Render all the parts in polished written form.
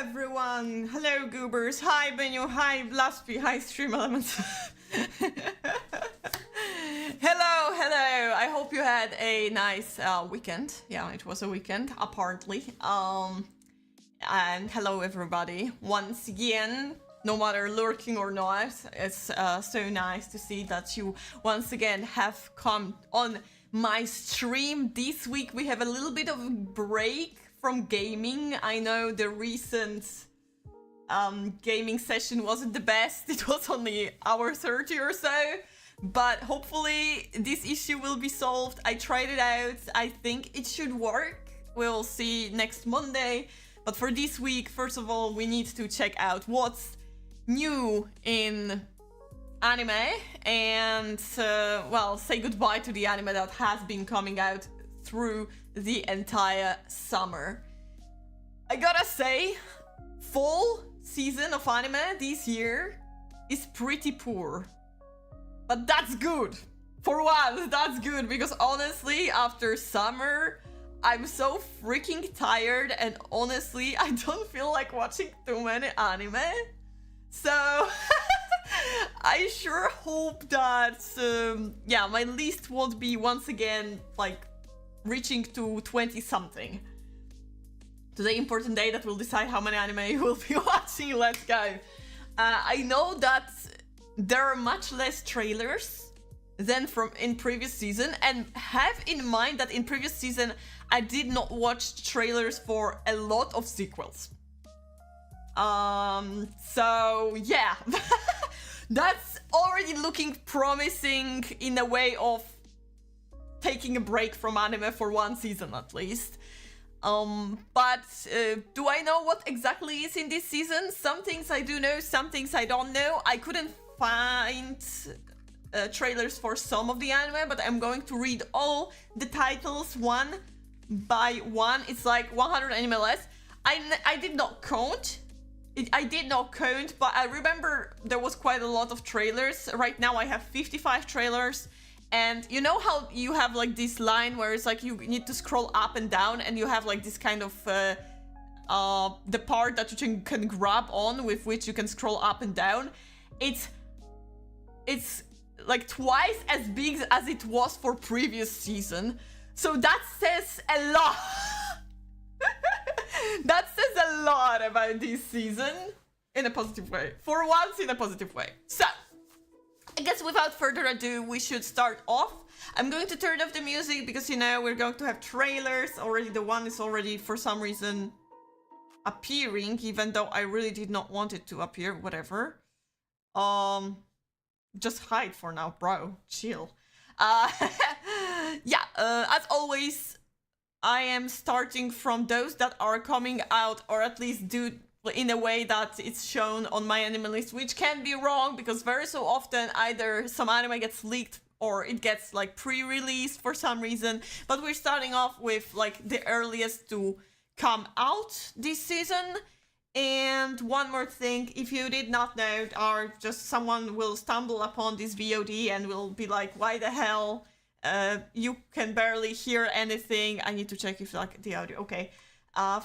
everyone! Hello Goobers, hi Benyo, hi Blaspi, hi Stream Elements. Hello, I hope you had a nice weekend. Yeah, it was a weekend, apparently. And hello everybody, once again, no matter lurking or not, it's so nice to see that you once again have come on my stream. This week we have a little bit of a break from gaming. I know the recent gaming session wasn't the best. It was only hour 30 or so, but hopefully this issue will be solved. I tried it out. I think it should work. We'll see next Monday. But for this week, first of all, we need to check out what's new in anime and, well, say goodbye to the anime that has been coming out through the entire summer. I gotta say, fall season of anime this year is pretty poor. But that's good. For once, that's good, because honestly, after summer, I'm so freaking tired, and honestly, I don't feel like watching too many anime. So, I sure hope that, yeah, my list won't be once again, like, reaching to 20-something. Today, important day that will decide how many anime you will be watching. Let's go. I know that there are much less trailers than from in previous season, and have in mind that in previous season I did not watch trailers for a lot of sequels. So yeah, that's already looking promising in a way of taking a break from anime for one season at least. But do I know what exactly is in this season? Some things I do know, some things I don't know. I couldn't find trailers for some of the anime, but I'm going to read all the titles one by one. It's like 100 anime less. I did not count. I did not count, but I remember there was quite a lot of trailers. Right now I have 55 trailers. And you know how you have like this line where it's like you need to scroll up and down, and you have like this kind of the part that you can grab on with which you can scroll up and down. It's like twice as big as it was for previous season. So that says a lot. That says a lot about this season in a positive way. For once, in a positive way. So I guess without further ado, we should start off. I'm going to turn off the music because, you know, we're going to have trailers. Already the one is already for some reason appearing, even though I really did not want it to appear. Whatever. Just hide for now, bro. Chill. Yeah, as always, I am starting from those that are coming out, or at least do in a way that it's shown on my anime list, which can be wrong because very so often either some anime gets leaked or it gets like pre-released for some reason. But we're starting off with like the earliest to come out this season. And one more thing, if you did not know, or just someone will stumble upon this VOD and will be like, why the hell you can barely hear anything. I need to check if like the audio, okay.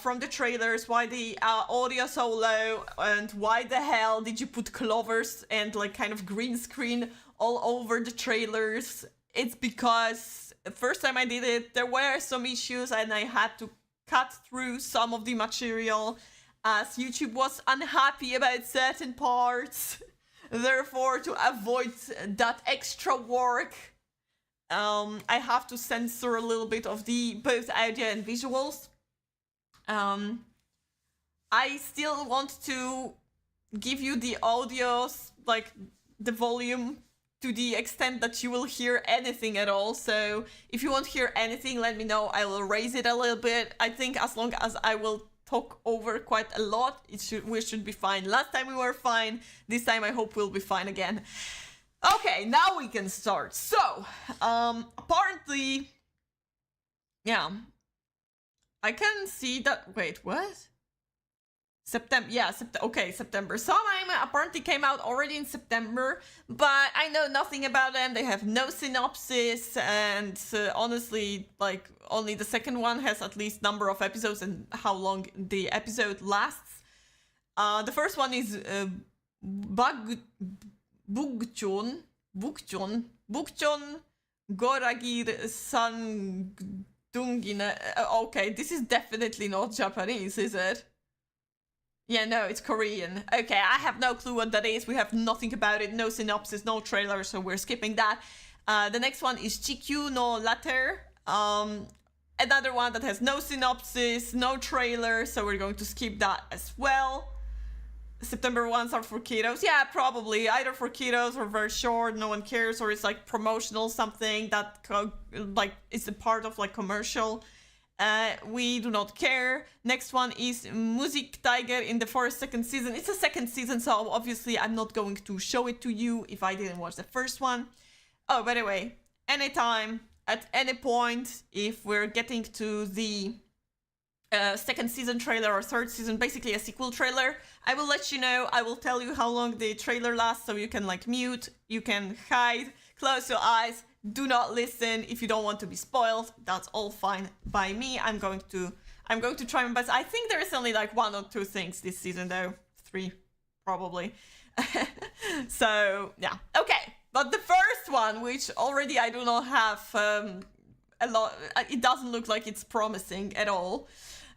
From the trailers, why the audio so low, and why the hell did you put clovers and like kind of green screen all over the trailers? It's because the first time I did it, there were some issues and I had to cut through some of the material as YouTube was unhappy about certain parts. Therefore, to avoid that extra work, I have to censor a little bit of the both audio and visuals. I still want to give you the audios, like the volume, to the extent that you will hear anything at all. So if you won't hear anything, let me know. I will raise it a little bit. I think as long as I will talk over quite a lot, we should be fine. Last time we were fine. This time I hope we'll be fine again. Okay, now we can start. So, apparently, yeah, I can see that. Wait, what? September, yeah, September. Some anime apparently came out already in September, but I know nothing about them. They have no synopsis, and honestly, like, only the second one has at least number of episodes and how long the episode lasts. The first one is Bukjon Goragir Sangdungina. Okay, this is definitely not Japanese, is it? Yeah, no, it's Korean. Okay, I have no clue what that is. We have nothing about it, no synopsis, no trailer, so we're skipping that. The next one is Chikyu no Latter. Another one that has no synopsis, no trailer, so we're going to skip that as well. September ones are for kiddos. Yeah, probably. Either for kiddos or very short, no one cares, or it's like promotional something that like is a part of like commercial. We do not care. Next one is Music Tiger in the Forest second season. It's a second season, so obviously I'm not going to show it to you if I didn't watch the first one. Oh, by the way, anytime, at any point, if we're getting to the second season trailer or third season, basically a sequel trailer, I will let you know. I will tell you how long the trailer lasts, so you can like mute, you can hide, close your eyes, do not listen if you don't want to be spoiled. That's all fine by me. I'm going to try my best. I think there is only like 1 or 2 things this season though. 3 probably. So yeah, okay. But the first one, which already I do not have a lot, it doesn't look like it's promising at all.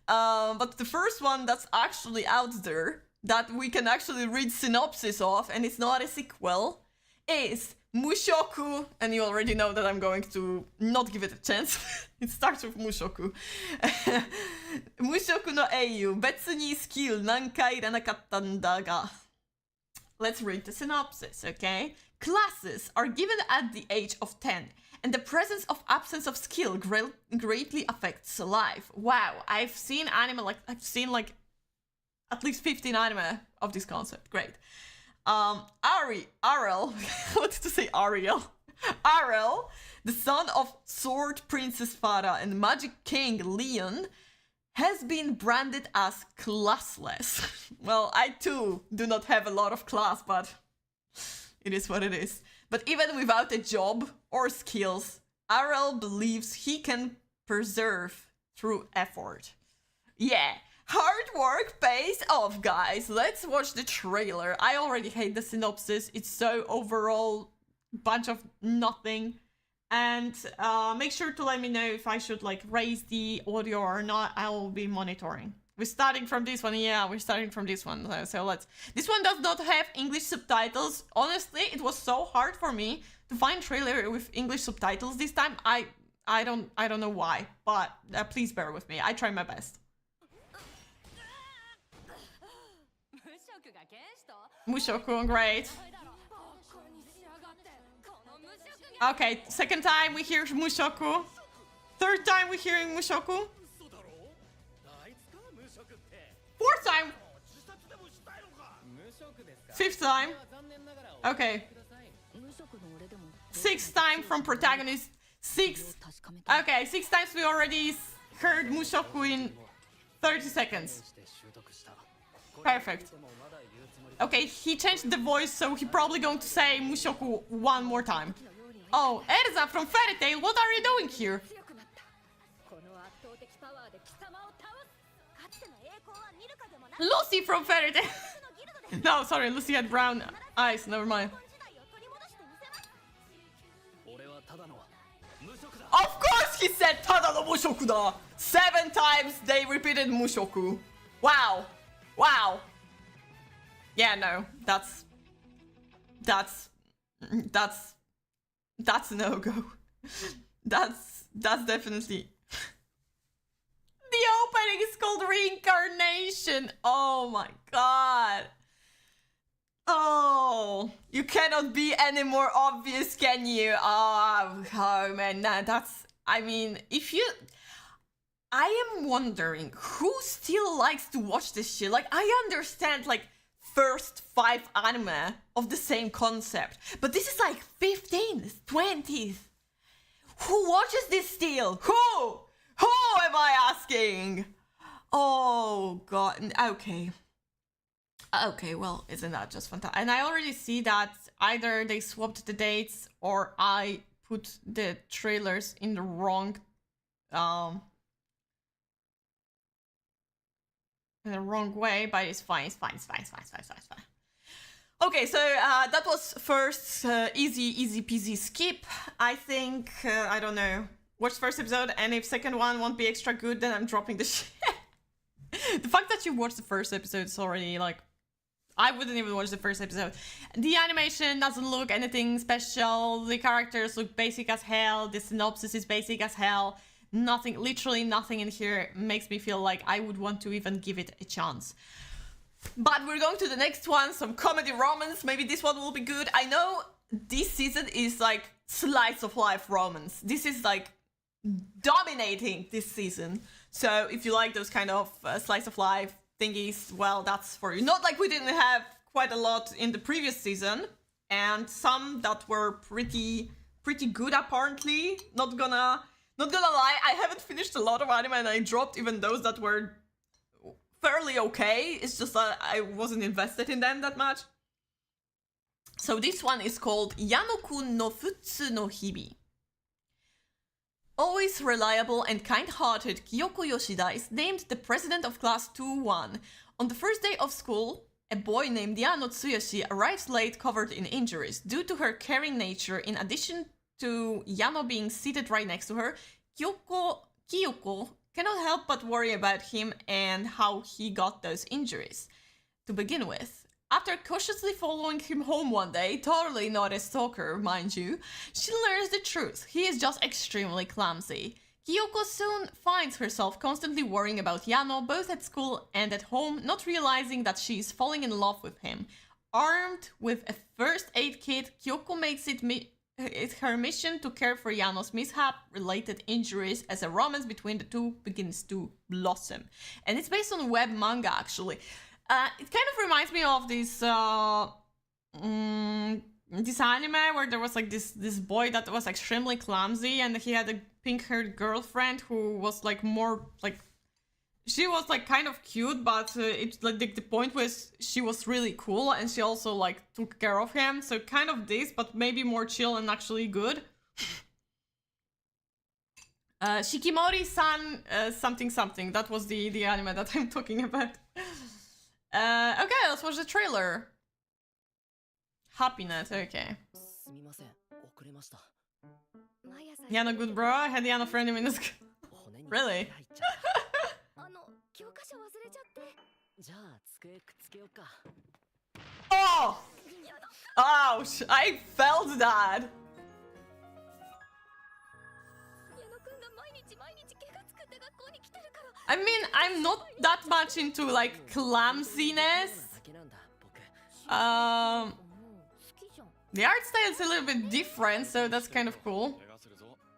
But the first one that's actually out there, that we can actually read synopsis of, and it's not a sequel, is Mushoku, and you already know that I'm going to not give it a chance. It starts with Mushoku. Mushoku no eiyu, betsu ni skill nankai iranakatta n da ga. Let's read the synopsis, okay? Classes are given at the age of 10, and the presence of absence of skill greatly affects life. Wow, I've seen like at least 15 anime of this concept. Great. Ariel, I wanted to say Ariel. Ariel, the son of Sword Princess Farah and Magic King Leon, has been branded as classless. Well, I too do not have a lot of class, but it is what it is. But even without a job or skills, Ariel believes he can preserve through effort. Yeah, hard work pays off, guys. Let's watch the trailer. I already hate the synopsis. It's so overall bunch of nothing. And make sure to let me know if I should like raise the audio or not. I will be monitoring. We're starting from this one. Yeah, we're starting from this one. So let's. This one does not have English subtitles. Honestly, it was so hard for me to find trailer with English subtitles this time. I don't know why, but please bear with me. I try my best. Mushoku, great. Okay, second time we hear Mushoku. Third time we hearing Mushoku. Fourth time. Fifth time. Okay. Sixth time from protagonist. Okay, 6 times we already heard Mushoku in 30 seconds. Perfect. Okay, he changed the voice, so he's probably going to say Mushoku 1 more time. Oh, Erza from Fairy Tail, what are you doing here? Lucy from Fairy Tail. No, sorry, Lucy had brown eyes, never mind. Of course he said Tada no Mushoku da! 7 times they repeated Mushoku. Wow. Wow. Yeah, no, that's a no-go. That's definitely... The opening is called Reincarnation. Oh my god. Oh, you cannot be any more obvious, can you? Oh man, that's... I mean, if you... I am wondering who still likes to watch this shit. Like, I understand, like, first 5 anime of the same concept, but this is like 15th, 20th. Who watches this still? Who am I asking? Oh god. Okay, well, isn't that just fantastic? And I already see that either they swapped the dates or I put the trailers in the wrong in the wrong way, but it's fine, it's fine, it's fine, it's fine, it's fine, it's fine, it's fine. Okay, so that was first easy peasy skip. I think, I don't know, watch first episode, and if second one won't be extra good, then I'm dropping the shit. The fact that you watched the first episode is already like, I wouldn't even watch the first episode. The animation doesn't look anything special, the characters look basic as hell, the synopsis is basic as hell. Nothing, literally nothing in here makes me feel like I would want to even give it a chance. But we're going to the next one, some comedy romance. Maybe this one will be good. I know this season is like slice of life romance. This is like dominating this season. So if you like those kind of slice of life thingies, well, that's for you. Not like we didn't have quite a lot in the previous season, and some that were pretty good apparently. Not gonna lie, I haven't finished a lot of anime and I dropped even those that were fairly okay. It's just that I wasn't invested in them that much. So this one is called Yano-kun no Futsu no Hibi. Always reliable and kind-hearted Kyoko Yoshida is named the president of class 2-1. On the first day of school, a boy named Yano Tsuyoshi arrives late covered in injuries. Due to her caring nature, in addition to Yano being seated right next to her, Kyoko cannot help but worry about him and how he got those injuries. To begin with, after cautiously following him home one day, totally not a stalker, mind you, she learns the truth. He is just extremely clumsy. Kyoko soon finds herself constantly worrying about Yano, both at school and at home, not realizing that she is falling in love with him. Armed with a first aid kit, Kyoko makes it's her mission to care for Yano's mishap-related injuries as a romance between the two begins to blossom. And it's based on web manga, actually. It kind of reminds me of this this anime where there was like this boy that was extremely clumsy, and he had a pink-haired girlfriend who was like more like, she was like kind of cute, but it's like the point was she was really cool and she also like took care of him. So kind of this, but maybe more chill and actually good. Shikimori-san something. That was the anime that I'm talking about. Okay, let's watch the trailer. Happiness, okay. Yano good bro? I had Yano friend him in this. Really? Oh! Ouch! I felt that! I mean, I'm not that much into like clumsiness. The art style is a little bit different, so that's kind of cool.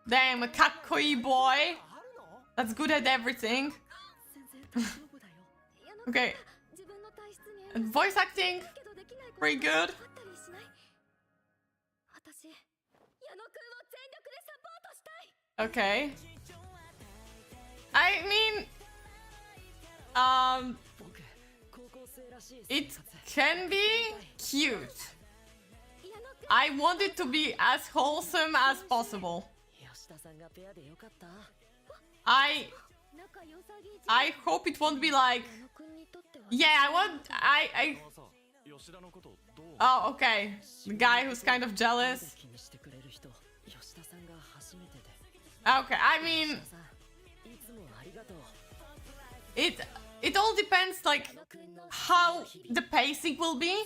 Damn, a kakkoi boy. That's good at everything. Okay. And voice acting, pretty good. Okay. I mean, it can be cute. I want it to be as wholesome as possible. I hope it won't be like, yeah, oh, okay. The guy who's kind of jealous. Okay, I mean, it all depends like how the pacing will be.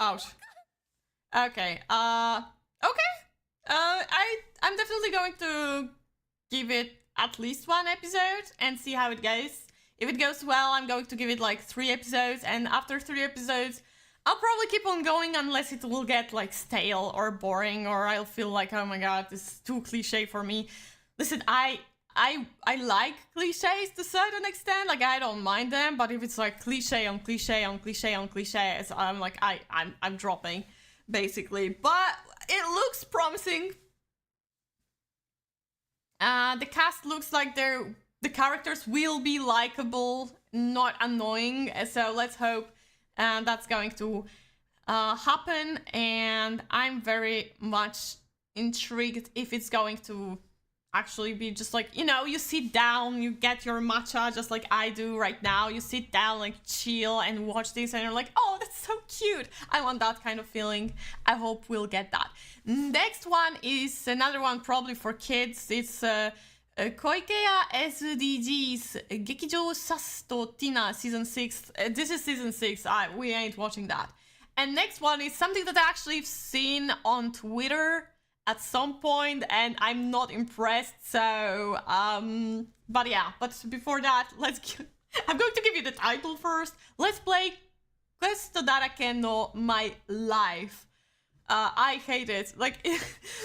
Ouch. Okay. Okay. I'm definitely going to give it at least one episode and see how it goes. If it goes well, I'm going to give it like 3 episodes, and after 3 episodes, I'll probably keep on going unless it will get like stale or boring, or I'll feel like, oh my god, this is too cliche for me. Listen, I like cliches to a certain extent, like I don't mind them, but if it's like cliche on cliche on cliche on cliche, I'm like, I'm dropping, basically. But it looks promising. The cast looks like the characters will be likable, not annoying, so let's hope that's going to happen, and I'm very much intrigued if it's going to actually be just like, you know, you sit down, you get your matcha just like I do right now. You sit down, like chill and watch this and you're like, oh, that's so cute. I want that kind of feeling. I hope we'll get that. Next one is another one probably for kids. It's Koikeya SDGs Gekijou Sasto Tina season 6. This is season 6. We ain't watching that. And next one is something that I actually seen on Twitter at some point, and I'm not impressed. So, but yeah. But before that, I'm going to give you the title first. Let's play Questo Darake no My Life. I hate it. Like,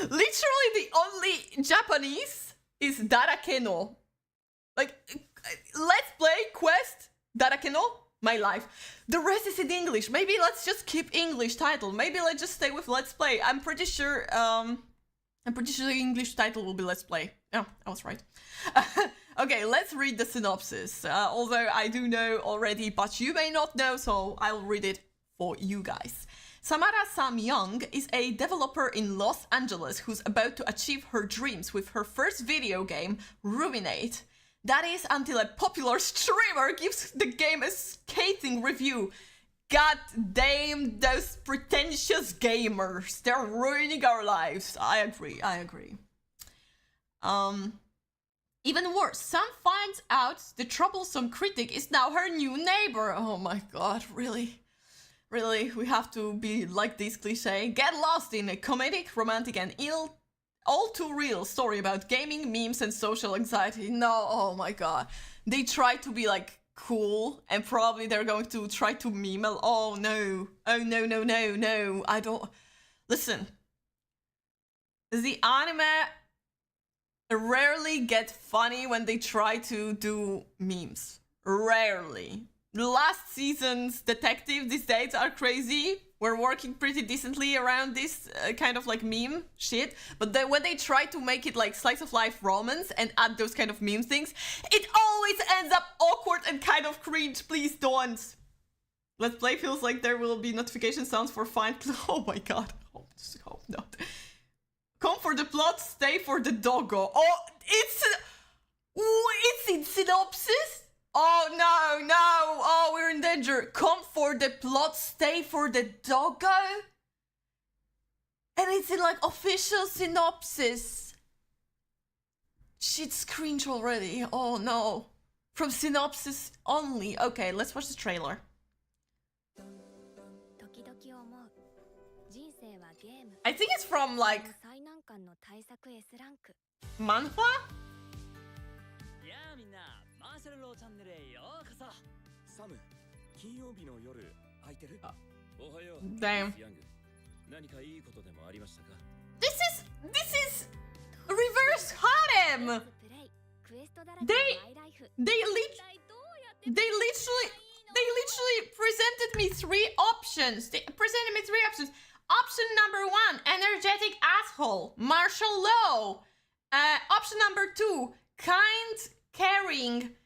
literally the only Japanese is Darake no. Like, let's play Quest Darake no My Life. The rest is in English. Maybe let's just keep English title. Maybe let's just stay with Let's Play. I'm pretty sure the English title will be Let's Play. Oh, I was right. Okay, let's read the synopsis. Although I do know already, but you may not know, so I'll read it for you guys. Samara Sam-young is a developer in Los Angeles who's about to achieve her dreams with her first video game, Ruminate. That is until a popular streamer gives the game a scathing review. God damn those pretentious gamers. They're ruining our lives. I agree. Even worse, Sam finds out the troublesome critic is now her new neighbor. Oh my god, really? Really? We have to be like this cliche? Get lost in a comedic, romantic and all too real story about gaming, memes and social anxiety. No, oh my god. They try to be like cool and probably they're going to try to meme. Oh no. Oh no. I don't... Listen. The anime rarely get funny when they try to do memes. Rarely. Last season's detective, these dates are crazy. We're working pretty decently around this kind of like meme shit. But then when they try to make it like slice of life romance and add those kind of meme things, it always ends up awkward and kind of cringe. Please don't. Let's Play feels like there will be notification sounds for fine. Oh my god. Hope not. Come for the plot, stay for the doggo. Oh, it's in synopsis? Oh no, oh we're in danger. Come for the plot, stay for the doggo? And it's in like official synopsis. Shit's cringe already, oh no. From synopsis only. Okay, let's watch the trailer. I think it's from like manhwa? Damn. This is reverse harem. They literally presented me three options. Option number 1, energetic asshole, martial law. Option number 2, kind, caring,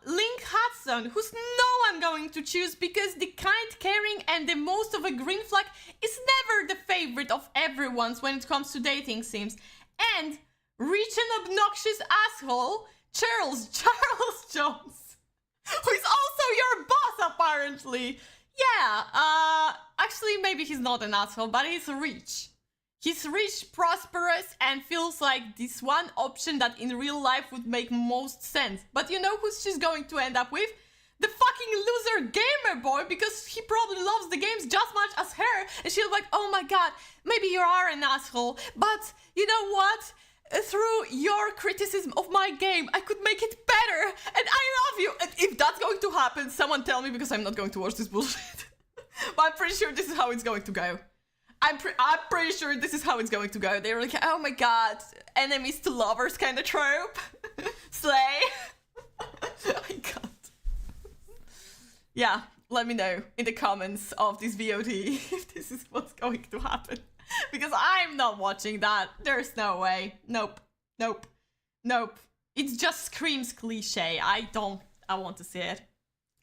Link Hudson, who's no one going to choose because the kind, caring, and the most of a green flag is never the favorite of everyone's when it comes to dating sims. And rich and obnoxious asshole, Charles Jones, who is also your boss apparently. Yeah, actually maybe he's not an asshole, but he's rich. He's rich, prosperous, and feels like this one option that in real life would make most sense. But you know who she's going to end up with? The fucking loser gamer boy, because he probably loves the games just much as her. And she'll be like, oh my god, maybe you are an asshole, but you know what? Through your criticism of my game, I could make it better, and I love you. And if that's going to happen, someone tell me, because I'm not going to watch this bullshit. But I'm pretty sure this is how it's going to go. I'm pretty sure this is how it's going to go. They're like, oh my god, enemies to lovers kind of trope. Slay. I can't. Yeah, let me know in the comments of this VOD if this is what's going to happen. Because I'm not watching that. There's no way. Nope. It just screams cliche. I want to see it.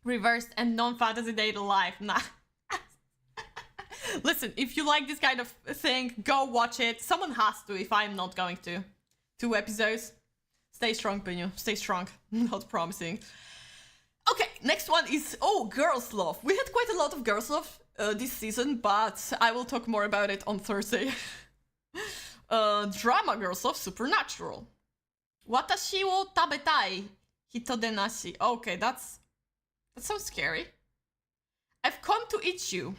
Reversed and non-fantasy data life. Nah. Listen, if you like this kind of thing, go watch it. Someone has to if I'm not going to. 2 episodes. Stay strong, Pinyu. Stay strong. Not promising. Okay, next one is, Girls Love. We had quite a lot of Girls Love this season, but I will talk more about it on Thursday. Drama Girls Love Supernatural. Watashi wo tabetai hito de nashi. Okay, that sounds scary. I've come to eat you.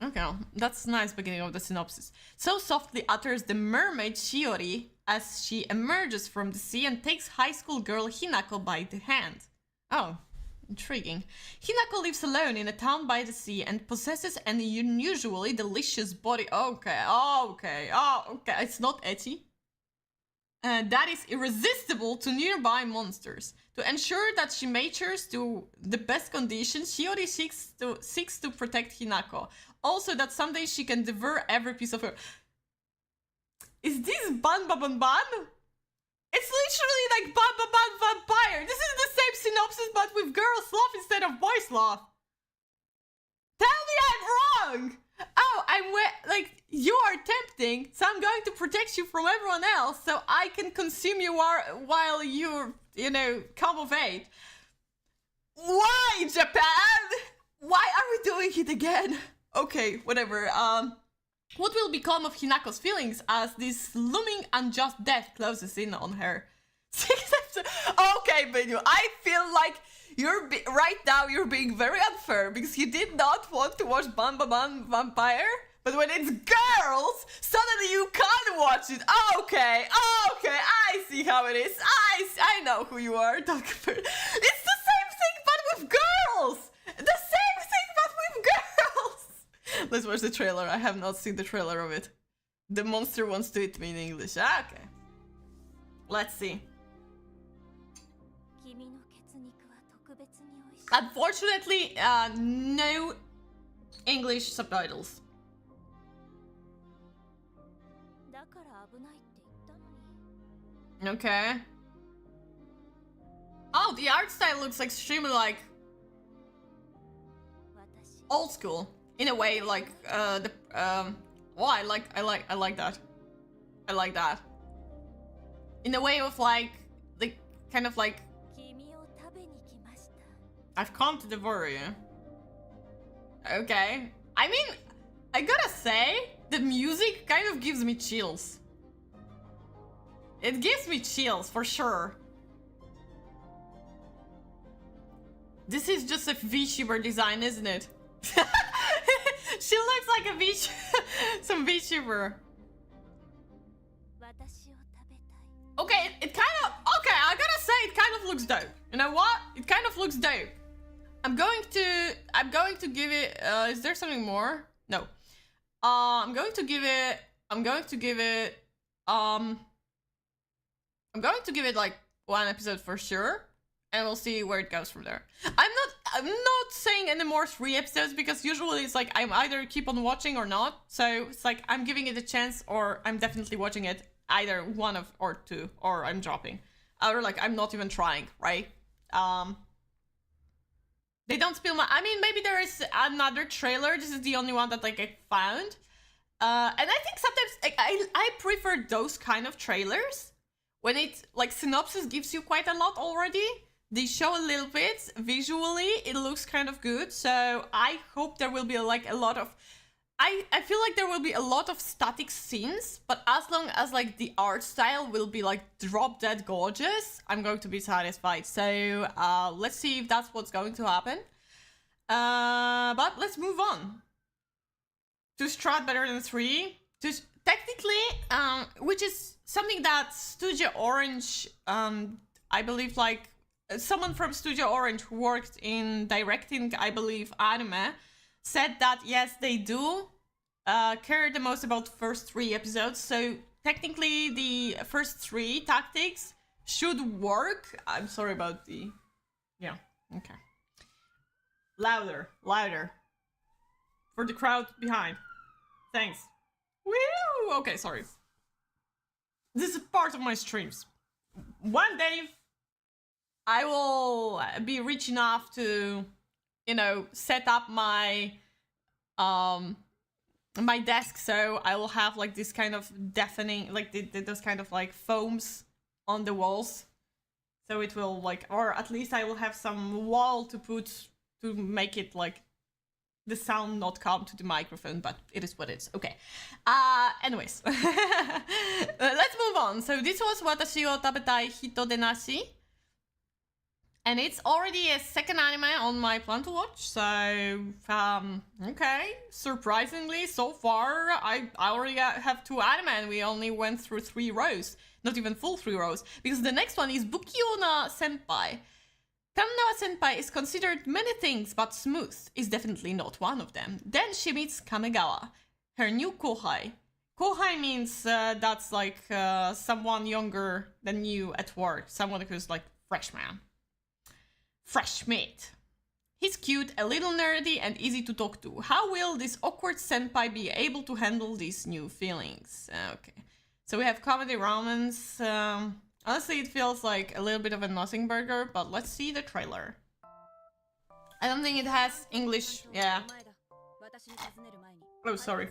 Okay, that's a nice beginning of the synopsis. So softly utters the mermaid Shiori as she emerges from the sea and takes high school girl Hinako by the hand. Oh, intriguing. Hinako lives alone in a town by the sea and possesses an unusually delicious body. Okay. It's not ecchi. That is irresistible to nearby monsters. To ensure that she matures to the best conditions, Shiori seeks to protect Hinako. Also, that someday she can devour every piece of her. Is this Ban Ban Ban? It's literally like Ban Ban Ban Vampire. This is the same synopsis, but with girls' love instead of boys' love. Tell me I'm wrong. Oh, you are tempting, so I'm going to protect you from everyone else, so I can consume you while you're, come of age. Why, Japan? Why are we doing it again? Okay, whatever. What will become of Hinako's feelings as this looming unjust death closes in on her? Okay, Benyu, I feel like right now you're being very unfair because you did not want to watch Ban Ban Ban Vampire, but when it's girls, suddenly you can't watch it. Okay, I see how it is. I know who you are. Don't compare. It's the same thing, but with girls. The same thing, but with girls. Let's watch the trailer. I have not seen the trailer of it. The monster wants to eat me in English. Okay. Let's see. Unfortunately, no English subtitles. Okay. Oh, the art style looks extremely like old school in a way. Like I like that. I like that. In a way of like the kind of like I've come to devour you. Okay. I mean, I gotta say, the music kind of gives me chills. It gives me chills, for sure. This is just a VTuber design, isn't it? She looks like a some VTuber. Okay, it kind of... Okay, I gotta say, it kind of looks dope. You know what? It kind of looks dope. I'm going to give it, is there something more? No. I'm going to give it like 1 episode for sure, and we'll see where it goes from there. I'm not saying any more 3 episodes because usually it's like I'm either keep on watching or not. So it's like I'm giving it a chance, or I'm definitely watching it, either 1 or 2, or I'm dropping. Or like I'm not even trying, right? They don't spill my... I mean, maybe there is another trailer. This is the only one that like I found. And I think sometimes like, I prefer those kind of trailers when it like synopsis gives you quite a lot already. They show a little bit visually. It looks kind of good. So I hope there will be like a lot of... I feel like there will be a lot of static scenes, but as long as like the art style will be like drop dead gorgeous, I'm going to be satisfied. So let's see if that's what's going to happen. But let's move on. 2 strat better than 3. Technically, which is something that Studio Orange, I believe like someone from Studio Orange who worked in directing, I believe, anime, said that yes, they do care the most about the first 3 episodes. So technically the first 3 tactics should work. I'm sorry about the... Yeah, okay. Louder. For the crowd behind. Thanks. Woo! Okay, sorry. This is part of my streams. One day I will be rich enough to, set up my my desk, so I will have like this kind of deafening, like those kind of like foams on the walls. So it will like, or at least I will have some wall to put to make it like the sound not come to the microphone, but it is what it is. Okay. Anyways. Let's move on. So this was Watashi wo tabetai hito de nashi. And it's already a second anime on my plan to watch. So, okay. Surprisingly, so far, I already have 2 anime and we only went through 3 rows. Not even full 3 rows. Because the next one is Bukiona Senpai. Kanawa Senpai is considered many things, but smooth is definitely not one of them. Then she meets Kamegawa, her new kohai. Kohai means that's like someone younger than you at work. Someone who's like freshman. Fresh meat. He's cute, a little nerdy, and easy to talk to. How will this awkward senpai be able to handle these new feelings? Okay. So we have comedy romance. Honestly, it feels like a little bit of a nothing burger, but let's see the trailer. I don't think it has English. Yeah. Oh, sorry.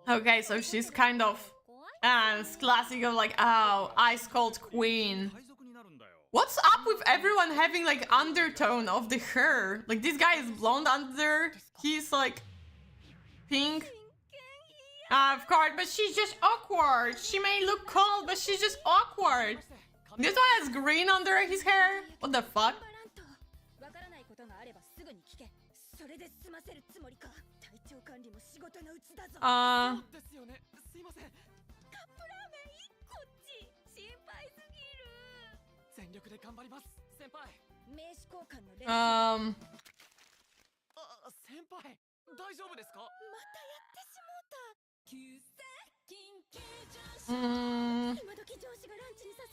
Okay, so she's kind of it's classic of like, oh, ice cold queen. What's up with everyone having like undertone of the hair? Like this guy is blonde under, he's like pink. Of course, but she's just awkward. She may look cold, but she's just awkward. This one has green under his hair. What the fuck?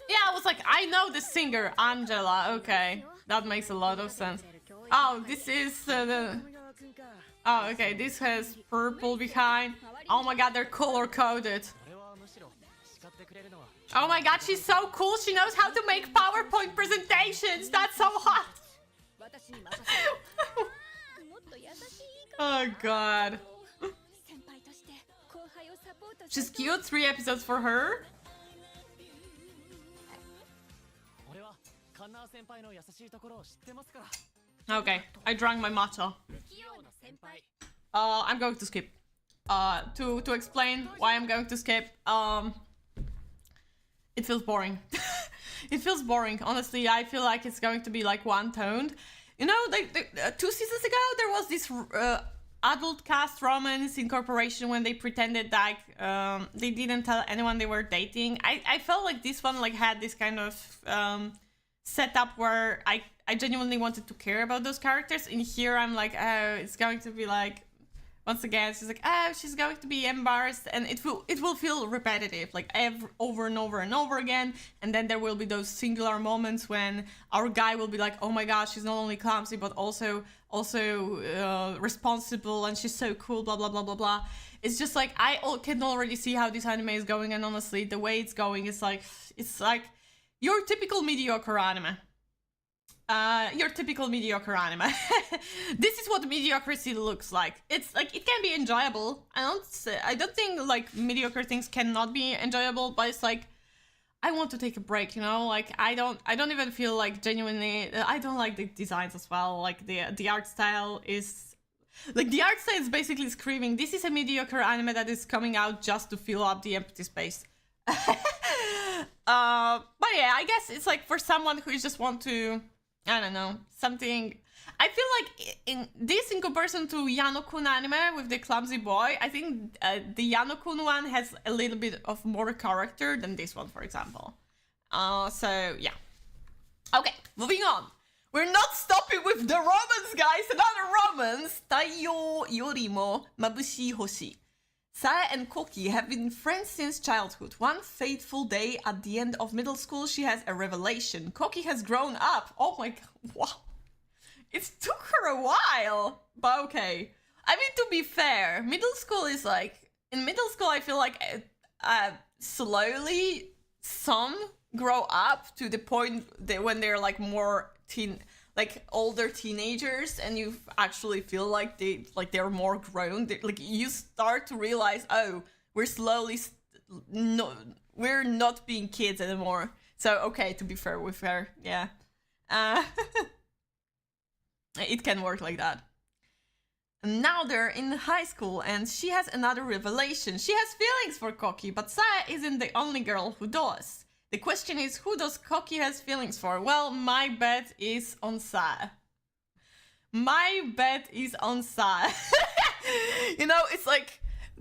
Yeah, I was like, I know the singer, Angela. Okay, that makes a lot of sense. Oh, this is the... Oh, okay, this has purple behind. Oh my god, they're color-coded. Oh my god, she's so cool. She knows how to make PowerPoint presentations. That's so hot. Oh god. She's cute. 3 episodes for her. Okay, I drank my matcha. I'm going to skip. To explain why I'm going to skip, it feels boring. It feels boring. Honestly, I feel like it's going to be like one-toned. You know, like 2 seasons ago, there was this adult cast romance incorporation when they pretended like they didn't tell anyone they were dating. I felt like this one like had this kind of setup where I genuinely wanted to care about those characters. In here, I'm like, oh, it's going to be like, once again, she's like, oh, she's going to be embarrassed, and it will feel repetitive, like over and over and over again. And then there will be those singular moments when our guy will be like, oh my gosh, she's not only clumsy but also responsible, and she's so cool, blah blah blah blah blah. It's just like I can already see how this anime is going, and honestly, the way it's going is like, it's like your typical mediocre anime. Your typical mediocre anime. This is what mediocrity looks like. It's like, it can be enjoyable. I don't think like mediocre things cannot be enjoyable, but it's like, I want to take a break, you know? Like I don't even feel like genuinely, I don't like the designs as well. Like the art style is like, the art style is basically screaming, this is a mediocre anime that is coming out just to fill up the empty space. But yeah, I guess it's like for someone who just want to, I don't know, something. I feel like in comparison to Yano-kun anime with the clumsy boy, I think the Yano-kun one has a little bit of more character than this one, for example. So yeah. Okay, moving on. We're not stopping with the romance, guys. Another romance. Taiyo yorimo mabushii hoshi. Sae and Koki have been friends since childhood. One fateful day at the end of middle school, she has a revelation. Koki has grown up. Oh my god, wow. It took her a while, but okay. I mean, to be fair, middle school is like... In middle school, I feel like slowly some grow up to the point that when they're like more older teenagers, and you actually feel like they're more grown. Like you start to realize, oh, we're slowly no, we're not being kids anymore. So okay, to be fair with her, yeah. It can work like that. Now they're in high school and she has another revelation. She has feelings for Koki, but Saya isn't the only girl who does. The question is, who does Koki has feelings for? Well, my bet is on Saya. My bet is on Saya. You know, it's like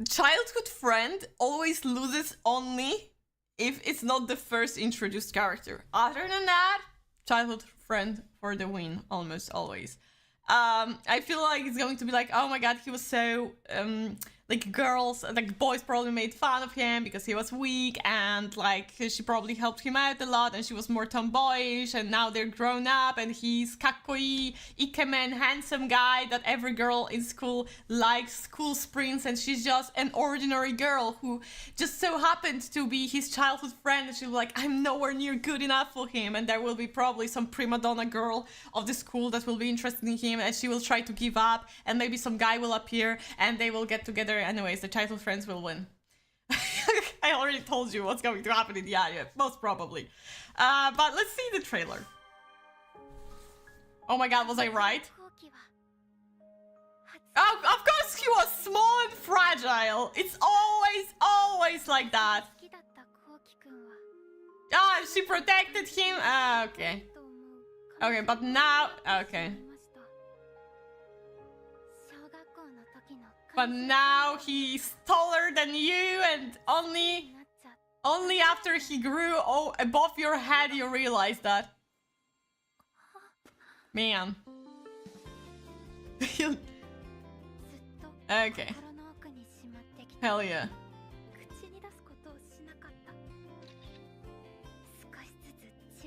childhood friend always loses only if it's not the first introduced character. Other than that, childhood friend for the win, almost always. I feel like it's going to be like, oh my god, he was so like boys probably made fun of him because he was weak, and like she probably helped him out a lot, and she was more tomboyish, and now they're grown up and he's kakkoi, ikemen, handsome guy that every girl in school likes, cool sprints, and she's just an ordinary girl who just so happened to be his childhood friend, and she's like, I'm nowhere near good enough for him, and there will be probably some prima donna girl of the school that will be interested in him, and she will try to give up, and maybe some guy will appear and they will get together. Anyways, the childhood friends will win. I already told you what's going to happen in the anime, most probably. But let's see the trailer. Oh my god, was I right? Oh, of course he was small and fragile. It's always like that. Ah, she protected him. Okay. Okay, but now... Okay. But now he's taller than you, and only after he grew above your head you realize that. Man. Okay. Hell yeah.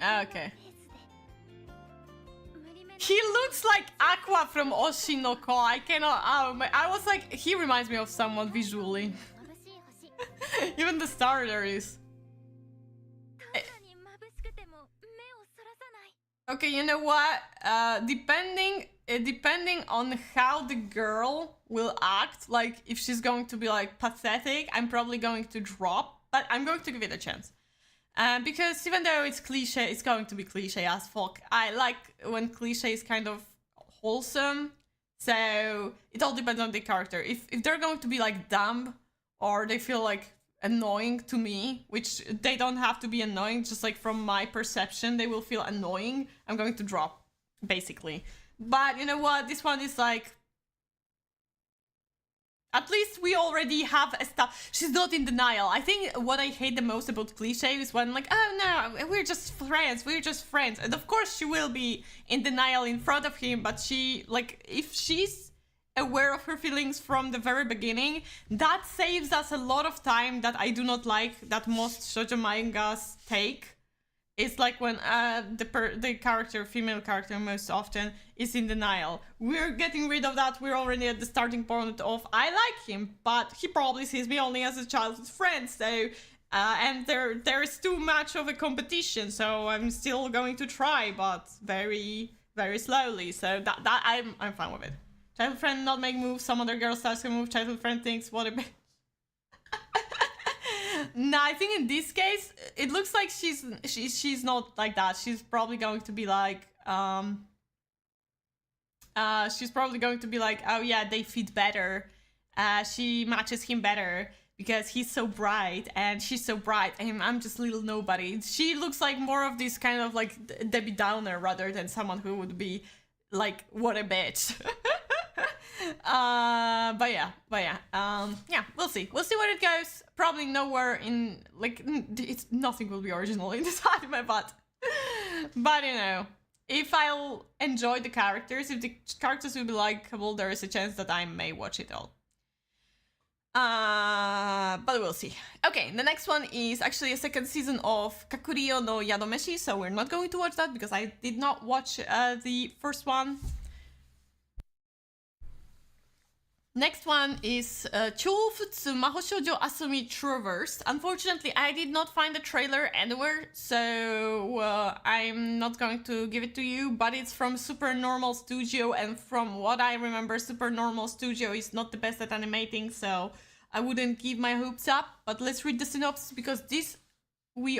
Okay. He looks like Aqua from Oshinoko. I cannot... I was like, he reminds me of someone visually. Even the starter is. Okay, you know what? Depending on how the girl will act, like if she's going to be like pathetic, I'm probably going to drop, but I'm going to give it a chance. Because even though it's cliche, it's going to be cliche as fuck. I like when cliche is kind of wholesome, so it all depends on the character. If they're going to be like dumb, or they feel like annoying to me, which they don't have to be annoying, just like from my perception, they will feel annoying, I'm going to drop, basically. But you know what? This one is like... At least we already have a stuff. She's not in denial. I think what I hate the most about cliche is when like, oh no, we're just friends. And of course she will be in denial in front of him, but she, like, if she's aware of her feelings from the very beginning, that saves us a lot of time that I do not like that most shoujo mangas take. It's like when the character, female character most often, is in denial. We're getting rid of that. We're already at the starting point of, I like him, but he probably sees me only as a childhood friend, so... and there is too much of a competition, so I'm still going to try, but very, very slowly. So that I'm fine with it. Childhood friend not make moves, some other girl starts to move, childhood friend thinks, what a bit... Nah, I think in this case, it looks like she's not like that. She's probably going to be like, she's probably going to be like, oh yeah, they fit better. She matches him better because he's so bright and she's so bright and I'm just little nobody. She looks like more of this kind of like Debbie Downer rather than someone who would be like, what a bitch. But yeah, yeah, we'll see where it goes. Probably nowhere in, like, it's nothing will be original in this anime, but you know, if I'll enjoy the characters, if the characters will be likable, there is a chance that I may watch it all. But we'll see. Okay, the next one is actually a second season of Kakurio no Yadomeshi, so we're not going to watch that because I did not watch the first one. Next one is Choufutsu Mahoushoujo Asumi Traverse. Unfortunately, I did not find the trailer anywhere, so I'm not going to give it to you, but it's from Super Normal Studio, and from what I remember, Super Normal Studio is not the best at animating, so I wouldn't give my hopes up, but let's read the synopsis because this we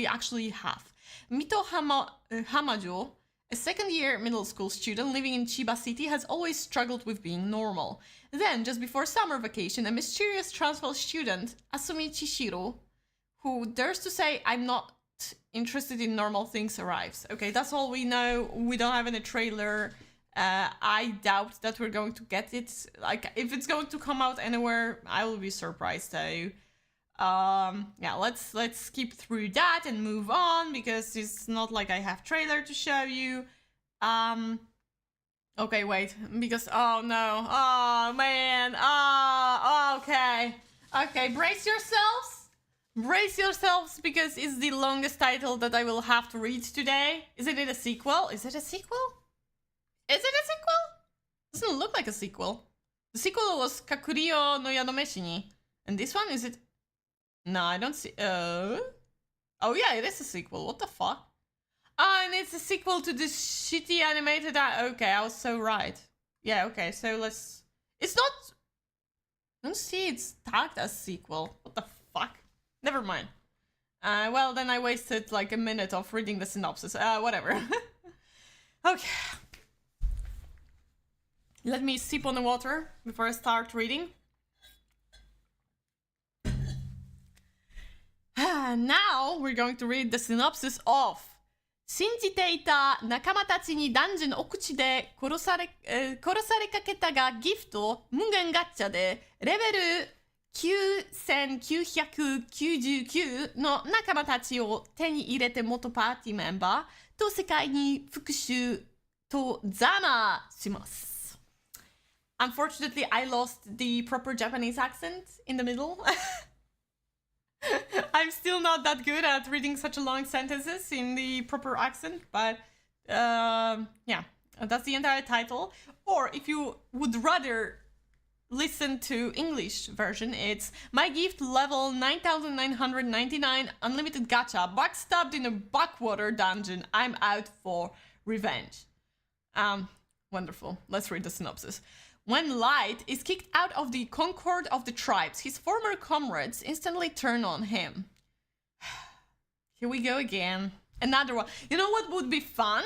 actually have. Mito Hamajo, a second-year middle school student living in Chiba City, has always struggled with being normal. Then, just before summer vacation, a mysterious transfer student, Asumi Chishiro, who dares to say, I'm not interested in normal things, arrives. Okay, that's all we know. We don't have any trailer. I doubt that we're going to get it. Like, if it's going to come out anywhere, I will be surprised though. Yeah, let's skip through that and move on because it's not like I have trailer to show you. Okay, wait, because oh no, oh man, okay, brace yourselves because it's the longest title that I will have to read today. Isn't it a sequel? Is it a sequel? Doesn't look like a sequel. The sequel was Kakurio no Yadomeshi ni. And this one, is it? No, I don't see. Oh yeah, it is a sequel. What the fuck? Oh, and it's a sequel to this shitty animated. Okay, I was so right. Yeah, okay, so let's. It's not. I don't see it's tagged as sequel. What the fuck? Never mind. Well, then I wasted like a minute of reading the synopsis. Whatever. Okay. Let me sip on the water before I start reading. Now we're going to read the synopsis of 信じていた仲間たちに男女の奥地で殺されかけたがギフト無限ガッチャでレベル9999の仲間たちを手に入れて元パーティーメンバーと世界に復讐とざまします。Unfortunately, I lost the proper Japanese accent in the middle. I'm still not that good at reading such long sentences in the proper accent, but yeah, that's the entire title. Or if you would rather listen to English version, it's My Gift Level 9999 Unlimited Gacha, backstabbed in a backwater dungeon. I'm out for revenge. Wonderful. Let's read the synopsis. When Light is kicked out of the Concord of the Tribes, his former comrades instantly turn on him. Here we go again. Another one. You know what would be fun?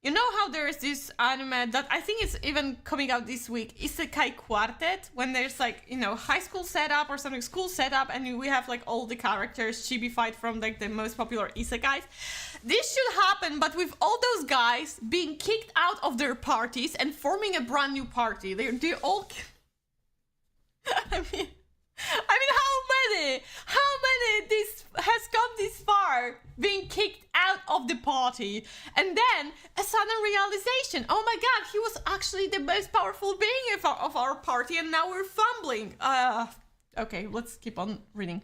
You know how there is this anime that I think is even coming out this week, Isekai Quartet, when there's like, you know, high school setup or something, school setup, and we have like all the characters chibified from like the most popular isekais. This should happen, but with all those guys being kicked out of their parties and forming a brand new party. They're all... I mean, how many this has come this far being kicked out of the party, and then a sudden realization, oh my god, he was actually the most powerful being of our party, and now we're fumbling. Okay, let's keep on reading.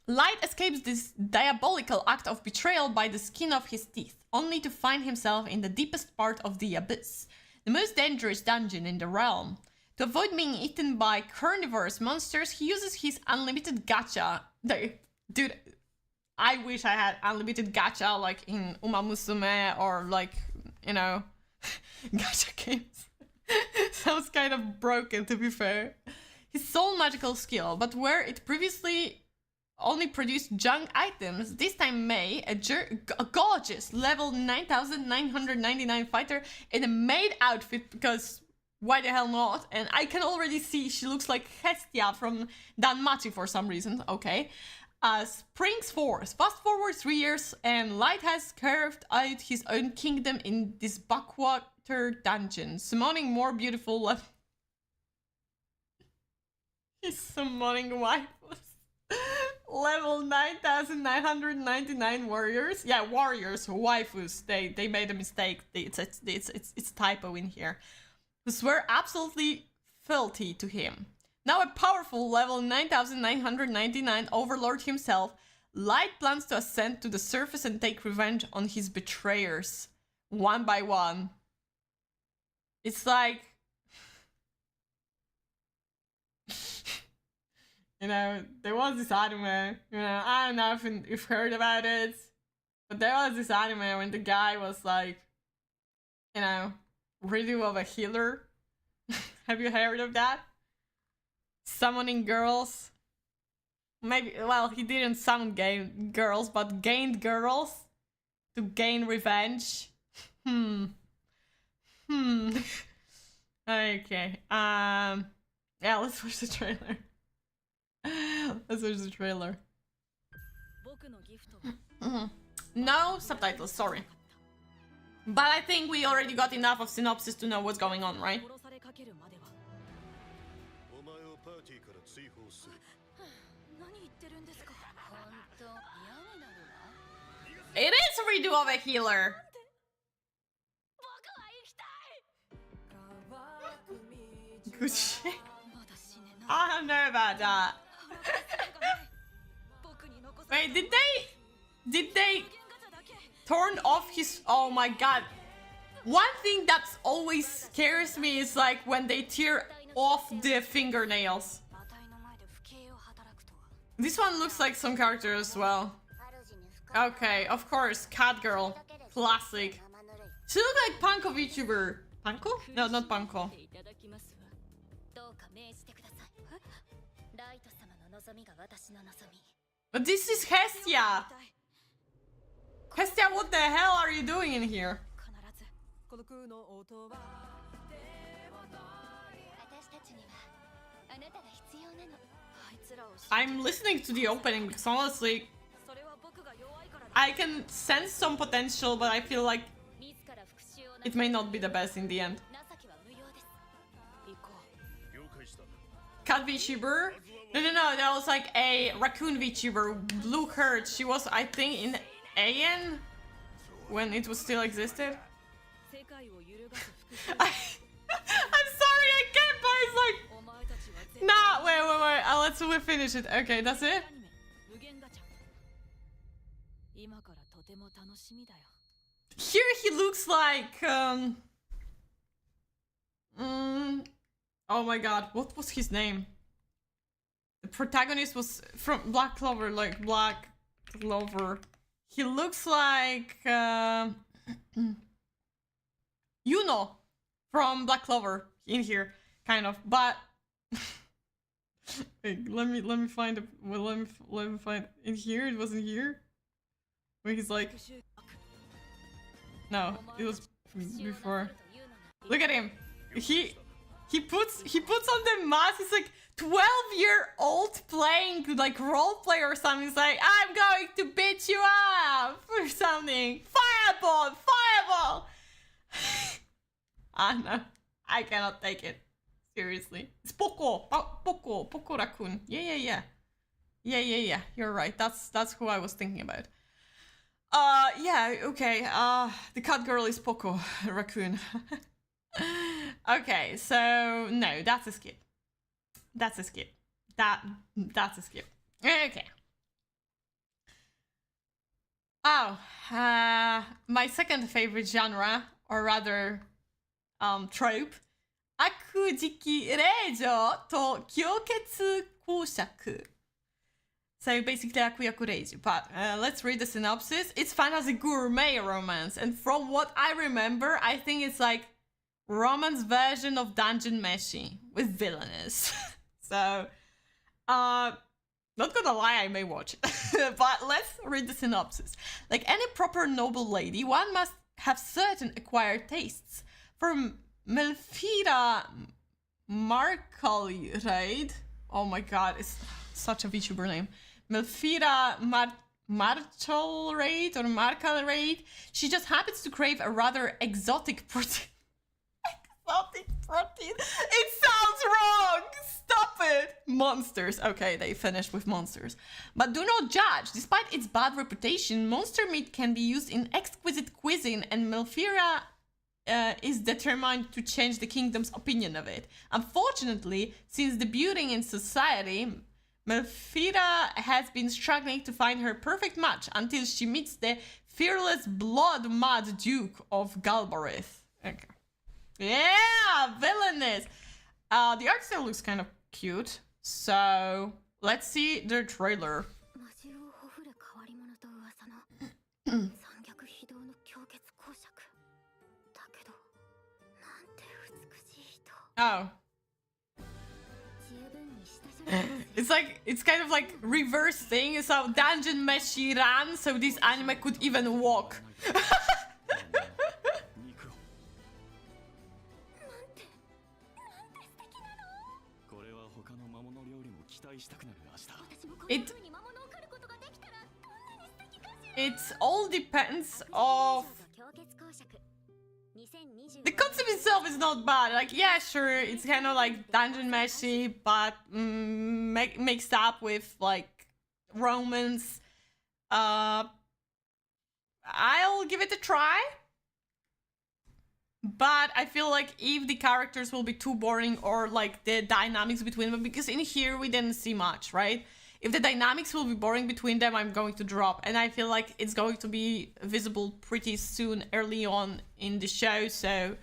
Light escapes this diabolical act of betrayal by the skin of his teeth, only to find himself in the deepest part of the abyss, the most dangerous dungeon in the realm. To avoid being eaten by carnivorous monsters, he uses his unlimited gacha. Dude, I wish I had unlimited gacha like in Uma Musume or like, you know, gacha games. Sounds kind of broken, to be fair. His sole magical skill, but where it previously only produced junk items, this time Mei, a gorgeous level 9999 fighter in a maid outfit, because why the hell not? And I can already see she looks like Hestia from Danmachi for some reason. Okay. Springs forth. Fast forward 3 years and Light has carved out his own kingdom in this backwater dungeon, summoning more beautiful He's summoning waifus. Level 9999 warriors. Yeah, warriors, waifus. They made a mistake. It's typo in here. Who were absolutely filthy to him. Now a powerful level 9999 overlord himself, Light plans to ascend to the surface and take revenge on his betrayers, one by one. It's like... you know, there was this anime, you know, I don't know if you've heard about it, but there was this anime when the guy was like, you know, really of a healer. Have you heard of that? Summoning girls. Maybe, well, he didn't summon girls, but gained girls to gain revenge. Okay. Yeah, let's watch the trailer. Let's watch the trailer. No subtitles, sorry. But I think we already got enough of synopsis to know what's going on, right? It is a redo of a healer. Good shit. I don't know about that. Wait, did they turn off his... Oh my god. One thing that always scares me is like when they tear off the fingernails. This one looks like some character as well. Okay, of course, Cat Girl. Classic. She looks like Panko VTuber. Panko? No, not Panko. But this is Hestia! Hestia, what the hell are you doing in here? I'm listening to the opening because honestly, I can sense some potential, but I feel like it may not be the best in the end. Cat VTuber? No, that was like a raccoon VTuber, Blue Herd. She was, I think, in AN when it was still existed. I'm sorry, I can't, but it's like... Nah, wait, let's finish it. Okay, that's it? Here he looks like... oh my god, what was his name? The protagonist was from Black Clover, like Black Clover. He looks like... Yuno from Black Clover in here, kind of, but... Wait, let me find it. Well, let me find in here. It wasn't here. Where he's like, no, it was before. Look at him. He puts on the mask. He's like 12-year-old playing like role play or something. He's like, I'm going to beat you up or something. Fireball. Ah no, I cannot take it. Seriously. It's Poco raccoon. Yeah. You're right. That's who I was thinking about. Yeah, okay. The cat girl is Poco raccoon. Okay, so no, that's a skip. That's a skip. That's a skip. Okay. Oh, my second favorite genre, or rather, trope. 悪時期令嬢と凝結公爵. So basically, Akuyaku Reiju. But let's read the synopsis. It's fantasy gourmet romance, and from what I remember, I think it's like romance version of Dungeon Meshi with villainous. So, not gonna lie, I may watch it. But let's read the synopsis. Like any proper noble lady, one must have certain acquired tastes. From Melfira Markalraid. Oh my god, it's such a VTuber name. Melfira Markalraid or Markalraid. She just happens to crave a rather exotic protein. Exotic protein? It sounds wrong! Stop it! Monsters. Okay, they finished with monsters. But do not judge. Despite its bad reputation, monster meat can be used in exquisite cuisine, and Melfira is determined to change the kingdom's opinion of it. Unfortunately, since debuting in society, Melfira has been struggling to find her perfect match until she meets the fearless blood-mad Duke of Galbarith. Okay. Yeah, villainous! The art style looks kind of cute, so let's see the trailer. Oh. It's kind of like reverse thing. So Dungeon Meshi ran, so this anime could even walk. It all depends of the concept itself is not bad. Like, yeah, sure, it's kind of like dungeon meshy, but mixed up with like romance. I'll give it a try. But I feel like if the characters will be too boring or like the dynamics between them, because in here we didn't see much, right? If the dynamics will be boring between them, I'm going to drop. And I feel like it's going to be visible pretty soon, early on in the show. So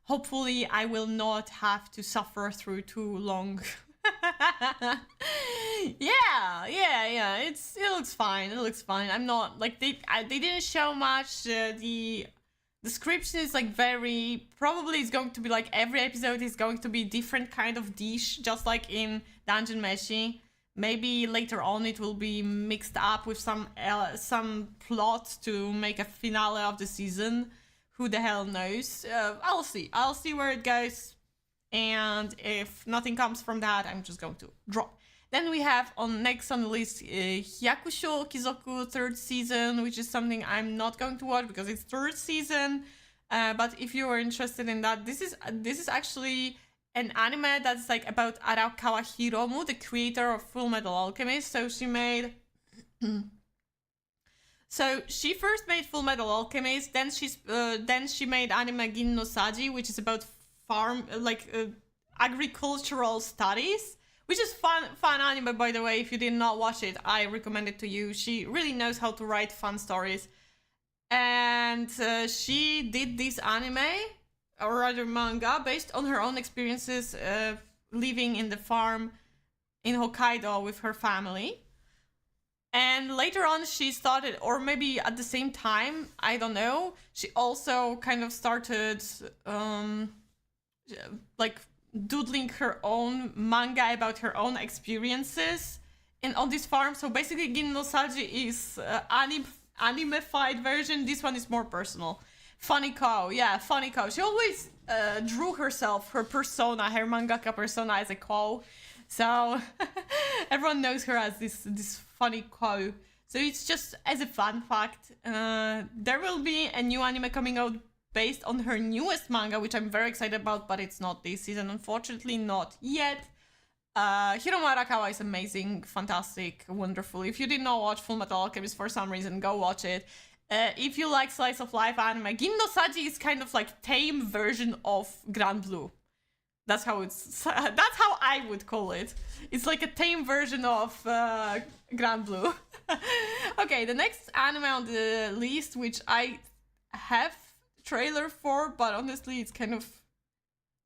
hopefully I will not have to suffer through too long. Yeah. It looks fine. It looks fine. I'm not like they didn't show much. The description is like very, probably it's going to be like every episode is going to be different kind of dish, just like in Dungeon Meshi. Maybe later on it will be mixed up with some plot to make a finale of the season. Who the hell knows? I'll see where it goes. And if nothing comes from that, I'm just going to drop. Then we have next on the list Hyakusho Kizoku 3rd season, which is something I'm not going to watch because it's 3rd season. But if you are interested in that, this is actually an anime that's like about Arakawa Hiromu, the creator of Full Metal Alchemist. So she first made Full Metal Alchemist, then she made anime Gin no Saji, which is about agricultural studies, which is fun anime, by the way. If you did not watch it, I recommend it to you. She really knows how to write fun stories. And she did this anime, or rather manga, based on her own experiences living in the farm in Hokkaido with her family. And later on she started, or maybe at the same time, I don't know, she also kind of started like doodling her own manga about her own experiences on this farm. So basically Gin no Saji is anime-fied version. This one is more personal. Funny cow. She always drew herself, her persona, her mangaka persona as a cow. So everyone knows her as this funny cow. So it's just as a fun fact. There will be a new anime coming out based on her newest manga, which I'm very excited about, but it's not this season, unfortunately, not yet. Hiromu Arakawa is amazing, fantastic, wonderful. If you did not watch Full Metal Alchemist for some reason, go watch it. If you like slice of life anime, Gin no Saji is kind of like tame version of Grand Blue. That's how I would call it. It's like a tame version of Grand Blue. Okay, the next anime on the list, which I have trailer for, but honestly it's kind of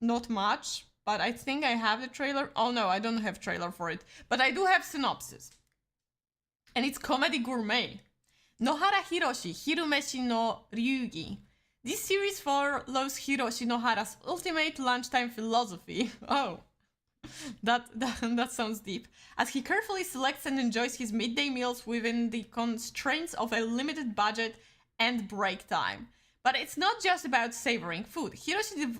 not much. But I think I have the trailer. Oh no, I don't have trailer for it. But I do have synopsis. And it's Comedy Gourmet. Nohara Hiroshi, Hirumeshi no Ryugi. This series follows Hiroshi Nohara's ultimate lunchtime philosophy. Oh, that sounds deep. As he carefully selects and enjoys his midday meals within the constraints of a limited budget and break time. But it's not just about savoring food. Hiroshi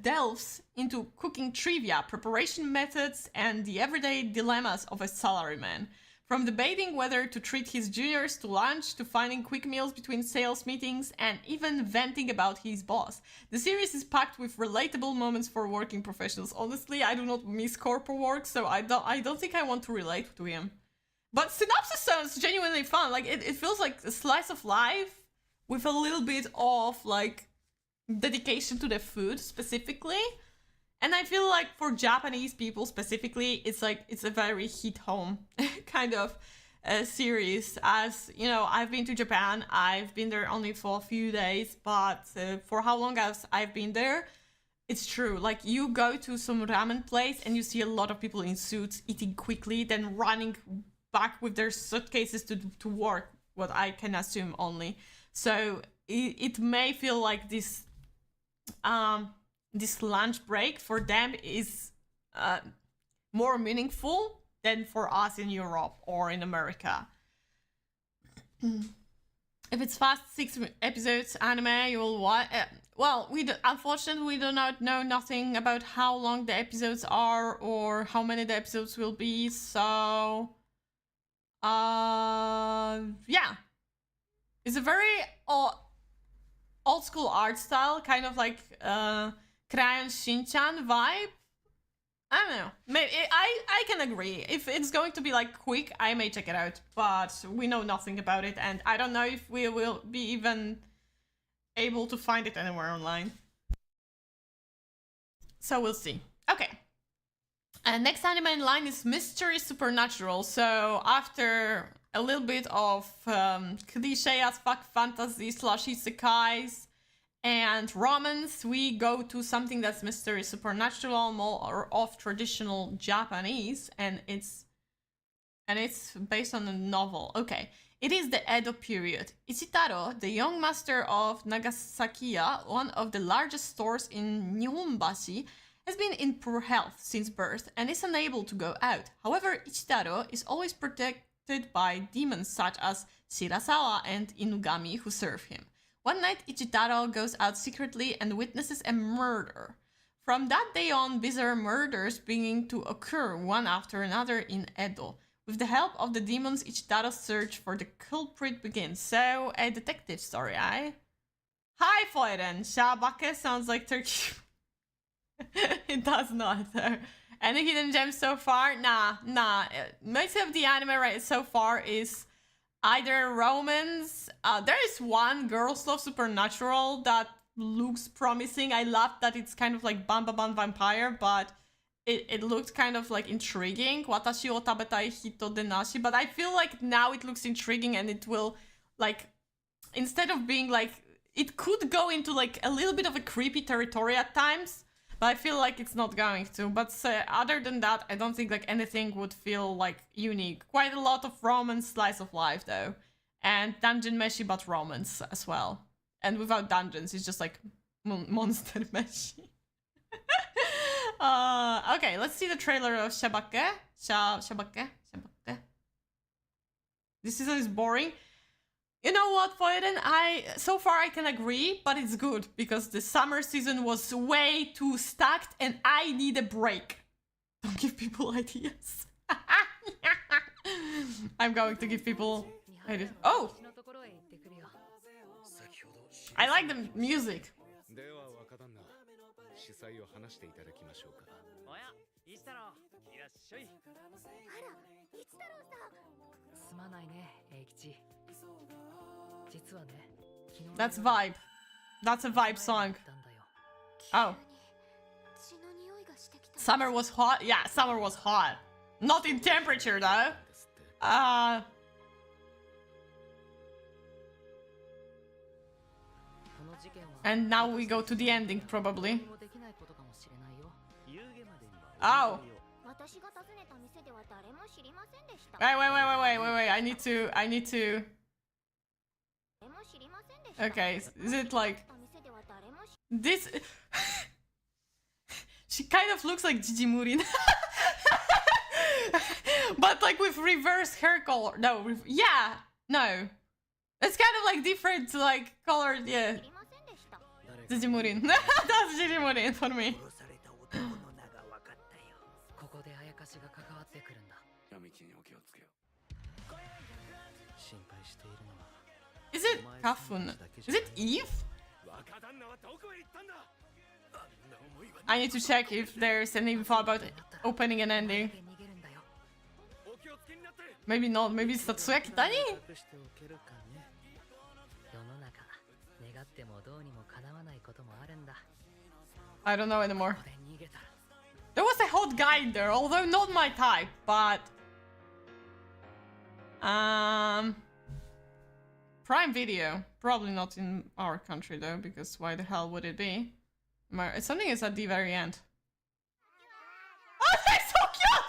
delves into cooking trivia, preparation methods, and the everyday dilemmas of a salaryman. From debating whether to treat his juniors to lunch, to finding quick meals between sales meetings, and even venting about his boss. The series is packed with relatable moments for working professionals. Honestly, I do not miss corporate work, so I don't think I want to relate to him. But synopsis sounds genuinely fun. Like it feels like a slice of life with a little bit of like dedication to the food specifically. And I feel like for Japanese people specifically, it's a very hit home kind of series. As you know, I've been to Japan. I've been there only for a few days, but for how long I've been there, it's true. Like you go to some ramen place and you see a lot of people in suits eating quickly, then running back with their suitcases to work. What I can assume only. So it may feel like this lunch break for them is more meaningful than for us in Europe or in America. If it's fast 6 episodes anime, you will watch. Well, unfortunately we do not know nothing about how long the episodes are or how many the episodes will be. So, yeah, it's a very old school art style, kind of like Crayon Shinchan vibe. I don't know. Maybe I can agree. If it's going to be like quick, I may check it out, but we know nothing about it, and I don't know if we will be even able to find it anywhere online. So we'll see. Okay. And next anime in line is Mystery Supernatural. So after a little bit of cliche as fuck fantasy / isekais and romance, we go to something that's mystery supernatural, more of traditional Japanese, and it's based on a novel. Okay, it is the Edo period. Ichitaro, the young master of Nagasakiya, one of the largest stores in Nihonbashi, has been in poor health since birth and is unable to go out. However, Ichitaro is always protected by demons such as Shirasawa and Inugami who serve him. One night, Ichitaro goes out secretly and witnesses a murder. From that day on, bizarre murders begin to occur one after another in Edo. With the help of the demons, Ichitaro's search for the culprit begins. So, a detective story, eh? Hi, Foyren! Shabake sounds like Turkey. It does not, though. Any hidden gems so far? Nah. Most of the anime right so far is either romance. There is one Girls Love Supernatural that looks promising. I love that it's kind of like Banbaban Vampire, but it looked kind of like intriguing. Watashi o tabetai hito de nashi. But I feel like now it looks intriguing and it will, like, instead of being like, it could go into like a little bit of a creepy territory at times, but I feel like it's not going to. But other than that, I don't think like anything would feel like unique. Quite a lot of romance, slice of life though. And dungeon meshi, but romance as well. And without dungeons, it's just like monster meshi. Okay, let's see the trailer of Shabake. Shabake. This season is boring. You know what, Foyden? So far I can agree, but it's good because the summer season was way too stacked and I need a break. Don't give people ideas. I'm going to give people ideas. Oh! I like the music. That's vibe. That's a vibe song. Oh. Summer was hot? Yeah, summer was hot. Not in temperature though. And now we go to the ending probably. Oh. Wait. I need to. Okay, is it like this? She kind of looks like Gigi Murin. But like with reverse hair color. No, yeah, no. It's kind of like different, like colored, yeah. Gigi Murin. That's Gigi Murin for me. Is it Kafun? Is it Eve? I need to check if there's any info about opening and ending. Maybe not, maybe it's Tatsuya Kitani? I don't know anymore. There was a hot guy in there, although not my type, but... Prime Video. Probably not in our country though, because why the hell would it be? Something is at the very end. Oh, they're so cute!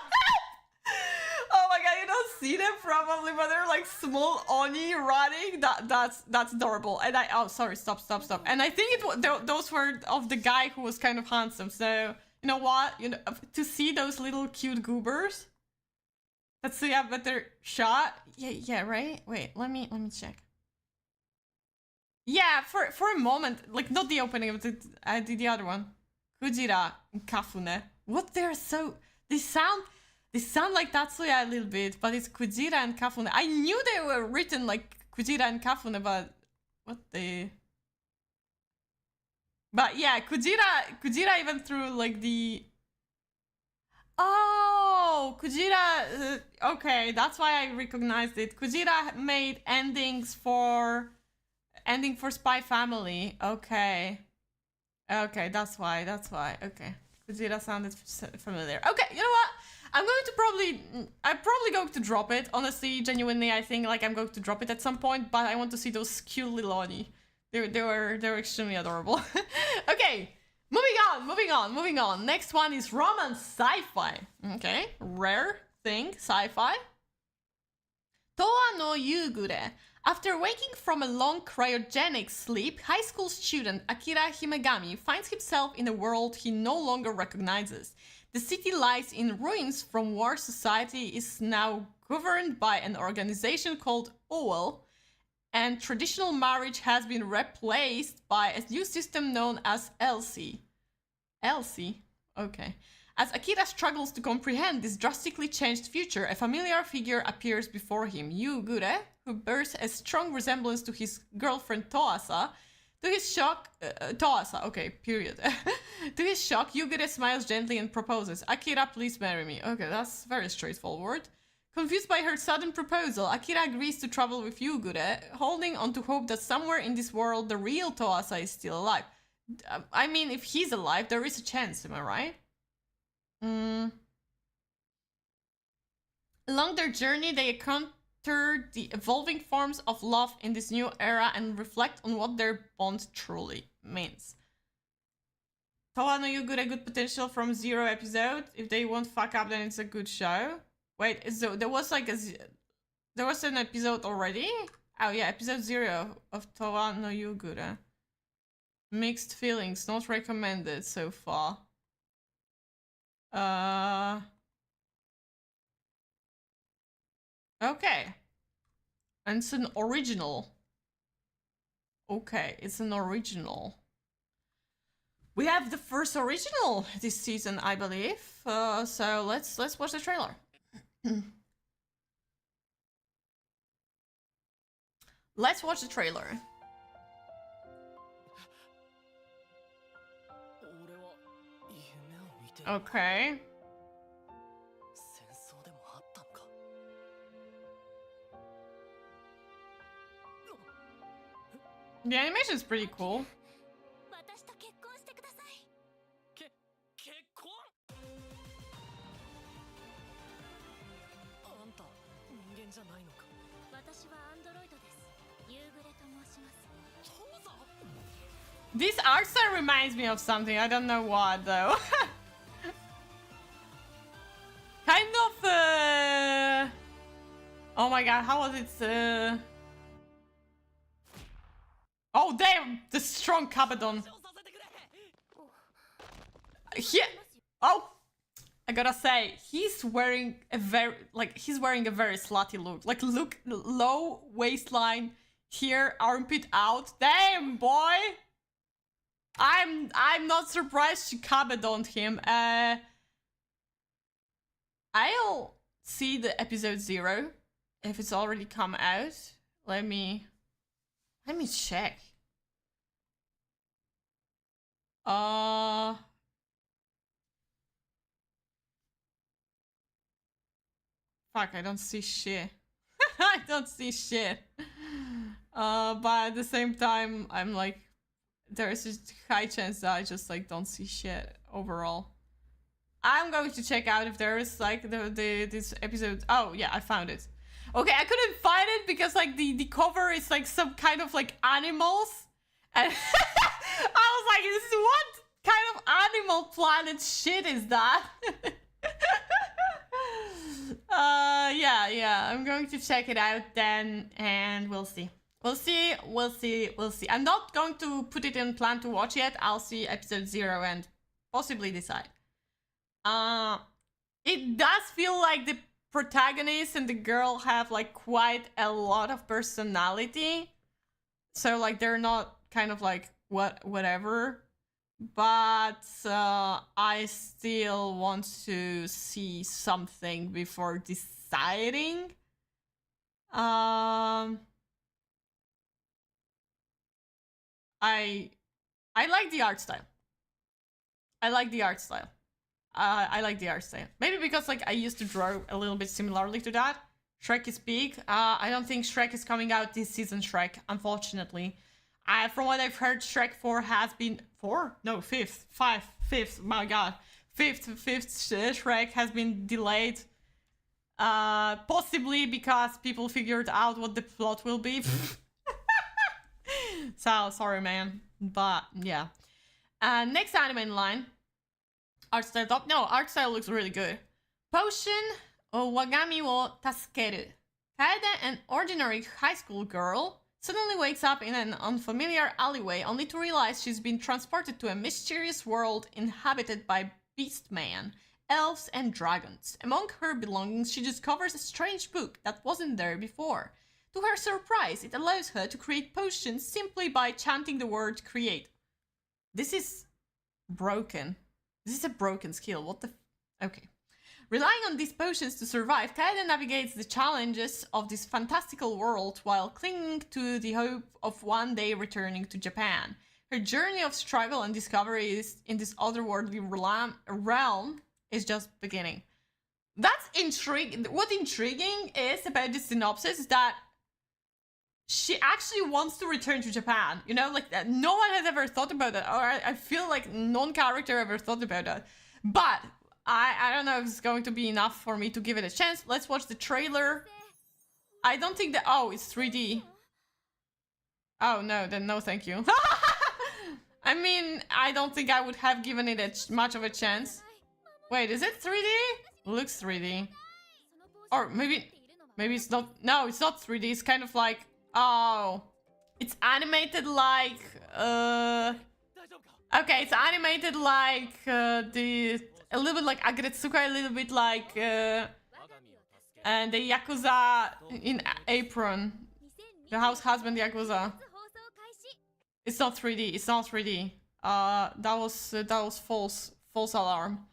Oh my god, you don't see them probably, but they're like small Oni running. That's adorable. And oh sorry, stop. And I think those were of the guy who was kind of handsome. So You know what? You know, to see those little cute goobers. That's a better shot. Yeah, right? Wait, let me check. Yeah, for a moment, like not the opening of the other one. Kujira and Kafune. What they sound like Tatsuya a little bit, but it's Kujira and Kafune. I knew they were written like Kujira and Kafune, but But yeah, Kujira even through like the... Oh, Kujira, okay, that's why I recognized it. Kujira made ending for Spy Family. Okay, that's why. Okay, Kujira sounded familiar. Okay, you know what? I'm probably going to drop it. Honestly, genuinely, I think like I'm going to drop it at some point. But I want to see those cute little Oni. They were extremely adorable. Okay. Moving on. Next one is romance sci-fi. Okay, rare thing, sci-fi. Toa no Yugure. After waking from a long cryogenic sleep, high school student Akira Himegami finds himself in a world he no longer recognizes. The city lies in ruins from war. Society is now governed by an organization called OWL, and traditional marriage has been replaced by a new system known as LC. LC? Okay. As Akira struggles to comprehend this drastically changed future, a familiar figure appears before him, Yugure, who bears a strong resemblance to his girlfriend Toasa. To his shock, Toasa, okay, period. To his shock, Yugure smiles gently and proposes, Akira, please marry me. Okay, that's very straightforward. Confused by her sudden proposal, Akira agrees to travel with Yugure, holding on to hope that somewhere in this world the real Toasa is still alive. I mean, if he's alive, there is a chance, am I right? Along their journey, they encounter the evolving forms of love in this new era and reflect on what their bond truly means. Toa no Yugure, good potential from 0 episode. If they won't fuck up, then it's a good show. Wait, so there was like there was an episode already? Oh yeah, episode 0 of Toa no Yugure. Mixed feelings, not recommended so far. Okay. And it's an original. Okay, it's an original. We have the first original this season, I believe. So let's watch the trailer. Let's watch the trailer. Okay. The animation is pretty cool. This art style reminds me of something. I don't know what though. Kind of oh my god, how was it? Oh damn, the strong Kabadon. Yeah. Oh, I gotta say, he's wearing a very slutty look. Like look, low waistline here, armpit out. Damn boy. I'm not surprised she Kabadoned him. I'll see the episode 0 if it's already come out. Let me check. Fuck, I don't see shit. I don't see shit. But at the same time, I'm like, there's a high chance that I just like don't see shit overall. I'm going to check out if there is like this episode. Oh yeah, I found it. Okay, I couldn't find it because like the cover is like some kind of like animals, and I was like, what kind of Animal Planet shit is that? Yeah, I'm going to check it out then, and we'll see. We'll see. I'm not going to put it in plan to watch yet. I'll see episode 0 and possibly decide. Uh, it does feel like the protagonist and the girl have like quite a lot of personality. So like they're not kind of like whatever. But I still want to see something before deciding. I like the art style. I like the art style. I like the art style. Maybe because like I used to draw a little bit similarly to that. Shrek is big. I don't think Shrek is coming out this season, Shrek, unfortunately. From what I've heard, Shrek 4 has been... 4? No, 5th. 5th, my god. 5th Shrek has been delayed. Possibly because people figured out what the plot will be. So, sorry, man. But, yeah. Next anime in line. Art style top? No, art style looks really good. Potion Wagami wo Tasukeru. Kaede, an ordinary high school girl, suddenly wakes up in an unfamiliar alleyway only to realize she's been transported to a mysterious world inhabited by beastmen, elves, and dragons. Among her belongings, she discovers a strange book that wasn't there before. To her surprise, it allows her to create potions simply by chanting the word create. This is broken. This is a broken skill. What the... Okay. Relying on these potions to survive, Kaede navigates the challenges of this fantastical world while clinging to the hope of one day returning to Japan. Her journey of struggle and discovery in this otherworldly realm is just beginning. That's intriguing. What's intriguing is about the synopsis is that she actually wants to return to Japan. You know, like no one has ever thought about that. Or I feel like non-character ever thought about that. But I don't know if it's going to be enough for me to give it a chance. Let's watch the trailer. I don't think that... Oh, it's 3D. Oh, no, then no thank you. I mean, I don't think I would have given it much of a chance. Wait, is it 3D? Looks 3D. Or maybe it's not... No, it's not 3D. It's kind of like... Oh. It's animated like... Okay, it's animated like a little bit like Agretsuka, a little bit like and the Yakuza in Apron. The house husband Yakuza. It's not 3D, it's not 3D. That was false alarm.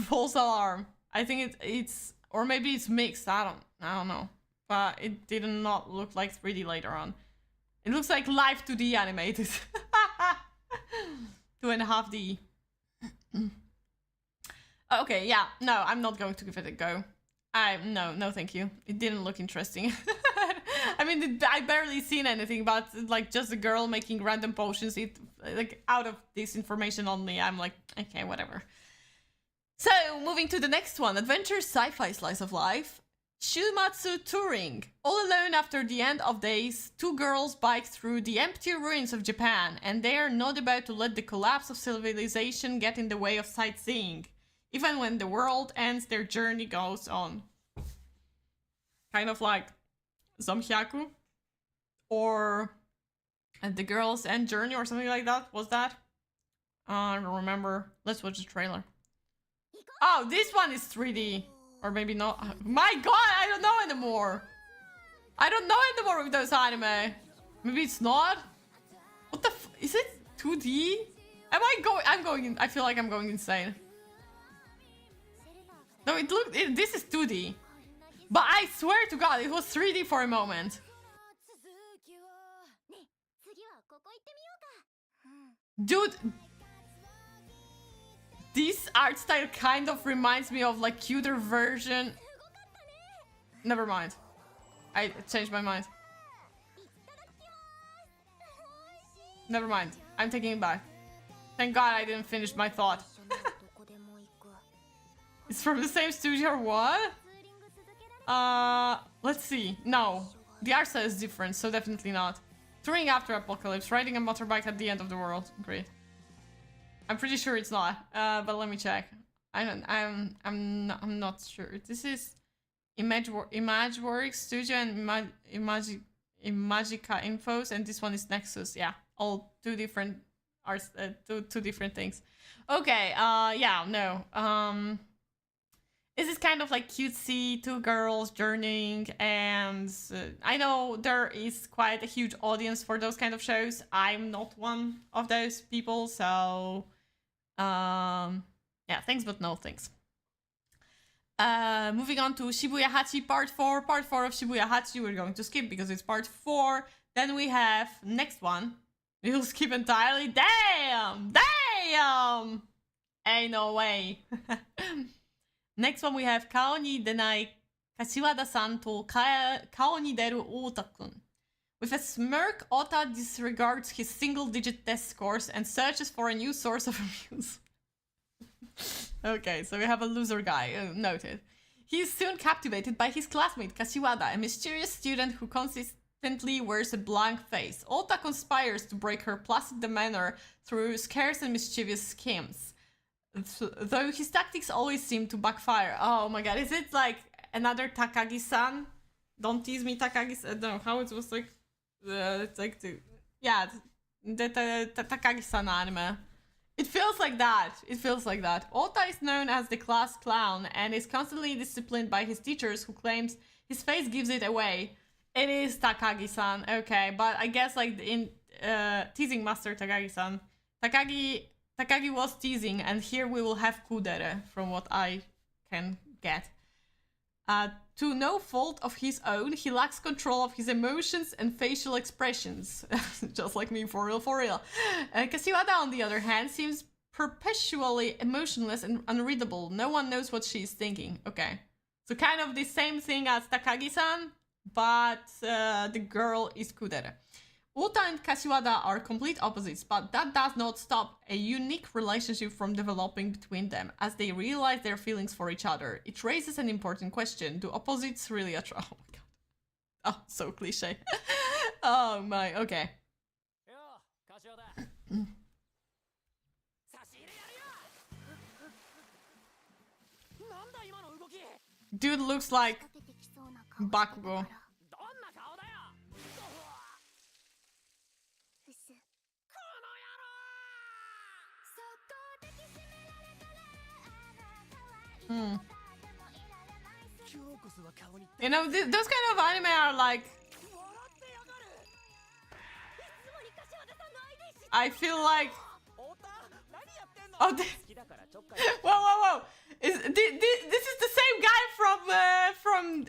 False alarm. I think it's or maybe it's mixed, I don't know. But it did not look like 3D later on. It looks like live 2D animated. 2.5D. Okay, yeah, no, I'm not going to give it a go. No, thank you. It didn't look interesting. I mean, I barely seen anything, but like just a girl making random potions. It like out of this information only, I'm like, okay, whatever. So moving to the next one, adventure sci-fi slice of life. Shumatsu Touring. All alone after the end of days, two girls bike through the empty ruins of Japan, and they are not about to let the collapse of civilization get in the way of sightseeing. Even when the world ends, their journey goes on. Kind of like Zomhyaku or The Girl's End Journey or something like that. Was that? I don't remember. Let's watch the trailer. Oh, this one is 3D. Or maybe not. My god, I don't know anymore. I don't know anymore with those anime. Maybe it's not. What the f... Is it 2D? I'm going in... I feel like I'm going insane. No, this is 2D. But I swear to god, it was 3D for a moment. Dude... This art style kind of reminds me of like cuter version. Never mind. I changed my mind. Never mind. I'm taking it back. Thank god I didn't finish my thought. It's from the same studio or what? Let's see. No. The art style is different, so definitely not. Touring after apocalypse, riding a motorbike at the end of the world. Great. I'm pretty sure it's not, but let me check. I'm not sure. This is Imageworks Studio and Imagica Infos, and this one is Nexus. Yeah, all two different are two different things. Okay, yeah, no. This is kind of like cutesy, two girls journeying, and I know there is quite a huge audience for those kind of shows. I'm not one of those people, so yeah, thanks but no thanks. Moving on to Shibuya Hachi Part 4. Part 4 of Shibuya Hachi we're going to skip because it's Part 4. Then we have next one. We'll skip entirely. Damn! Damn! Ain't no way. Next one we have Kao ni denai Kashiwada-san to Kao ni deru Ota-kun. With a smirk, Ota disregards his single-digit test scores and searches for a new source of amusement. Okay, so we have a loser guy, noted. He is soon captivated by his classmate Kashiwada, a mysterious student who consistently wears a blank face. Ota conspires to break her placid demeanor through scarce and mischievous schemes. Though his tactics always seem to backfire. Oh my god, is it like another Takagi-san? Don't tease me, Takagi-san. No, how it was like... it's like the... Yeah, the Takagi-san anime. It feels like that. It feels like that. Ota is known as the class clown and is constantly disciplined by his teachers who claims his face gives it away. It is Takagi-san. Okay, but I guess like in teasing master Takagi-san. Takagi was teasing, and here we will have kudere from what I can get. To no fault of his own, he lacks control of his emotions and facial expressions. Just like me, for real, for real. Kashiwada, on the other hand, seems perpetually emotionless and unreadable. No one knows what she is thinking. Okay. So kind of the same thing as Takagi-san, but the girl is kudere. Ota and Kashiwada are complete opposites, but that does not stop a unique relationship from developing between them, as they realize their feelings for each other. It raises an important question. Do opposites really attract? Oh my god. Oh, so cliche. Oh my, okay. Dude looks like Bakugo. You know, those kind of anime are like... I feel like... Oh, whoa, whoa, whoa! This is the same guy from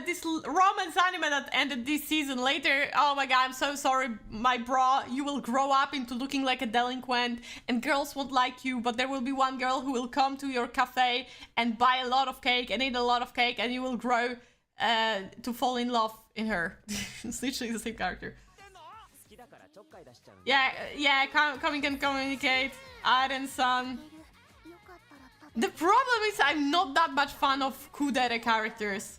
this romance anime that ended this season later. Oh my god, I'm so sorry, my bro. You will grow up into looking like a delinquent, and girls won't like you, but there will be one girl who will come to your cafe and buy a lot of cake and eat a lot of cake, and you will grow to fall in love in her. It's literally the same character. Yeah, coming and communicate. Aren-san. The problem is I'm not that much fan of kudere characters.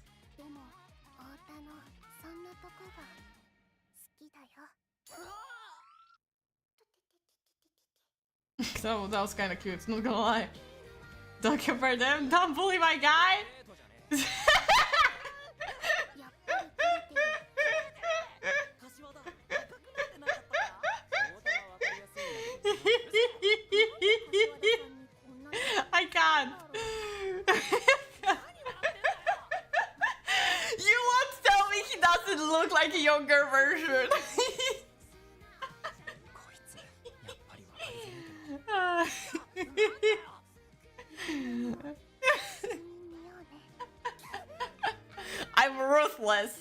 So that was kind of cute, not gonna lie. Don't compare them, don't bully my guy. I can't. You won't tell me he doesn't look like a younger version. I'm ruthless.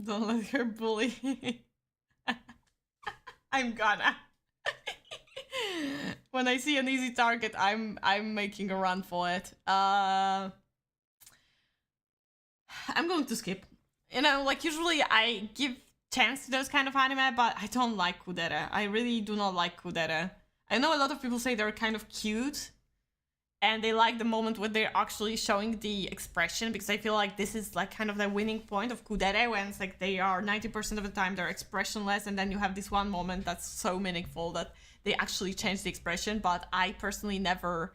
Don't let her bully. I'm gonna. When I see an easy target, I'm making a run for it. I'm going to skip. You know, like usually I give chance to those kind of anime, but I don't like kudere. I really do not like kudere. I know a lot of people say they're kind of cute, and they like the moment when they're actually showing the expression, because I feel like this is like kind of the winning point of kudere, when it's like they are 90% of the time they're expressionless, and then you have this one moment that's so meaningful that they actually change the expression. But I personally never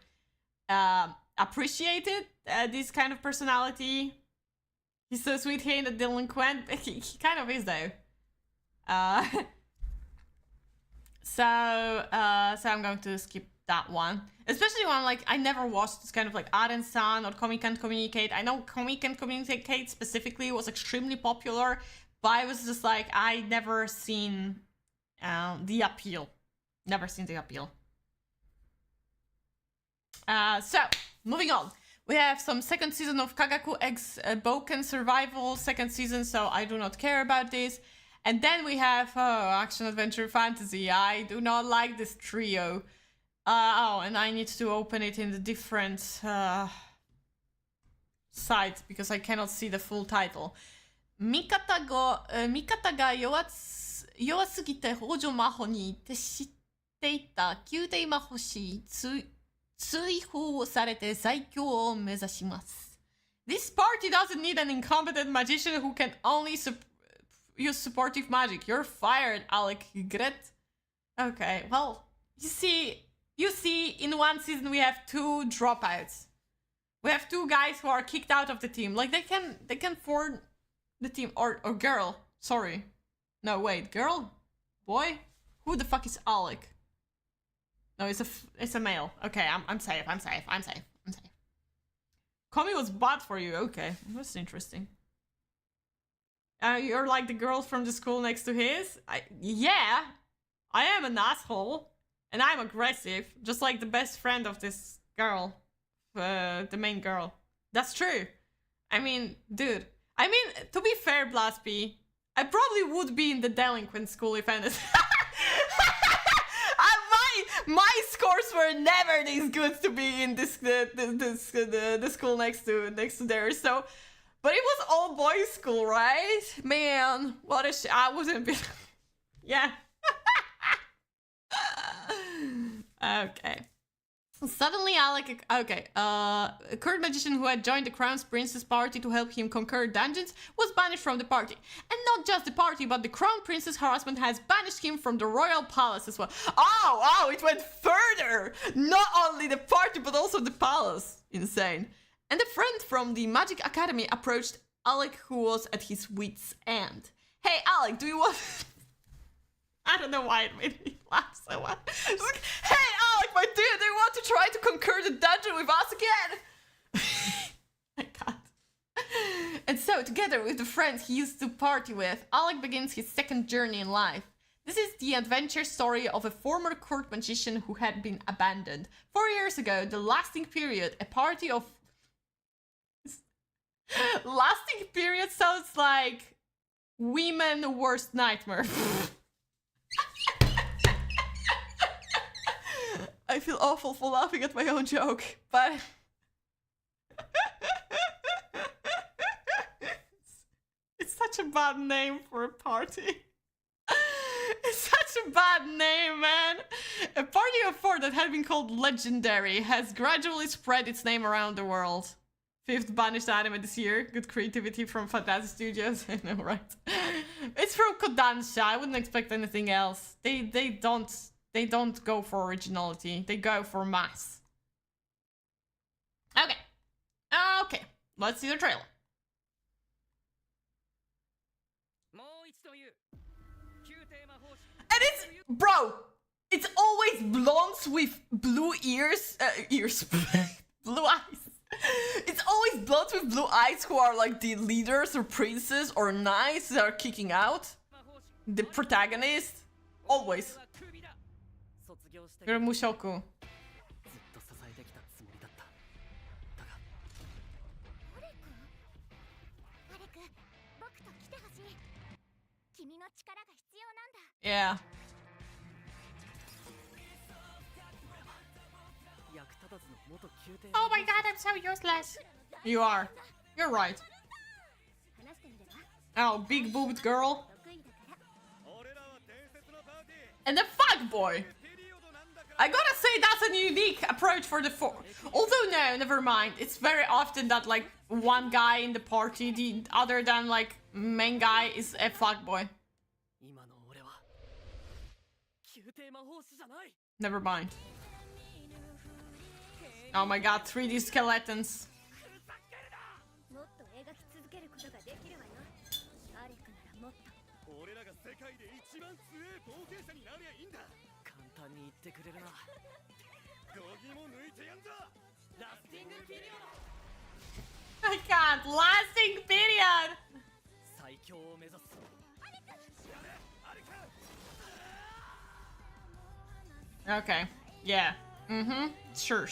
appreciated this kind of personality. He's so sweet, he ain't a delinquent. He kind of is though. Uh, so I'm going to skip that one. Especially one like I never watched this kind of like Aren-san or Komi Can't Communicate. I know Komi Can't Communicate specifically was extremely popular, but I was just like, I never seen the appeal. Never seen the appeal. So, moving on. We have some second season of Kagaku X Boken Survival second season, so I do not care about this. And then we have Action Adventure Fantasy. I do not like this trio. And I need to open it in the different sites because I cannot see the full title. 味方が弱すぎて北条真帆に徹していた宮廷魔法師追放されて最強を目指します。This party doesn't need an incompetent magician who can only use supportive magic. You're fired, Alec. Gret. Okay, well, you see, in one season we have 2 dropouts. We have 2 guys who are kicked out of the team. Like they can form the team or girl. Sorry. No, wait, girl? Boy? Who the fuck is Alec? No, it's a male. Okay, I'm safe. Komi was bad for you. Okay, that's interesting. You're like the girl from the school next to his? Yeah, I am an asshole. And I'm aggressive, just like the best friend of this girl. The main girl. That's true. I mean, dude. I mean, to be fair, Blaspi, I probably would be in the delinquent school if anything. My scores were never this good to be in this the school next to theirs. So, but it was all boys school, right? Man, what a I wouldn't be. Yeah. Okay. Suddenly, Alec. Okay. A current magician who had joined the Crown's Princess party to help him conquer dungeons was banished from the party. And not just the party, but the Crown Princess harassment has banished him from the royal palace as well. Oh, it went further! Not only the party, but also the palace. Insane. And a friend from the Magic Academy approached Alec, who was at his wit's end. Hey, Alec, do you want... I don't know why it made me laugh so much. It's like, hey, Alec, my dear, do you want to try to conquer the dungeon with us again? I can't. And so, together with the friends he used to party with, Alec begins his second journey in life. This is the adventure story of a former court magician who had been abandoned. 4 years ago, the lasting period, a party of... Lasting period sounds like women's worst nightmare. I feel awful for laughing at my own joke, but... it's such a bad name for a party. It's such a bad name, man. A party of 4 that had been called Legendary has gradually spread its name around the world. 5th banished anime this year. Good creativity from Fantasy Studios. I know, right? It's from Kodansha. I wouldn't expect anything else. They don't go for originality. They go for mass. Okay. Okay. Let's see the trailer. And it's... Bro! It's always blondes with blue ears... blue eyes. It's always blondes with blue eyes who are like the leaders or princes or knights that are kicking out. The protagonist. Always. You're Mushoku. Yeah. Oh my god, I'm so useless. You are. You're right. Oh, big boobed girl. And the fuck boy. I gotta say that's a unique approach for the 4. Although no, never mind. It's very often that like one guy in the party, the other than like main guy, is a fuckboy. Never mind. Oh my god, 3D skeletons. I can't. Lasting period. Okay. Yeah. Sure,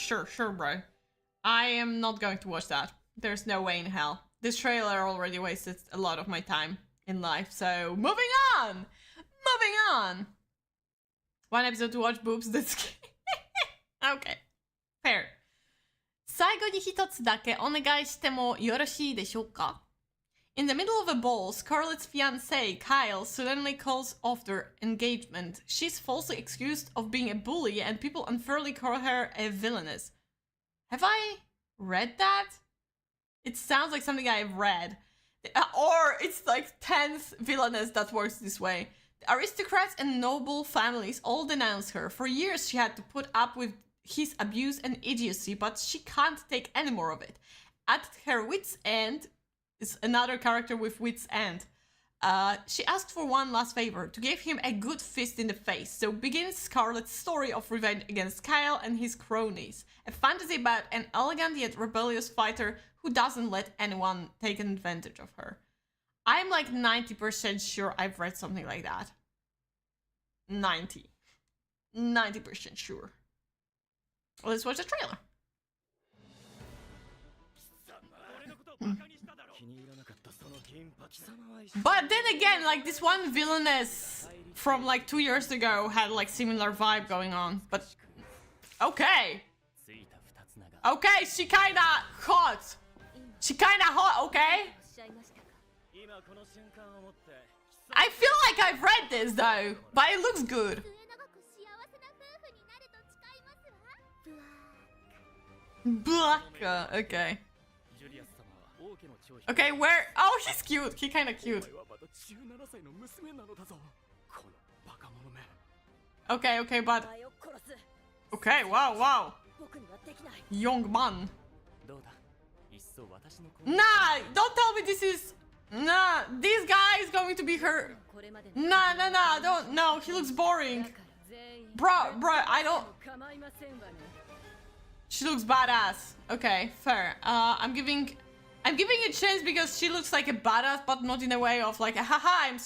bro. I am not going to watch that. There's no way in hell. This trailer already wasted a lot of my time in life, so moving on! Moving on! One episode to watch boobs, that's... Okay. Fair. 最後に一つだけお願いしてもよろしいでしょうか? In the middle of a ball, Scarlett's fiancé, Kyle, suddenly calls off their engagement. She's falsely accused of being a bully and people unfairly call her a villainess. Have I read that? It sounds like something I've read. Or it's like 10th villainess that works this way. The aristocrats and noble families all denounce her. For years she had to put up with his abuse and idiocy, but she can't take any more of it. At her wit's end is another character with wit's end. She asked for one last favor, to give him a good fist in the face. So begins Scarlett's story of revenge against Kyle and his cronies. A fantasy about an elegant yet rebellious fighter who doesn't let anyone take advantage of her. I'm like 90% sure I've read something like that. 90% sure. Let's watch the trailer. But then again, like this one villainess from like 2 years ago had like similar vibe going on. But okay. Okay, she kinda hot. Okay? I feel like I've read this though, but it looks good. Black. Okay. Okay, where? Oh, he's cute. He kinda cute. Okay, but... Okay, wow. Young man. Nah, don't tell me this is... Nah, this guy is going to be her... Nah, don't... No, he looks boring. Bro, I don't... She looks badass. Okay, fair. I'm giving a chance because she looks like a badass, but not in a way of like, haha, I'm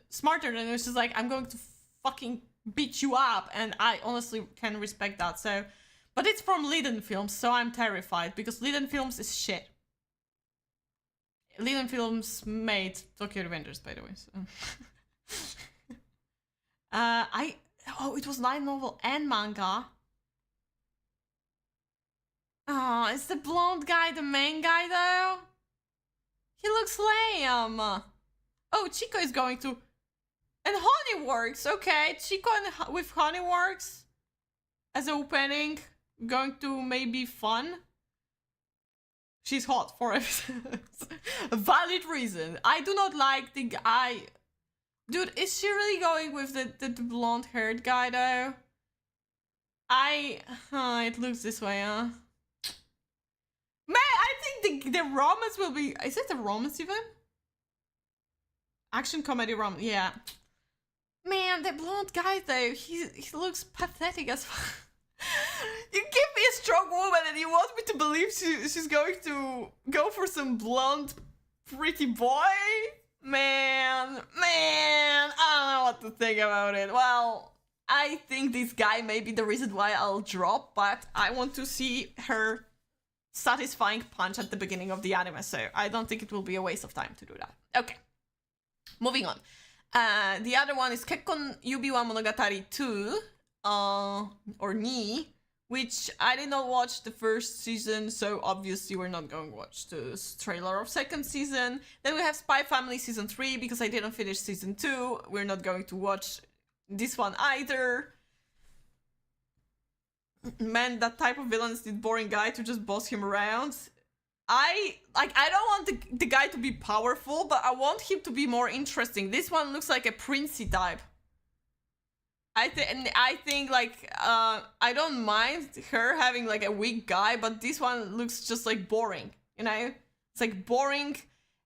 smarter than you. It's just like, I'm going to fucking beat you up, and I honestly can respect that. So, but it's from Liden Films, so I'm terrified because Liden Films is shit. Liden Films made Tokyo Revengers, by the way. So. Oh, it was light novel and manga. Oh, is the blonde guy the main guy though? He looks lame. Oh, Chico is going to... And Honeyworks, okay. Chico with Honeyworks as opening. Going to maybe fun. She's hot for episodes. A valid reason. I do not like the guy. Dude, is she really going with the blonde haired guy though? It looks this way, huh? Man, I think the romance will be... Is it a romance even? Action comedy romance, yeah. Man, the blonde guy though, he looks pathetic as fuck. You give me a strong woman and you want me to believe she's going to go for some blonde pretty boy? Man, I don't know what to think about it. Well, I think this guy may be the reason why I'll drop, but I want to see her satisfying punch at the beginning of the anime, so I don't think it will be a waste of time to do that. Okay, moving on. The other one is Kekkon Yubi wa Monogatari 2, or Ni, which I did not watch the first season, so obviously we're not going to watch the trailer of second season. Then we have Spy Family season 3, because I didn't finish season 2. We're not going to watch this one either. Man, that type of villain is the boring guy to just boss him around. I don't want the guy to be powerful, but I want him to be more interesting. This one looks like a princey type. I think like I don't mind her having like a weak guy, but this one looks just like boring, you know? It's like boring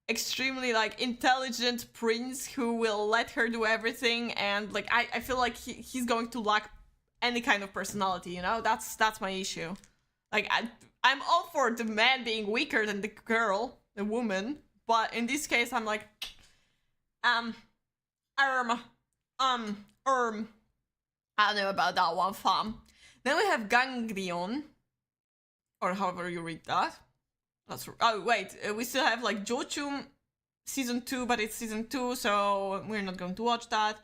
extremely like intelligent prince who will let her do everything, and like I feel like he's going to lack any kind of personality, you know? That's my issue. Like I'm all for the man being weaker than the girl, the woman, but in this case I'm like I don't know about that one, fam. Then we have Ganglion, or however you read that. That's oh wait, we still have like Jochum season 2, but it's season 2, so we're not going to watch that.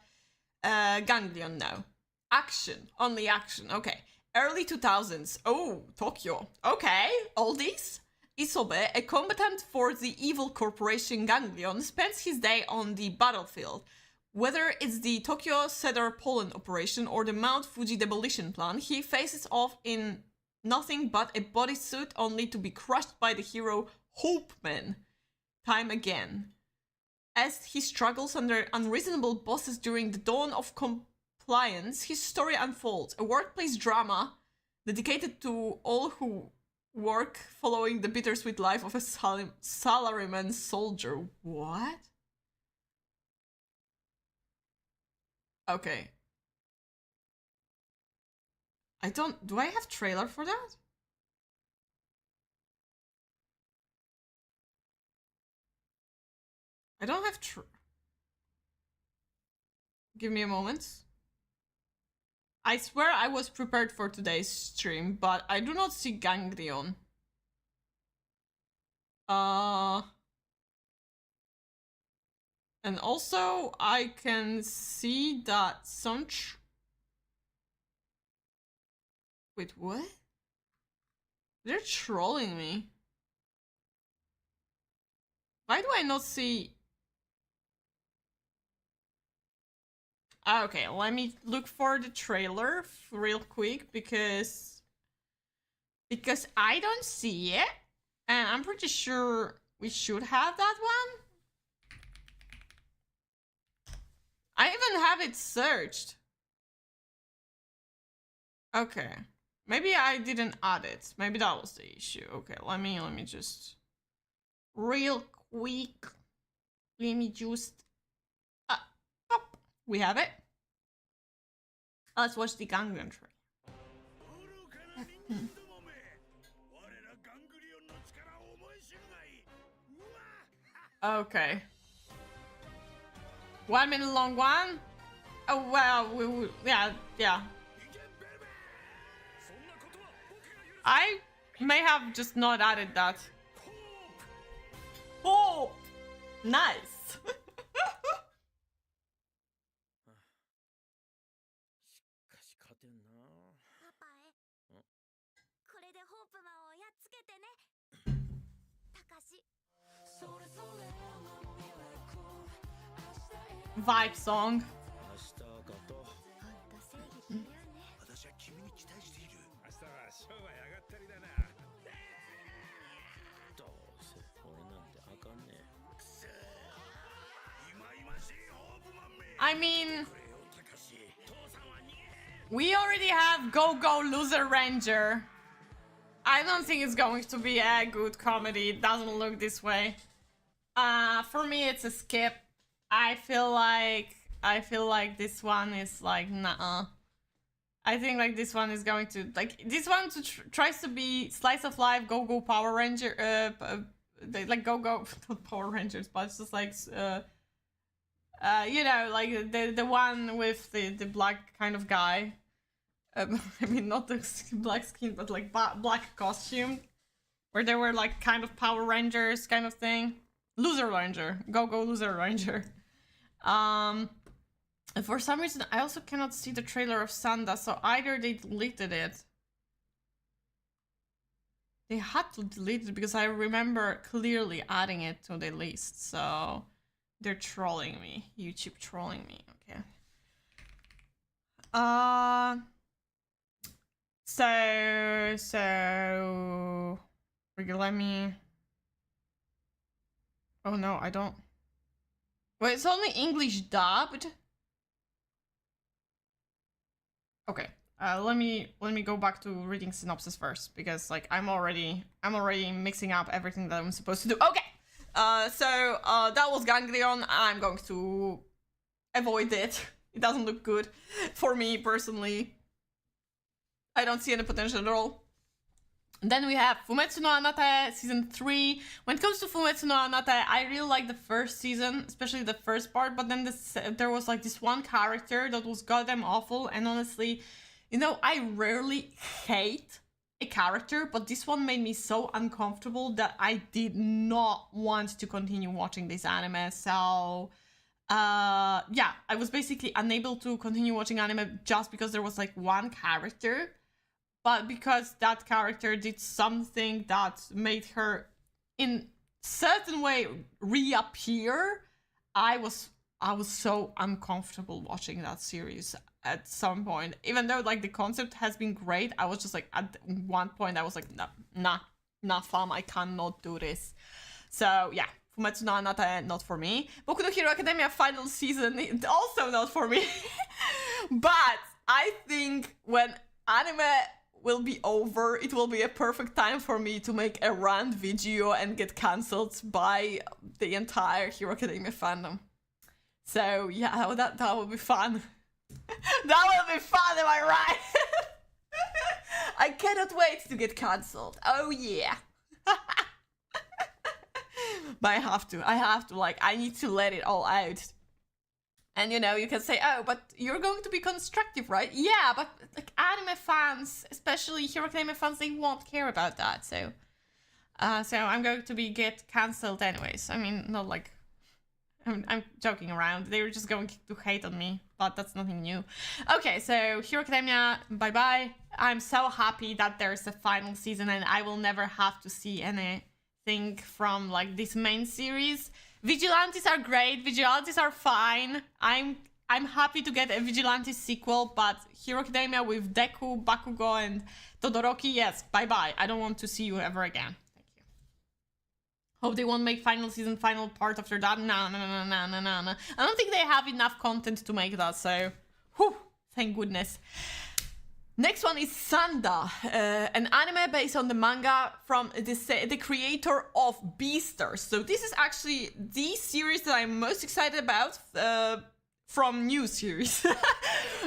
Ganglion now. Action, only action. Okay, early 2000s. Oh, Tokyo. Okay, oldies. Isobe, a combatant for the evil corporation Ganglion, spends his day on the battlefield. Whether it's the Tokyo Cedar Pollen operation or the Mount Fuji demolition plan, he faces off in nothing but a bodysuit, only to be crushed by the hero Hopeman time again. As he struggles under unreasonable bosses during the dawn of compliance, his story unfolds. A workplace drama dedicated to all who work following the bittersweet life of a salaryman soldier. What? Okay. Do I have trailer for that? I don't have give me a moment. I swear I was prepared for today's stream, but I do not see Ganglion. And also I can see that some wait, what? They're trolling me. Why do I not see? Okay, let me look for the trailer real quick because I don't see it, and I'm pretty sure we should have that one. I even have it searched. Okay, maybe I didn't add it. Maybe that was the issue. Okay, let me just real quick. Let me just we have it. Let's watch the Ganglion trailer. Okay. 1 minute long one? Oh well, yeah. I may have just not added that. Oh, nice. Vibe song. I mean, we already have Go Loser Ranger. I don't think it's going to be a good comedy. It doesn't look this way. For me, it's a skip. I feel like this one is like nah. I think like this one is going to this one tries to be slice of life Go Power Ranger. Like Go not Power Rangers, but it's just like you know, like the one with the black kind of guy. I mean, not the black skin, but like black costume, where they were like kind of Power Rangers kind of thing. Loser Ranger, Go Loser Ranger. For some reason, I also cannot see the trailer of Sanda, so either they deleted it. They had to delete it because I remember clearly adding it to the list, so they're trolling me. YouTube trolling me, okay. So let me. Oh no, I don't. Well, it's only English dubbed. Okay, let me go back to reading synopsis first because like I'm already mixing up everything that I'm supposed to do. Okay, That was Ganglion. I'm going to avoid it. It doesn't look good for me personally. I don't see any potential at all. Then we have Fumetsu no Anate season 3. When it comes to Fumetsu no Anate, I really like the first season, especially the first part, but then there was like this one character that was goddamn awful, and honestly, you know, I rarely hate a character, but this one made me so uncomfortable that I did not want to continue watching this anime. So yeah, I was basically unable to continue watching anime just because there was like one character, but because that character did something that made her in certain way reappear, I was so uncomfortable watching that series at some point. Even though like the concept has been great, I was just like, at one point I was like, nah fam, I cannot do this. So yeah, Fumetsu no Anate, not for me. Boku no Hero Academia final season, also not for me. But I think when anime will be over, it will be a perfect time for me to make a rant video and get cancelled by the entire Hero Academia fandom. So yeah, that would be fun. That will be fun, am I right? I cannot wait to get cancelled. Oh yeah. But I have to, like, I need to let it all out. And you know, you can say, oh, but you're going to be constructive, right? Yeah, but like anime fans, especially Hero Academia fans, they won't care about that. So I'm going to get cancelled anyways. I mean, not like, I'm joking around. They were just going to hate on me, but that's nothing new. Okay, so Hero Academia, bye-bye. I'm so happy that there's a final season and I will never have to see anything from like this main series. Vigilantes are great. Vigilantes are fine. I'm happy to get a Vigilante sequel, but Hero Academia with Deku, Bakugo, and Todoroki, yes, bye-bye. I don't want to see you ever again. Thank you. Hope they won't make final season, final part after that. No. I don't think they have enough content to make that, so whew, thank goodness. Next one is Sanda, an anime based on the manga from the creator of Beastars. So this is actually the series that I'm most excited about from new series,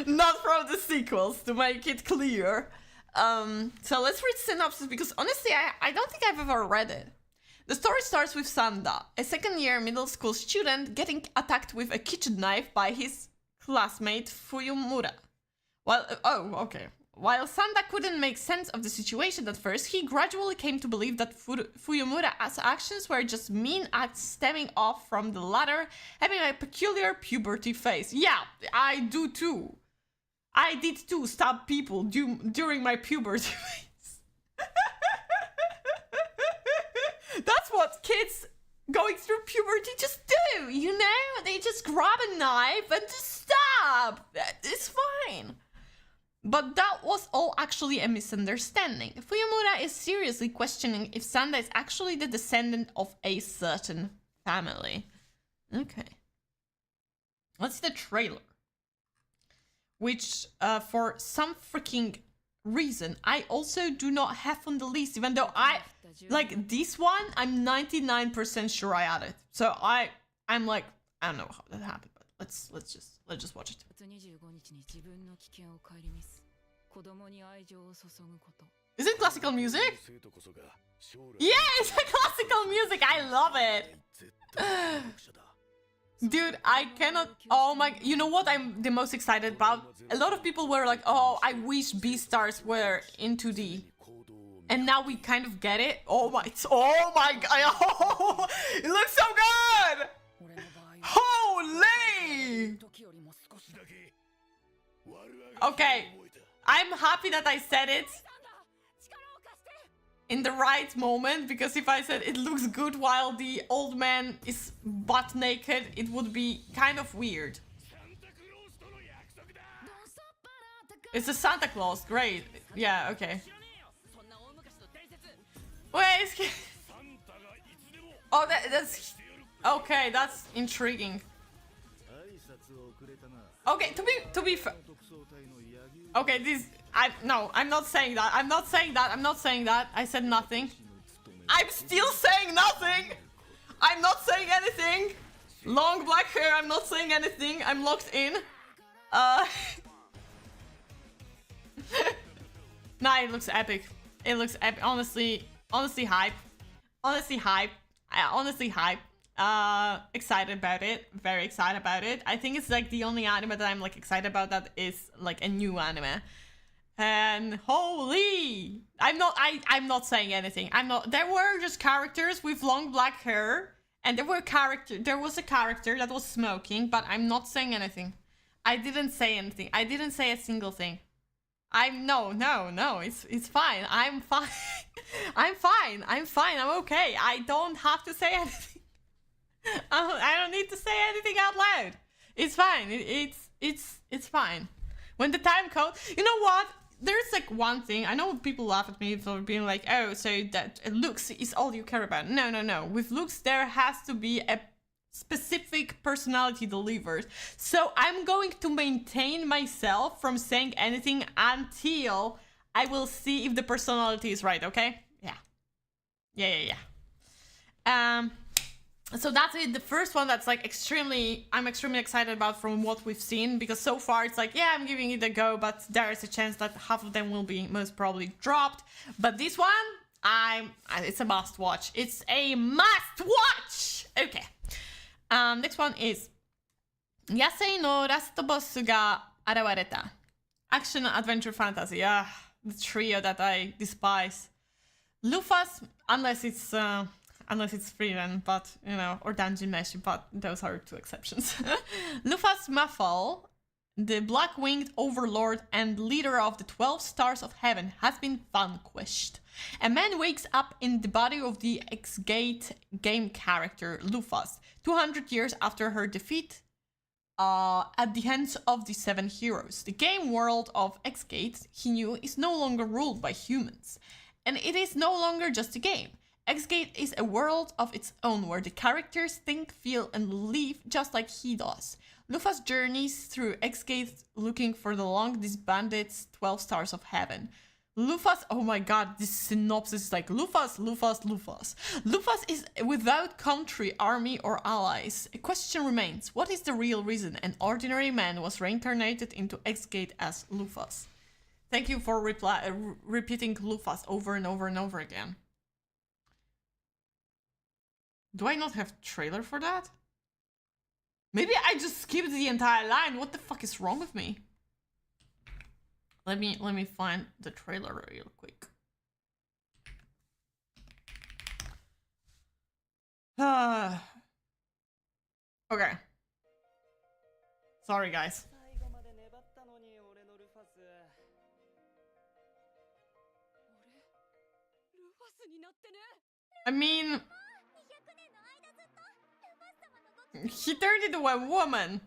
not from the sequels, to make it clear. So let's read synopsis, because honestly, I don't think I've ever read it. The story starts with Sanda, a second-year middle school student getting attacked with a kitchen knife by his classmate Fuyumura. While Sanda couldn't make sense of the situation at first, he gradually came to believe that Fuyumura's actions were just mean acts stemming off from the latter having a peculiar puberty phase. Yeah, I do too. I did too stab people during my puberty phase. That's what kids going through puberty just do, you know? They just grab a knife and just stab. It's fine. But that was all actually a misunderstanding. Fuyumura is seriously questioning if Sanda is actually the descendant of a certain family. Okay. Let's see the trailer. Which, for some freaking reason, I also do not have on the list, even though like this one, I'm 99% sure I added. So I'm like, I don't know how that happened, but let's just watch it. Is it classical music? Yeah, it's a classical music. I love it. Dude, I cannot. Oh my, you know what I'm the most excited about? A lot of people were like, oh, I wish Beastars were in 2D. And now we kind of get it. Oh my god. Oh, it looks so good. Holy. Okay. I'm happy that I said it in the right moment, because if I said it looks good while the old man is butt naked, it would be kind of weird. It's a Santa Claus, great. Yeah, okay. Wait, oh, that's okay. That's intriguing. Okay, to be fair. Okay, I'm not saying that. I'm not saying that. I said nothing. I'm still saying nothing. I'm not saying anything. Long black hair, I'm not saying anything. I'm locked in. Nah, it looks epic. It looks epic. Honestly hype. Honestly hype. Excited about it. Very excited about it. I think it's like the only anime that I'm like excited about that is like a new anime. And holy, I'm not saying anything. There were just characters with long black hair, and there was a character that was smoking, but I'm not saying anything. I didn't say anything. I didn't say a single thing. No, it's fine. I'm fine. I'm fine. I'm okay. I don't have to say anything. I don't need to say anything out loud. It's fine. It's fine. When the time comes, you know what? There's like one thing. I know people laugh at me for being like, oh, so that looks is all you care about. No. With looks, there has to be a specific personality delivered. So I'm going to maintain myself from saying anything until I will see if the personality is right, okay? Yeah. So that's it. The first one that's like I'm extremely excited about from what we've seen, because so far it's like, yeah, I'm giving it a go, but there is a chance that half of them will be most probably dropped. But this one, it's a must watch. It's a must watch! Okay. Next one is Yasei no last boss ga arawareta. Action adventure fantasy. The trio that I despise. Lufa's, unless it's Freelan, but you know, or Dungeon Mesh, but those are two exceptions. Lufa's Mafal, the black-winged overlord and leader of the 12 Stars of Heaven, has been vanquished. A man wakes up in the body of the X-Gate game character Lufas, 200 years after her defeat at the hands of the 7 heroes. The game world of X-Gate, he knew, is no longer ruled by humans. And it is no longer just a game. X-Gate is a world of its own where the characters think, feel, and live just like he does. Lufa's journeys through X-Gate looking for the long disbanded 12 Stars of Heaven. Lufa's, oh my god, this synopsis is like Lufa's is without country, army, or allies. A question remains, what is the real reason an ordinary man was reincarnated into X-Gate as Lufa's? Thank you for repeating Lufa's over and over and over again. Do I not have trailer for that? Maybe I just skipped the entire line. What the fuck is wrong with me? Let me find the trailer real quick. Okay. Sorry, guys. I mean, he turned into a woman.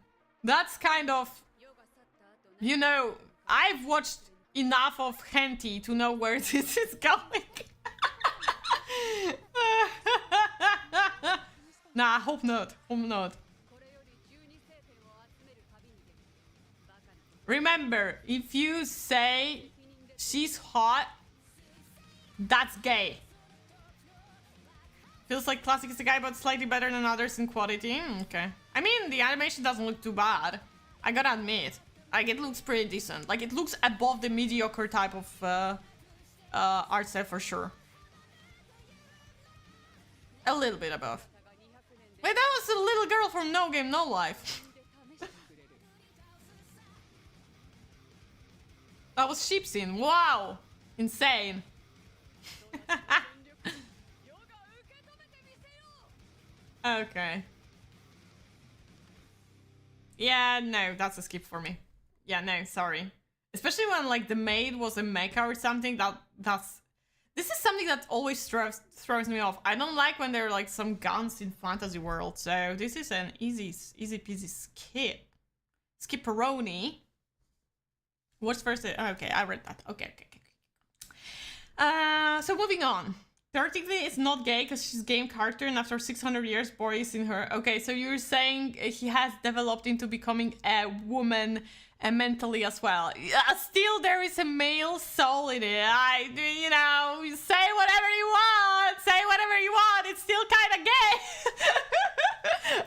That's kind of, you know, I've watched enough of hentai to know where this is going. Nah, hope not. Remember, if you say she's hot, that's gay. Feels like classic is the guy, but slightly better than others in quality. Okay. I mean, the animation doesn't look too bad. I gotta admit. Like, it looks pretty decent. Like, it looks above the mediocre type of art style for sure. A little bit above. Wait, that was a little girl from No Game, No Life. That was Sheepscene. Wow. Insane. Okay. Yeah, no, that's a skip for me. Yeah, no, sorry. Especially when like the maid was a mecha or something. This is something that always throws me off. I don't like when there are like some guns in fantasy world. So this is an easy peasy skip. Skipperoni. What's first? Okay, I read that. Okay. So moving on. theoretically, it's not gay because she's game character, and after 600 years, boy is in her. Okay, so you're saying he has developed into becoming a woman mentally as well. Still, there is a male soul in it. You know, say whatever you want. Say whatever you want. It's still kind of gay.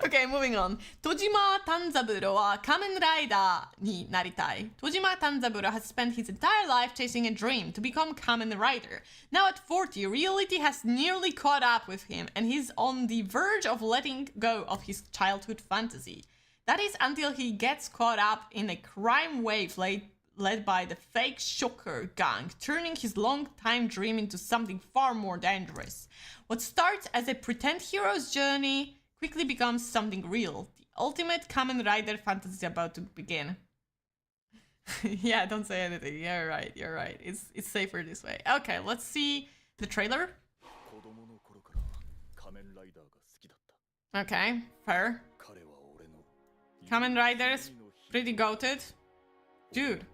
Okay, moving on. Tojima Tanzaburo は仮面ライダーになりたい. Tojima Tanzaburo has spent his entire life chasing a dream to become Kamen Rider. Now at 40, reality has nearly caught up with him, and he's on the verge of letting go of his childhood fantasy. That is until he gets caught up in a crime wave led by the fake Shocker gang, turning his long-time dream into something far more dangerous. What starts as a pretend hero's journey quickly becomes something real. The ultimate Kamen Rider fantasy is about to begin. Yeah, don't say anything. You're right. It's safer this way. Okay, let's see the trailer. Okay, fair. Kamen Riders, pretty goated. Dude.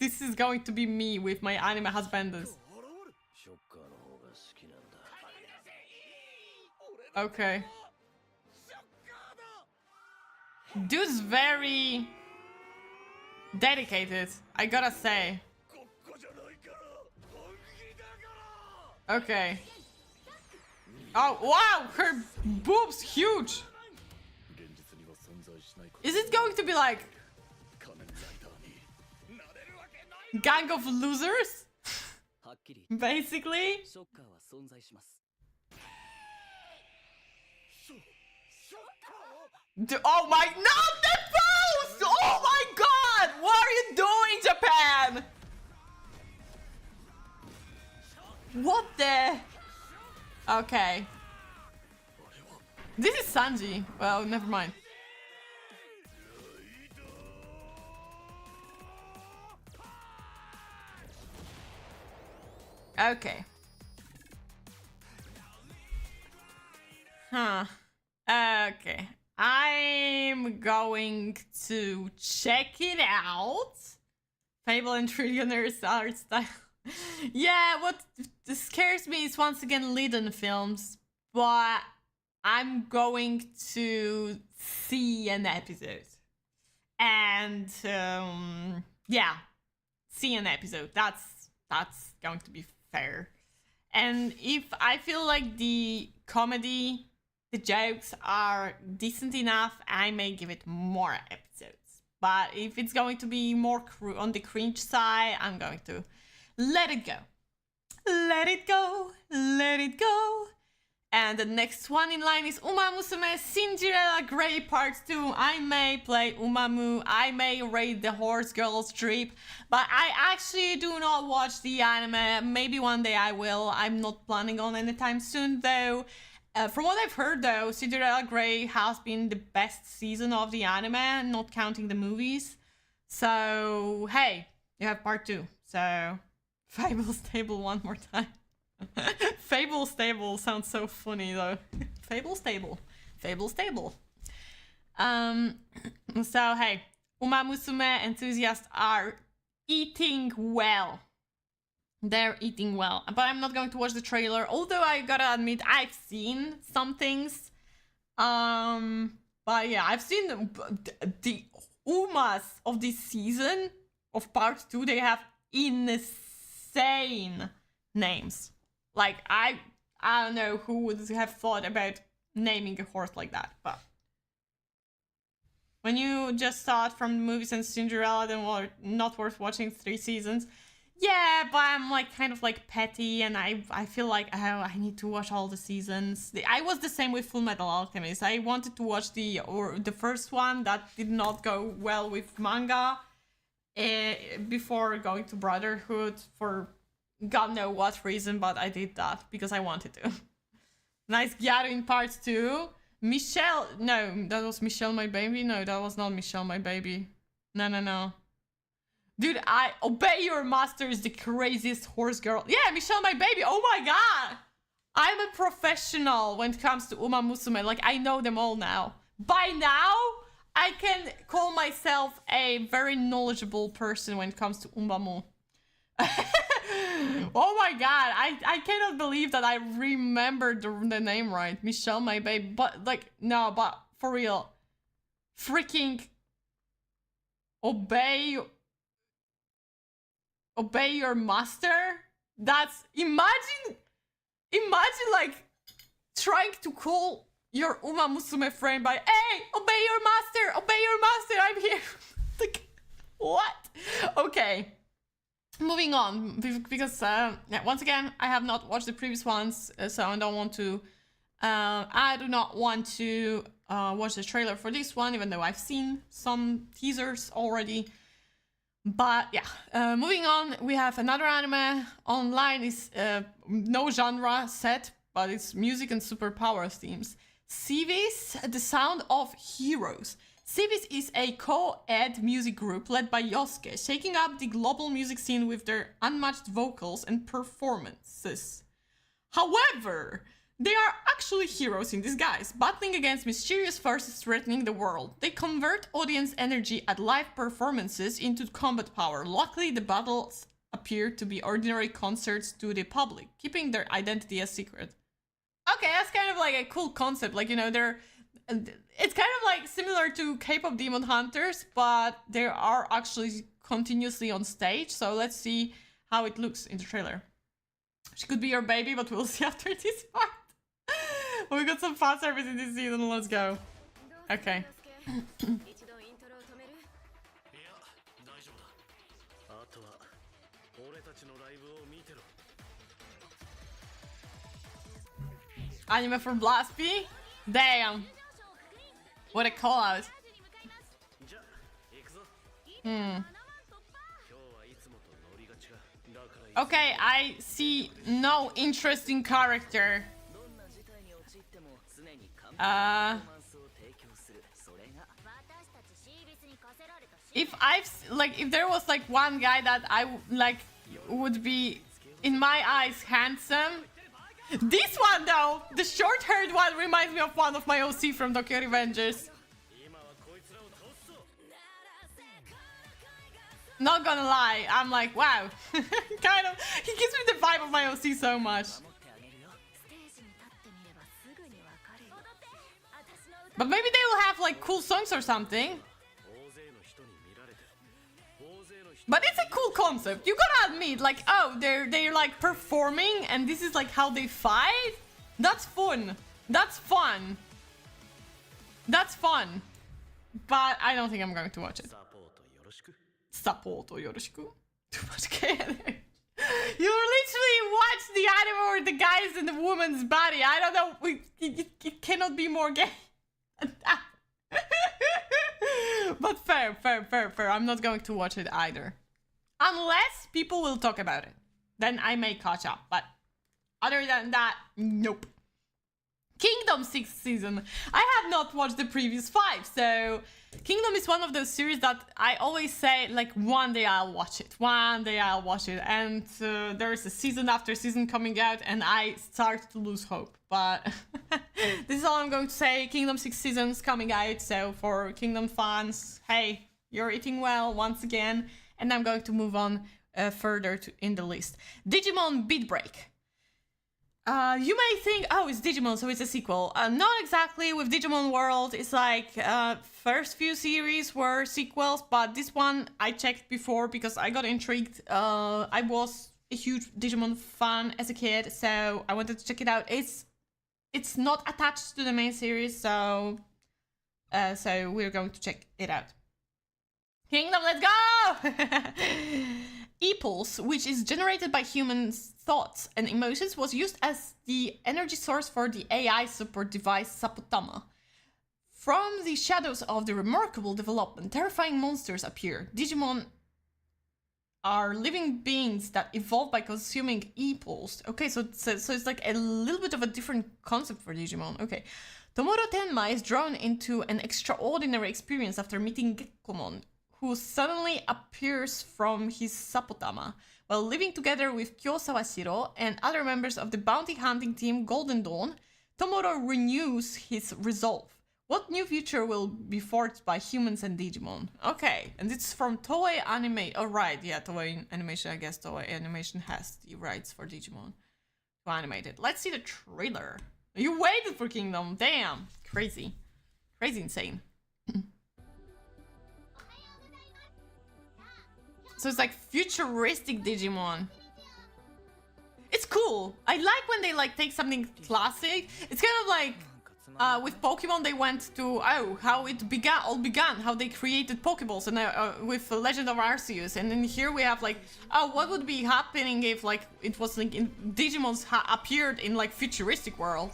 This is going to be me with my anime husbands. Okay. Dude's very dedicated, I gotta say. Okay. Oh, wow! Her boobs huge! Is it going to be like gang of losers? Basically? Oh my, not the pose! Oh my god! What are you doing, Japan? What the? Okay. This is Sanji. Well, never mind. Okay. Huh. Okay. I'm going to check it out. Fable and Trillionaires art style. Yeah, what scares me is once again Liden films, but I'm going to see an episode. And yeah, see an episode. That's going to be fair. And if I feel like the comedy, the jokes are decent enough, I may give it more episodes. But if it's going to be more on the cringe side, I'm going to let it go. Let it go. Let it go. And the next one in line is Uma Musume Cinderella Grey Part 2. I may play Umamu, I may raid the Horse Girls trip, but I actually do not watch the anime. Maybe one day I will. I'm not planning on anytime soon though. From what I've heard though, Cinderella Grey has been the best season of the anime, not counting the movies. So, hey, you have part 2. So, Fable Stable one more time. Fable Stable sounds so funny though. Fable Stable. Fable Stable. So, hey, Uma Musume enthusiasts are eating well. They're eating well, but I'm not going to watch the trailer, although I gotta admit I've seen some things. But yeah, I've seen the Umas of this season of part 2. They have insane names. Like I don't know who would have thought about naming a horse like that, but when you just saw it from the movies and Cinderella, then well, not worth watching 3 seasons. Yeah, but I'm like kind of like petty, and I feel like I need to watch all the seasons. I was the same with Full Metal Alchemist. I wanted to watch the first one that did not go well with manga before going to Brotherhood for God know what reason, but I did that because I wanted to. Nice Gyaru in part 2. Michelle, no, that was Michelle my baby. No, that was not Michelle my baby. No. Dude, I obey your master is the craziest horse girl. Yeah, Michelle my baby. Oh my god. I'm a professional when it comes to Uma Musume. Like, I know them all now. By now, I can call myself a very knowledgeable person when it comes to Umamu. Oh my god, I cannot believe that I remembered the name right. Michelle, my babe. But, like, no, but for real. Freaking obey your master? That's, imagine like trying to call your Uma Musume friend by, hey, obey your master, I'm here. Like, what? Okay. Moving on, because yeah, once again, I have not watched the previous ones, so I don't want to. I do not want to watch the trailer for this one, even though I've seen some teasers already. But yeah, moving on, we have another anime online. Is no genre set, but it's music and superpower themes. Civis, The Sound of Heroes. Civis is a co-ed music group led by Yosuke, shaking up the global music scene with their unmatched vocals and performances. However, they are actually heroes in disguise, battling against mysterious forces threatening the world. They convert audience energy at live performances into combat power. Luckily, the battles appear to be ordinary concerts to the public, keeping their identity a secret. Okay, that's kind of like a cool concept. Like, you know, it's kind of like similar to K-pop Demon Hunters, but they are actually continuously on stage. So let's see how it looks in the trailer. She could be your baby, but we'll see after this part. We got some fan service in this season. Let's go. Okay. Anime from Blasphemy? Damn. What a call out. Okay, I see no interesting character. If there was like one guy that I like would be in my eyes handsome. This one though, the short-haired one, reminds me of one of my OC from Tokyo Revengers. Not gonna lie, I'm like, wow. Kind of, he gives me the vibe of my OC so much. But maybe they will have like cool songs or something. But it's a cool concept. You gotta admit, like, oh, they're like performing, and this is like how they fight. That's fun. That's fun. That's fun. But I don't think I'm going to watch it. Support yoroshiku. Too much care. You literally watch the anime where the guy is in the woman's body. I don't know. It cannot be more gay. But fair. I'm not going to watch it either. Unless people will talk about it. Then I may catch up. But other than that, nope. Kingdom 6th season. I have not watched the previous 5. So Kingdom is one of those series that I always say, like, one day I'll watch it. One day I'll watch it. And there's a season after season coming out and I start to lose hope. But this is all I'm going to say. Kingdom 6 seasons coming out. So for Kingdom fans, hey, you're eating well once again. And I'm going to move on further in the list. Digimon Beat Break. You may think, oh, it's Digimon, so it's a sequel. Not exactly. With Digimon World, it's like first few series were sequels, but this one I checked before because I got intrigued. I was a huge Digimon fan as a kid, so I wanted to check it out. It's not attached to the main series, so we're going to check it out. Kingdom, let's go! E-Pulse, which is generated by humans' thoughts and emotions, was used as the energy source for the AI support device Sapotama. From the shadows of the remarkable development, terrifying monsters appear. Digimon are living beings that evolve by consuming E-Pulse. Okay, so it's like a little bit of a different concept for Digimon. Okay. Tomoro Tenma is drawn into an extraordinary experience after meeting Gekkomon, who suddenly appears from his Sapotama. While living together with Kyo Sawashiro and other members of the bounty hunting team Golden Dawn, Tomoro renews his resolve. What new future will be forged by humans and Digimon? Okay, and it's from Toei Anime. Oh, right, yeah, Toei Animation. I guess Toei Animation has the rights for Digimon to animate it. Let's see the trailer. You waited for Kingdom. Damn, crazy, crazy insane. So it's like futuristic Digimon. It's cool. I like when they like take something classic. It's kind of like with Pokemon they went to how it began, how they created Pokeballs, and with Legend of Arceus, and then here we have like what would be happening if like it was like Digimons appeared in like futuristic world.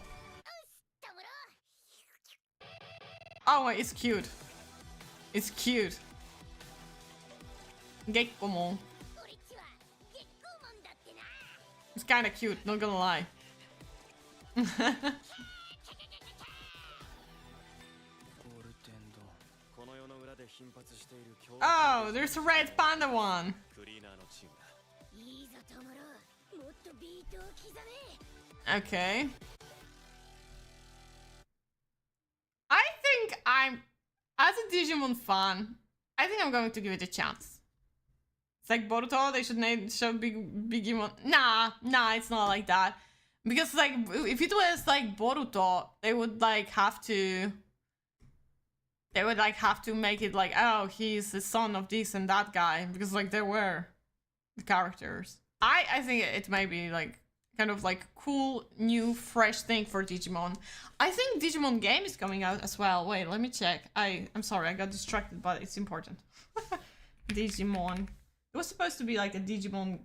Oh, it's cute. It's cute. Gekkomon. It's kind of cute, not gonna lie. Oh, there's a red panda one. Okay. I think as a Digimon fan, I think I'm going to give it a chance. It's like Boruto, they should big Digimon. Nah, it's not like that. Because like, if it was like Boruto, they would like have to make it like, oh, he's the son of this and that guy, because like there were the characters. I think it may be like kind of like cool, new, fresh thing for Digimon. I think Digimon game is coming out as well. Wait, let me check. I'm sorry, I got distracted, but it's important. Digimon. It was supposed to be like a Digimon,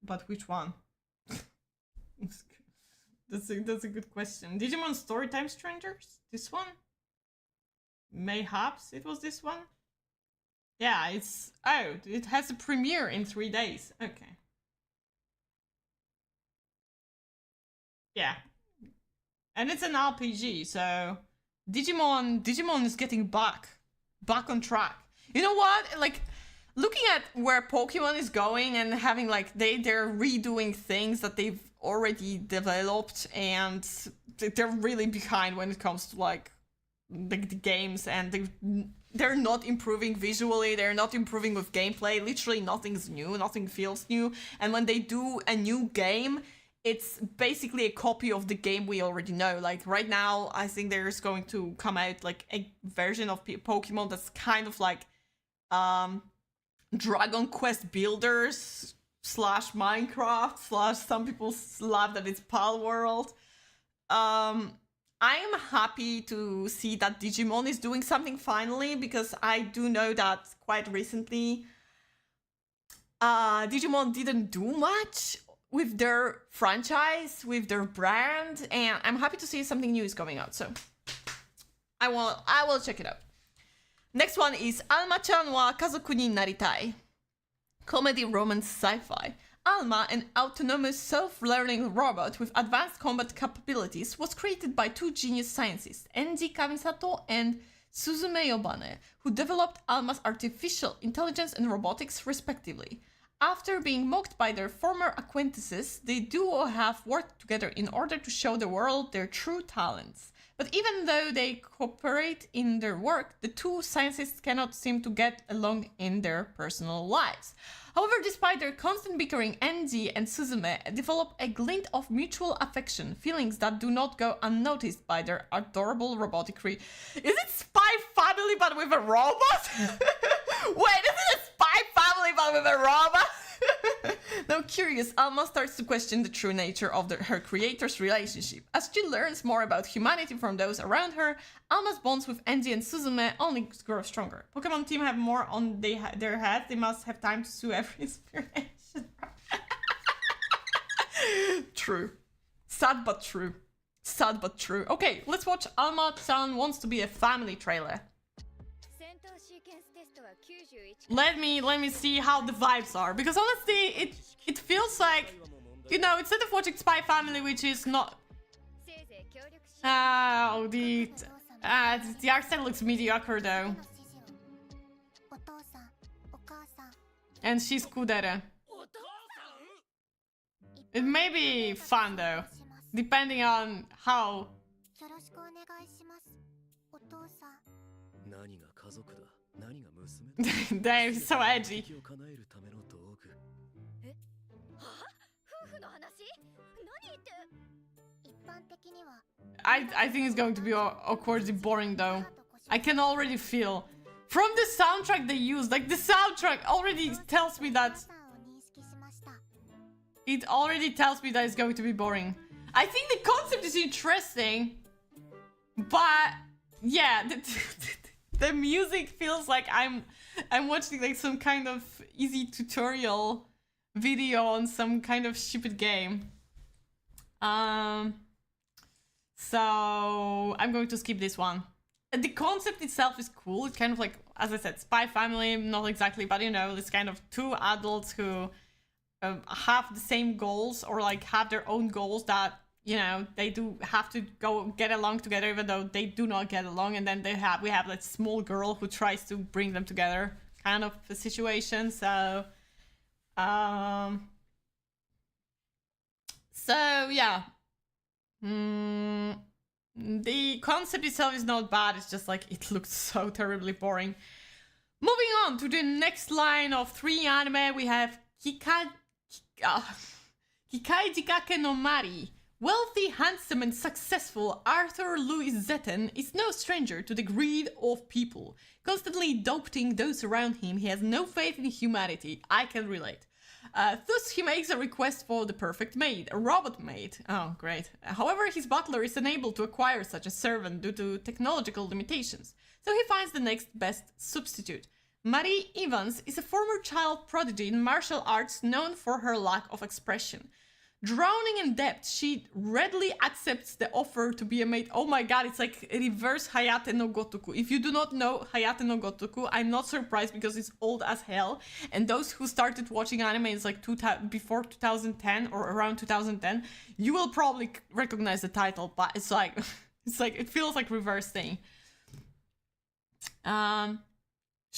but which one? That's a good question. Digimon Storytime Strangers? This one? Mayhaps it was this one? Yeah, it has a premiere in 3 days. Okay. Yeah. And it's an RPG, so Digimon is getting back on track. You know what? Like, looking at where Pokemon is going and having like they're redoing things that they've already developed, and they're really behind when it comes to like the games, and they're not improving visually, they're not improving with gameplay. Literally nothing's new, nothing feels new. And when they do a new game, it's basically a copy of the game we already know. Like right now, I think there's going to come out like a version of Pokemon that's kind of like Dragon Quest Builders / Minecraft / some people laugh that it's Pal World. I'm happy to see that Digimon is doing something finally, because I do know that quite recently Digimon didn't do much with their franchise, with their brand, and I'm happy to see something new is coming out, so I will check it out. Next one is Alma-chan wa kazoku ni naritai. Comedy, romance, sci-fi. Alma, an autonomous self-learning robot with advanced combat capabilities, was created by two genius scientists, Enji Kamisato and Suzume Yobane, who developed Alma's artificial intelligence and robotics respectively. After being mocked by their former acquaintances, the duo have worked together in order to show the world their true talents. But even though they cooperate in their work, the two scientists cannot seem to get along in their personal lives. However, despite their constant bickering, Enji and Suzume develop a glint of mutual affection, feelings that do not go unnoticed by their adorable robotic creature. Is it Spy Family but with a robot? Wait, is it a Spy Family but with a robot? Now curious, Alma starts to question the true nature of her creator's relationship. As she learns more about humanity from those around her, Alma's bonds with Enji and Suzume only grow stronger. Pokemon team have more on their heads. They must have time to sue every inspiration. True. Sad but true. Sad but true. Okay, let's watch Alma-chan Wants to Be a Family trailer. Let me see how the vibes are, because honestly it feels like, you know, instead of watching Spy Family, which is not the art style looks mediocre though, and she's kudere. It may be fun though, depending on how Damn, he's so edgy. I think it's going to be awkwardly boring though. I can already feel from the soundtrack they use, like the soundtrack already tells me that it's going to be boring. I think the concept is interesting, but yeah, the music feels like I'm watching like some kind of easy tutorial video on some kind of stupid game. So I'm going to skip this one. The concept itself is cool. It's kind of like, as I said, spy family, not exactly, but you know, it's kind of two adults who have the same goals, or like have their own goals that, you know, they do have to go get along together even though they do not get along, and then we have that small girl who tries to bring them together kind of a situation. So yeah. The concept itself is not bad, it's just like it looks so terribly boring. Moving on to the next line of 3 anime, we have Kikai Jikake no Mari. Wealthy, handsome and successful Arthur Louis Zetten is no stranger to the greed of people. Constantly doubting those around him, he has no faith in humanity. I can relate. Thus, he makes a request for the perfect maid, a robot maid. Oh, great. However, his butler is unable to acquire such a servant due to technological limitations, so he finds the next best substitute. Marie Evans is a former child prodigy in martial arts known for her lack of expression. Drowning in debt, she readily accepts the offer to be a maid. Oh my god, it's like reverse Hayate no Gotoku. If you do not know Hayate no Gotoku, I'm not surprised because it's old as hell. And those who started watching anime is like before 2010 or around 2010, you will probably recognize the title, but it's like, it feels like reverse thing.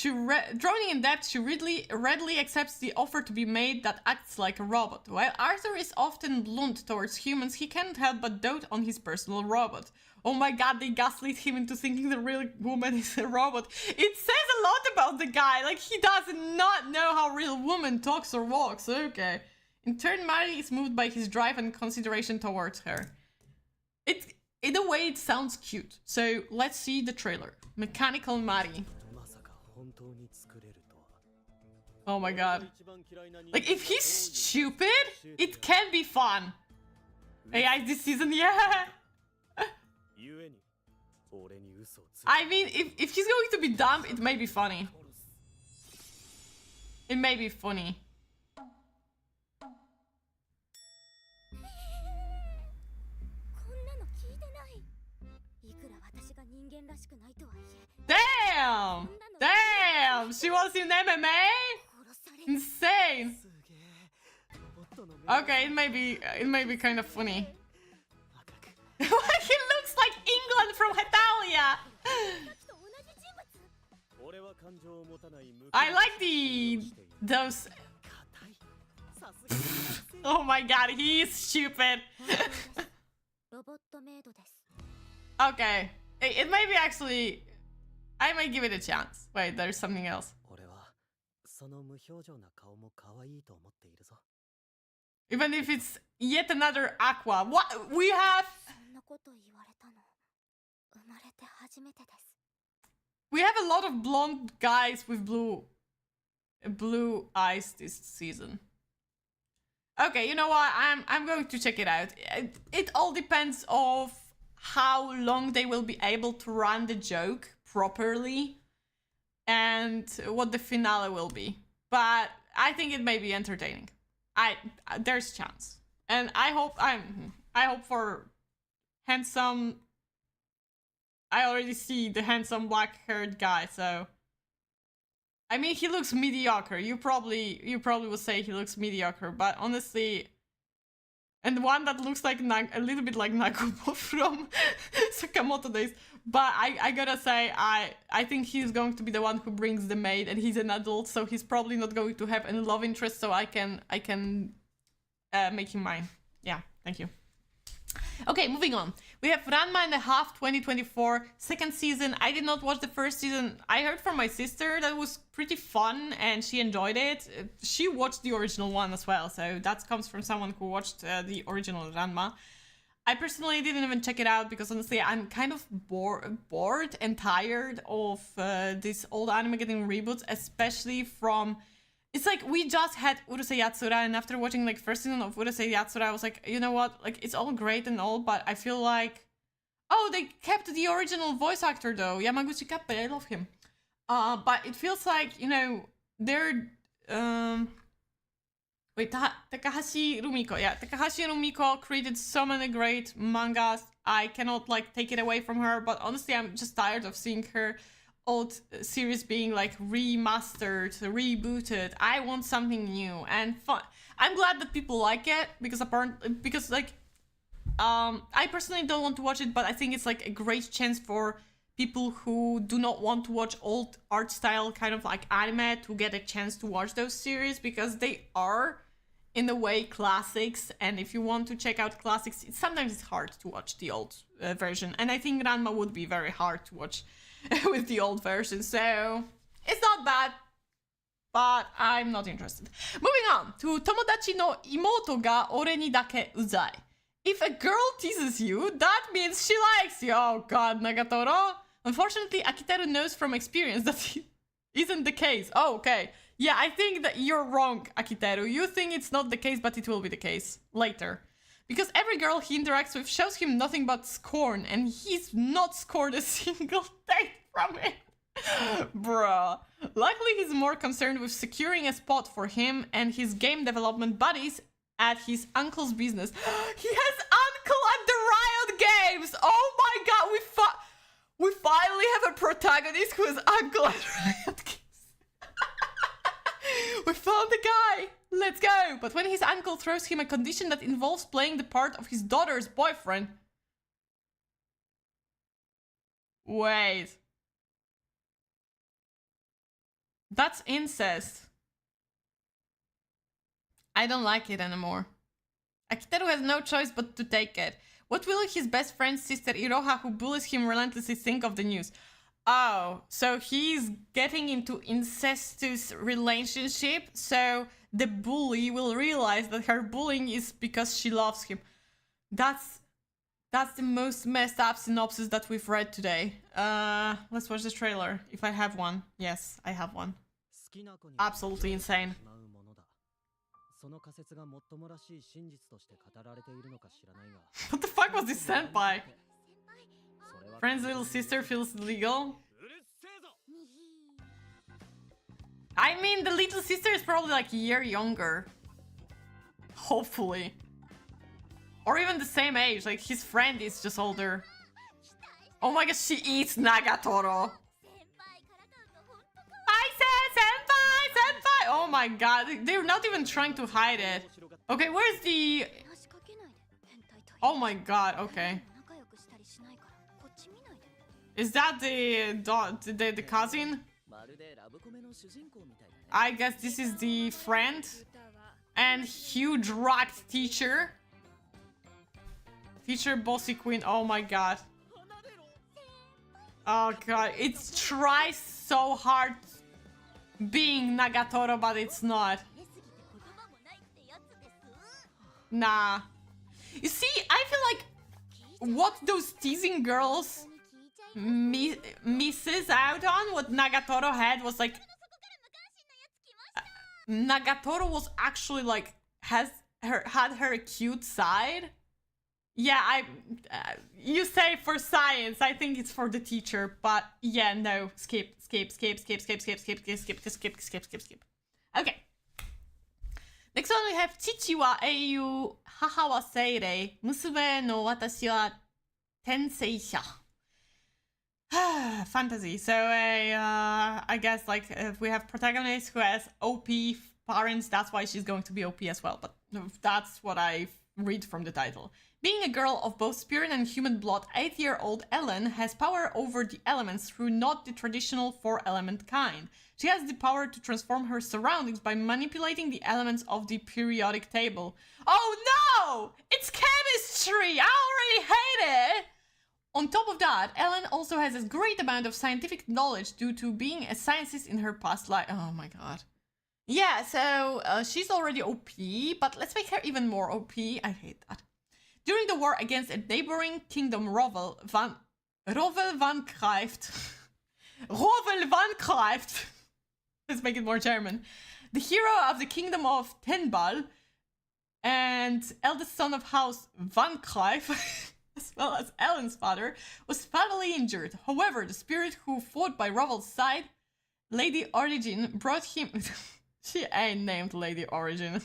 Drowning in debt, she readily accepts the offer to be made that acts like a robot. While Arthur is often blunt towards humans, he can't help but dote on his personal robot. Oh my god, they gaslit him into thinking the real woman is a robot. It says a lot about the guy, like he does not know how real woman talks or walks, okay. In turn, Mari is moved by his drive and consideration towards her. In a way, it sounds cute. So let's see the trailer. Mechanical Mari. Oh my god. Like, if he's stupid, it can be fun. Hey guys, this season, yeah. I mean, if he's going to be dumb, it may be funny. It may be funny. Damn! Damn! She was in MMA? Insane! Okay, it may be kind of funny. He looks like England from Hetalia! I like those... Oh my god, he is stupid! Okay. It may be actually... I might give it a chance. Wait, there's something else. Even if it's yet another Aqua. What? We have... We have a lot of blonde guys with blue eyes this season. Okay, you know what? I'm going to check it out. It all depends of how long they will be able to run the joke properly and what the finale will be. But I think it may be entertaining. There's a chance. And I hope for handsome... I already see the handsome black-haired guy, so... I mean, he looks mediocre. You probably would say he looks mediocre, but honestly... And one that looks like a little bit like Nagumo from Sakamoto days. But I gotta say, I think he's going to be the one who brings the maid, and he's an adult, so he's probably not going to have any love interest, so I can make him mine. Yeah, thank you. Okay, moving on. We have Ranma and a Half 2024, second season. I did not watch the first season. I heard from my sister that it was pretty fun and she enjoyed it. She watched the original one as well, so that comes from someone who watched the original Ranma. I personally didn't even check it out because honestly I'm kind of bored and tired of this old anime getting reboots, especially from... It's like we just had Urusei Yatsura, and after watching like first season of Urusei Yatsura, I was like, you know what? Like it's all great and all, but I feel like, oh, they kept the original voice actor though, Yamaguchi Kappei. I love him. But it feels like, you know, they're wait, Takahashi Rumiko. Yeah, Takahashi Rumiko created so many great mangas. I cannot like take it away from her, but honestly, I'm just tired of seeing her old series being like remastered, rebooted. I want something new and fun. I'm glad that people like it because I personally don't want to watch it, but I think it's like a great chance for people who do not want to watch old art style kind of like anime to get a chance to watch those series, because they are in a way classics, and if you want to check out classics, sometimes it's hard to watch the old version, and I think Ranma would be very hard to watch with the old version, so it's not bad, but I'm not interested. Moving on to Tomodachi no imoto ga ore ni dake uzai. If a girl teases you, that means she likes you. Oh god, Nagatoro. Unfortunately, Akiteru knows from experience that isn't the case. Oh, okay. Yeah, I think that you're wrong, Akiteru. You think it's not the case, but it will be the case later. Because every girl he interacts with shows him nothing but scorn, and he's not scored a single date from it. Bruh. Luckily, he's more concerned with securing a spot for him and his game development buddies at his uncle's business. He has uncle at the Riot Games! Oh my god, we finally have a protagonist who has uncle at Riot Games. We found the guy! Let's go! But when his uncle throws him a condition that involves playing the part of his daughter's boyfriend... Wait. That's incest. I don't like it anymore. Akiteru has no choice but to take it. What will his best friend's sister Iroha, who bullies him relentlessly, think of the news? Oh, so he's getting into incestuous relationship, so the bully will realize that her bullying is because she loves him. That's the most messed up synopsis that we've read today. Let's watch the trailer, if I have one. Yes, I have one. Absolutely insane. What the fuck was this senpai? Friend's little sister feels legal? I mean, the little sister is probably like a year younger. Hopefully. Or even the same age, like his friend is just older. Oh my god, she eats Nagatoro. I said senpai, senpai! Oh my god, they're not even trying to hide it. Okay, where's the... Oh my god, okay. Is that the cousin? I guess this is the friend. And huge rocked teacher. Teacher bossy queen, oh my god. Oh god, it tries so hard being Nagatoro, but it's not. Nah. You see, I feel like what those teasing girls misses out on, what Nagatoro had was like... Nagatoro was actually like, had her cute side. Yeah, you say for science, I think it's for the teacher, but yeah, no, skip. Okay. Next one we have Chichi wa eiyu, haha wa seirei, musume no watashi wa tenseisha. Fantasy. So I guess like if we have protagonist who has OP parents, that's why she's going to be OP as well. But that's what I read from the title. Being a girl of both spirit and human blood, 8-year-old Ellen has power over the elements through not the traditional 4-element kind. She has the power to transform her surroundings by manipulating the elements of the periodic table. Oh no! It's chemistry! I already hate it! On top of that, Ellen also has a great amount of scientific knowledge due to being a scientist in her past life. Oh my god. Yeah, so she's already OP, but let's make her even more OP. I hate that. During the war against a neighboring kingdom, Rovel van Grijft. Rovel van Grijft. Let's make it more German. The hero of the kingdom of Tenbal and eldest son of House van Grijft, as well as Ellen's father, was fatally injured. However, the spirit who fought by Rovel's side, Lady Origin, brought him... She ain't named Lady Origin.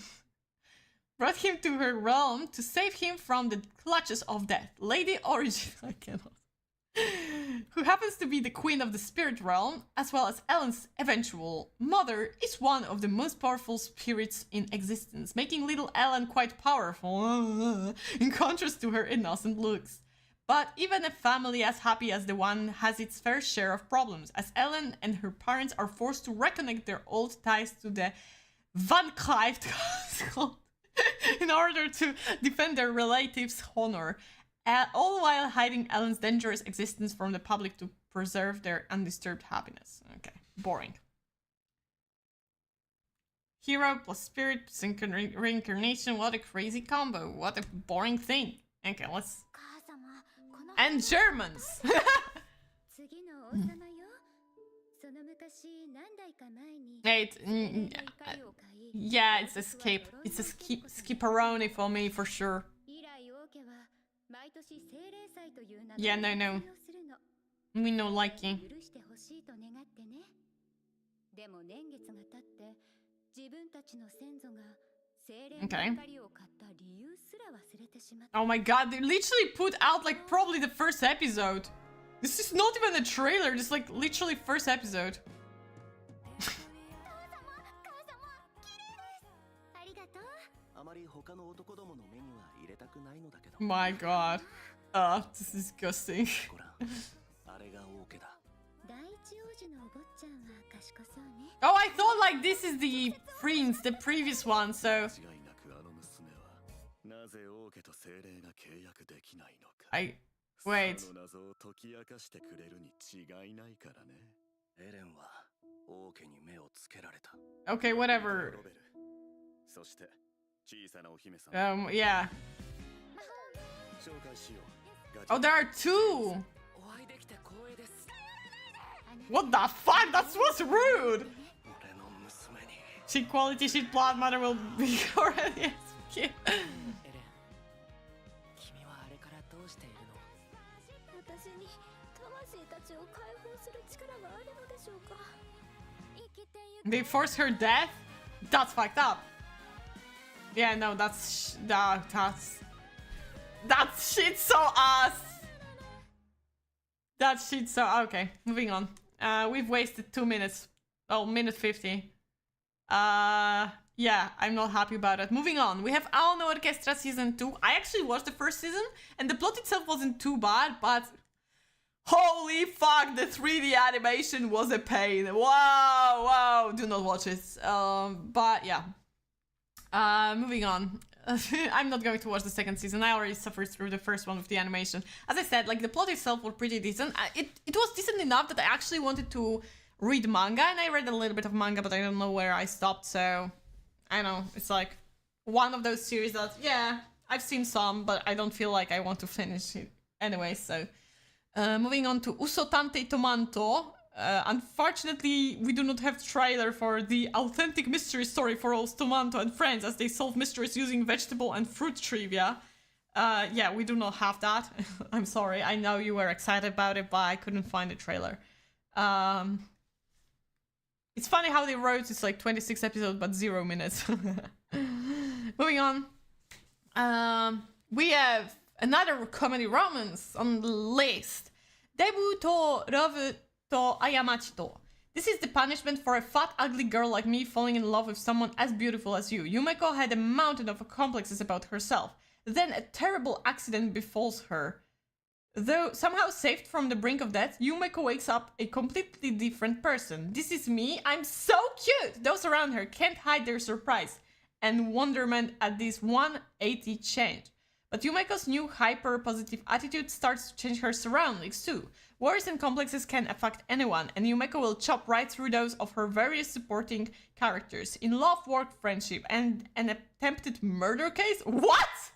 Brought him to her realm to save him from the clutches of death. Lady Origin, I cannot. Who happens to be the queen of the spirit realm, as well as Ellen's eventual mother, is one of the most powerful spirits in existence, making little Ellen quite powerful, in contrast to her innocent looks. But even a family as happy as the one has its fair share of problems, as Ellen and her parents are forced to reconnect their old ties to the Van Grijft castle in order to defend their relatives' honor, all while hiding Ellen's dangerous existence from the public to preserve their undisturbed happiness. Okay, boring. Hero plus spirit plus reincarnation, what a crazy combo, what a boring thing. Okay, let's... And Germans! Yeah, it's escape. It's a skipperoni for me, for sure. Yeah, no. Me no liking. Okay. Oh my god, they literally put out like probably the first episode. This is not even a trailer, this is like literally first episode. My god. This is disgusting. Oh, I thought like this is the prince, the previous one, so... Wait. Okay, whatever. Yeah. Oh, there are two! What the fuck? That was rude! Sheet quality, sheet blood, mother will be already kid. They forced her death? That's fucked up. Yeah, no, that's shit so ass. That shit so... Okay, moving on. We've wasted 2 minutes. Oh, minute 50. Yeah, I'm not happy about it. Moving on. We have Ao no Orchestra Season 2. I actually watched the first season, and the plot itself wasn't too bad, but... Holy fuck, the 3D animation was a pain. Wow. Do not watch it. But yeah. Moving on. I'm not going to watch the second season. I already suffered through the first one with the animation. As I said, like the plot itself was pretty decent. It was decent enough that I actually wanted to read manga, and I read a little bit of manga, but I don't know where I stopped, so I don't know. It's like one of those series that, yeah, I've seen some, but I don't feel like I want to finish it anyway, so... moving on to Uso Tante Tomanto. Unfortunately, we do not have trailer for the authentic mystery story for all Tomanto and friends as they solve mysteries using vegetable and fruit trivia. Yeah, we do not have that. I'm sorry, I know you were excited about it, but I couldn't find a trailer. It's funny how they wrote it's like 26 episodes, but 0 minutes. Moving on. We have another comedy romance on the list. Debu to Rovu to Ayamachi to. This is the punishment for a fat, ugly girl like me falling in love with someone as beautiful as you. Yumeko had a mountain of complexes about herself. Then a terrible accident befalls her. Though somehow saved from the brink of death, Yumeko wakes up a completely different person. This is me, I'm so cute! Those around her can't hide their surprise and wonderment at this 180 change. But Yumeko's new hyper-positive attitude starts to change her surroundings too. Worries and complexes can affect anyone, and Yumeko will chop right through those of her various supporting characters. In love, work, friendship, and an attempted murder case? What?!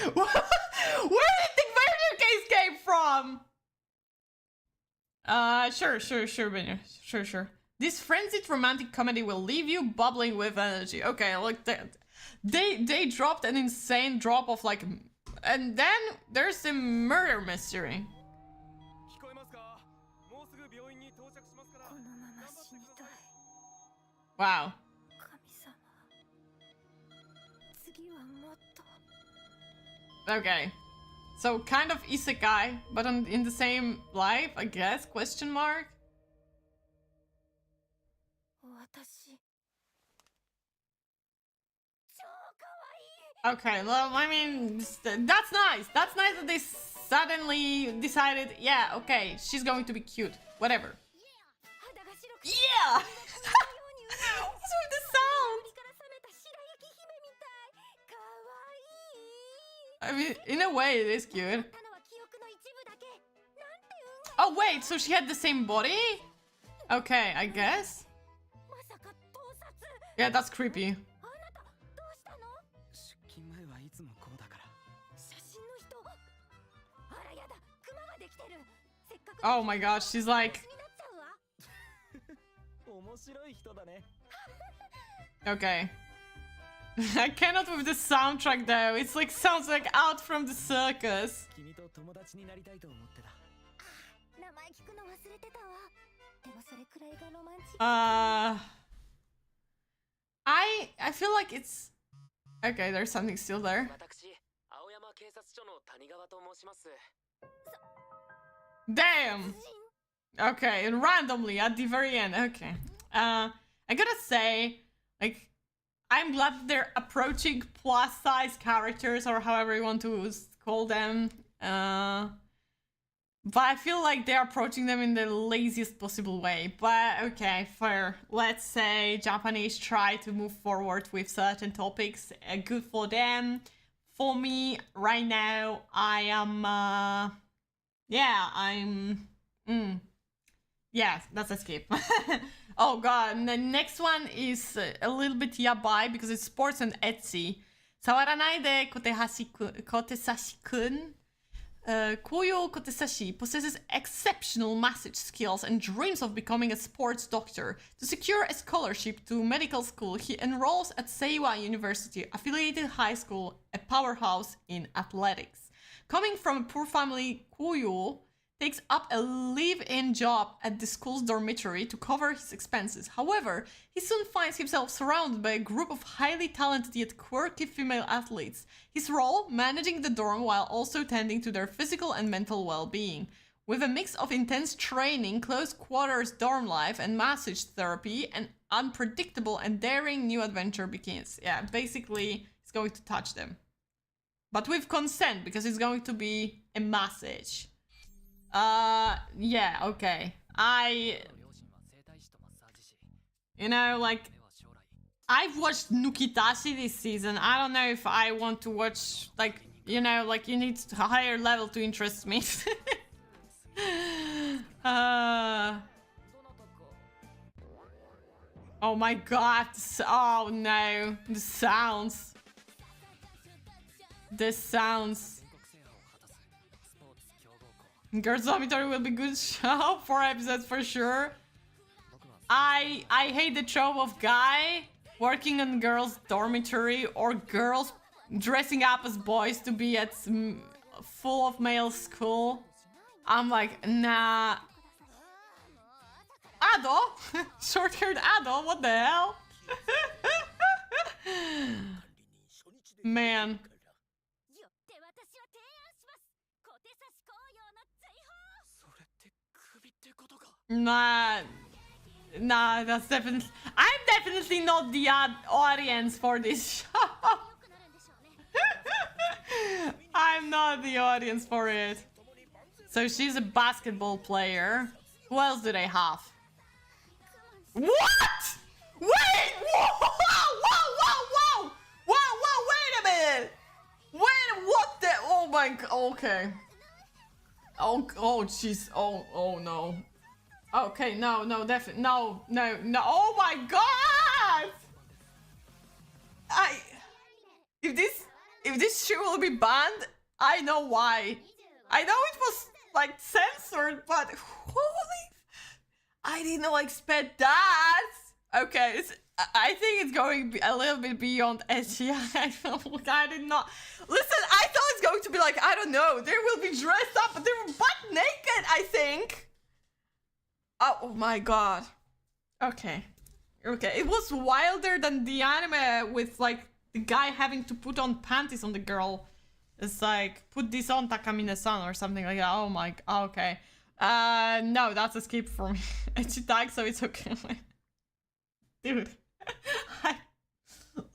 Where did the murder case came from? Sure, Benny. Sure. This frenzied romantic comedy will leave you bubbling with energy. Okay, look, they dropped an insane drop of like... And then there's the murder mystery. Wow. Okay. So kind of isekai, but in the same life, I guess? Question mark? Okay, well, I mean, that's nice. That's nice that they suddenly decided, yeah, okay, she's going to be cute. Whatever. Yeah! What's with the sound? I mean, in a way, it is cute. Oh, wait, so she had the same body? Okay, I guess. Yeah, that's creepy. Oh my gosh, she's like... Okay. I cannot with the soundtrack though. It's like sounds like out from the circus. I feel like it's... Okay, there's something still there. Damn! Okay, and randomly at the very end. Okay. I gotta say, like, I'm glad that they're approaching plus-size characters, or however you want to call them. But I feel like they're approaching them in the laziest possible way. But okay, fair. Let's say Japanese try to move forward with certain topics. Good for them. For me, right now, I am... Yeah, that's a skip. Oh god, and the next one is a little bit yabai because it's sports and Etsy. Sawaranai de Kotesashi-kun. Koyo Kotesashi possesses exceptional massage skills and dreams of becoming a sports doctor. To secure a scholarship to medical school, he enrolls at Seiwa University, affiliated high school, a powerhouse in athletics. Coming from a poor family, Koyo takes up a live-in job at the school's dormitory to cover his expenses. However, he soon finds himself surrounded by a group of highly talented yet quirky female athletes. His role, managing the dorm while also tending to their physical and mental well-being. With a mix of intense training, close quarters dorm life, and massage therapy, an unpredictable and daring new adventure begins. Yeah, basically, it's going to touch them. But with consent, because it's going to be a massage. Yeah, okay. You know, like, I've watched Nukitashi this season. I don't know if I want to watch, like, you know, like, you need a higher level to interest me. Oh my god. Oh no. The sounds. The sounds. Girls' Dormitory will be good show. 4 episodes for sure. I hate the trope of guy working in girls' dormitory or girls dressing up as boys to be at full of male school. I'm like, nah. Ado? Short-haired Ado? What the hell? Man. Nah, that's definitely... I'm definitely not the audience for this show. got the audience for it. So she's a basketball player. Who else do they have? What? Wait! Whoa! Whoa! Wait a minute! Wait, what the? Oh my god. Okay. Oh, jeez. Oh, no. Okay, no, definitely. No. Oh my god! If this shoe will be banned, I know why. I know it was like censored, but holy, I did not expect that. Okay, I think it's going a little bit beyond edgy. I did not. Listen, I thought it's going to be like, I don't know, they will be dressed up, but they were butt naked, I think. Oh my god. Okay, it was wilder than the anime with like the guy having to put on panties on the girl. It's like, put this on Takamine-san or something like that. Oh my, okay. No, that's a skip for me. Ecchi tag, so it's okay. Dude.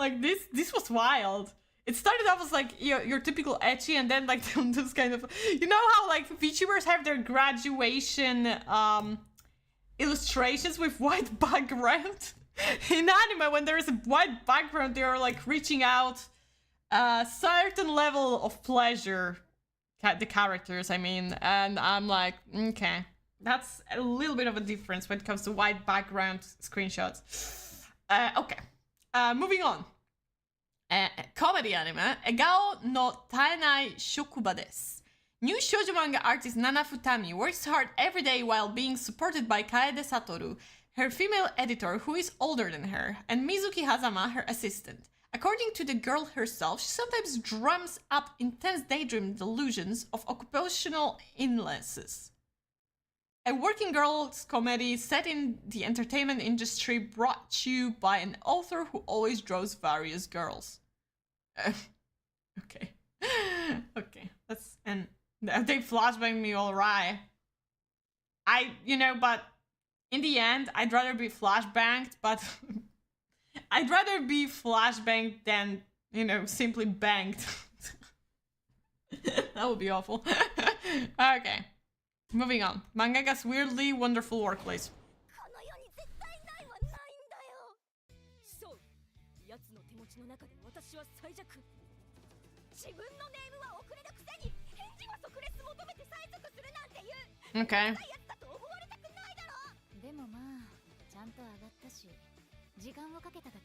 Like, this was wild. It started off as like your typical ecchi, and then like this kind of, you know how like VTubers have their graduation illustrations with white background? In anime, when there is a white background, they are like reaching out a certain level of pleasure, the characters, I mean, and I'm like, okay, that's a little bit of a difference when it comes to white background screenshots. Okay, moving on. Comedy anime, Egao no taenai shokuba desu. New shoujo manga artist Nana Futami works hard every day while being supported by Kaede Satoru, her female editor who is older than her, and Mizuki Hazama, her assistant. According to the girl herself, she sometimes drums up intense daydream delusions of occupational illnesses. A working girls comedy set in the entertainment industry brought to you by an author who always draws various girls. Okay. Okay. That's, and they flashbang me all right. But in the end, I'd rather be flashbanged, but I'd rather be flashbanged than, simply banged. That would be awful. Okay. Moving on. Mangaga's weirdly wonderful workplace. Okay.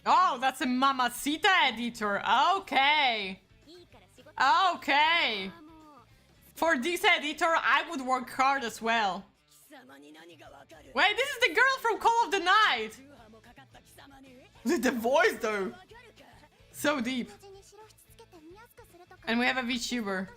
Oh, that's a Mamacita editor. Okay. Okay. For this editor, I would work hard as well. Wait, this is the girl from Call of the Night. The voice, though. So deep. And we have a VTuber.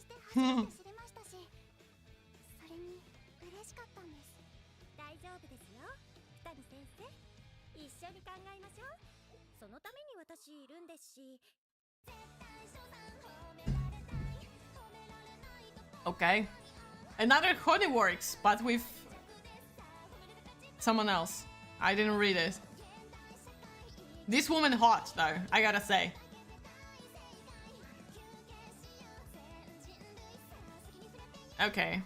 Okay. Another Honeyworks, but with someone else. I didn't read it. This woman hot, though, I gotta say. Okay.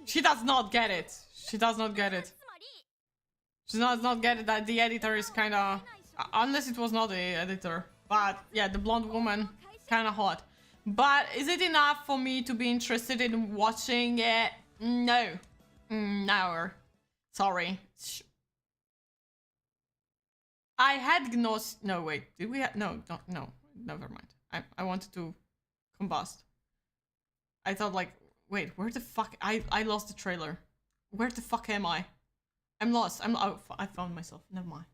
She does not get it. She does not get it. She does not get it that the editor is kind of... Unless it was not the editor. But yeah, the blonde woman, kind of hot. But is it enough for me to be interested in watching it? No. No. Sorry. I had no, wait. Did we have... No. Never mind. I wanted to combust. I thought like... Wait, where the fuck... I lost the trailer. Where the fuck am I? I'm lost. Oh, I found myself. Never mind.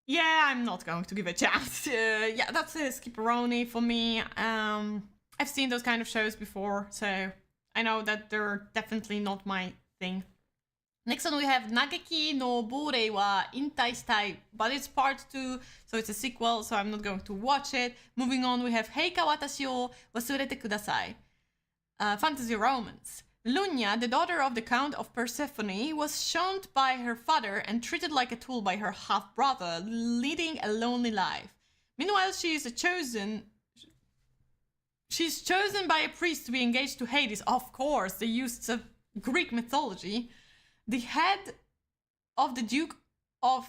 Yeah, I'm not going to give it a chance. Yeah, that's a skipperoni for me. I've seen those kind of shows before, so I know that they're definitely not my thing. Next one we have Nageki no Borei wa Intai Shitai, but it's part 2, so it's a sequel, so I'm not going to watch it. Moving on, we have Heika watashi o wasurete kudasai. Fantasy romance. Lunya, the daughter of the Count of Persephone, was shunned by her father and treated like a tool by her half-brother, leading a lonely life. Meanwhile, she's chosen by a priest to be engaged to Hades. Of course, they used Greek mythology. The head of the Duke of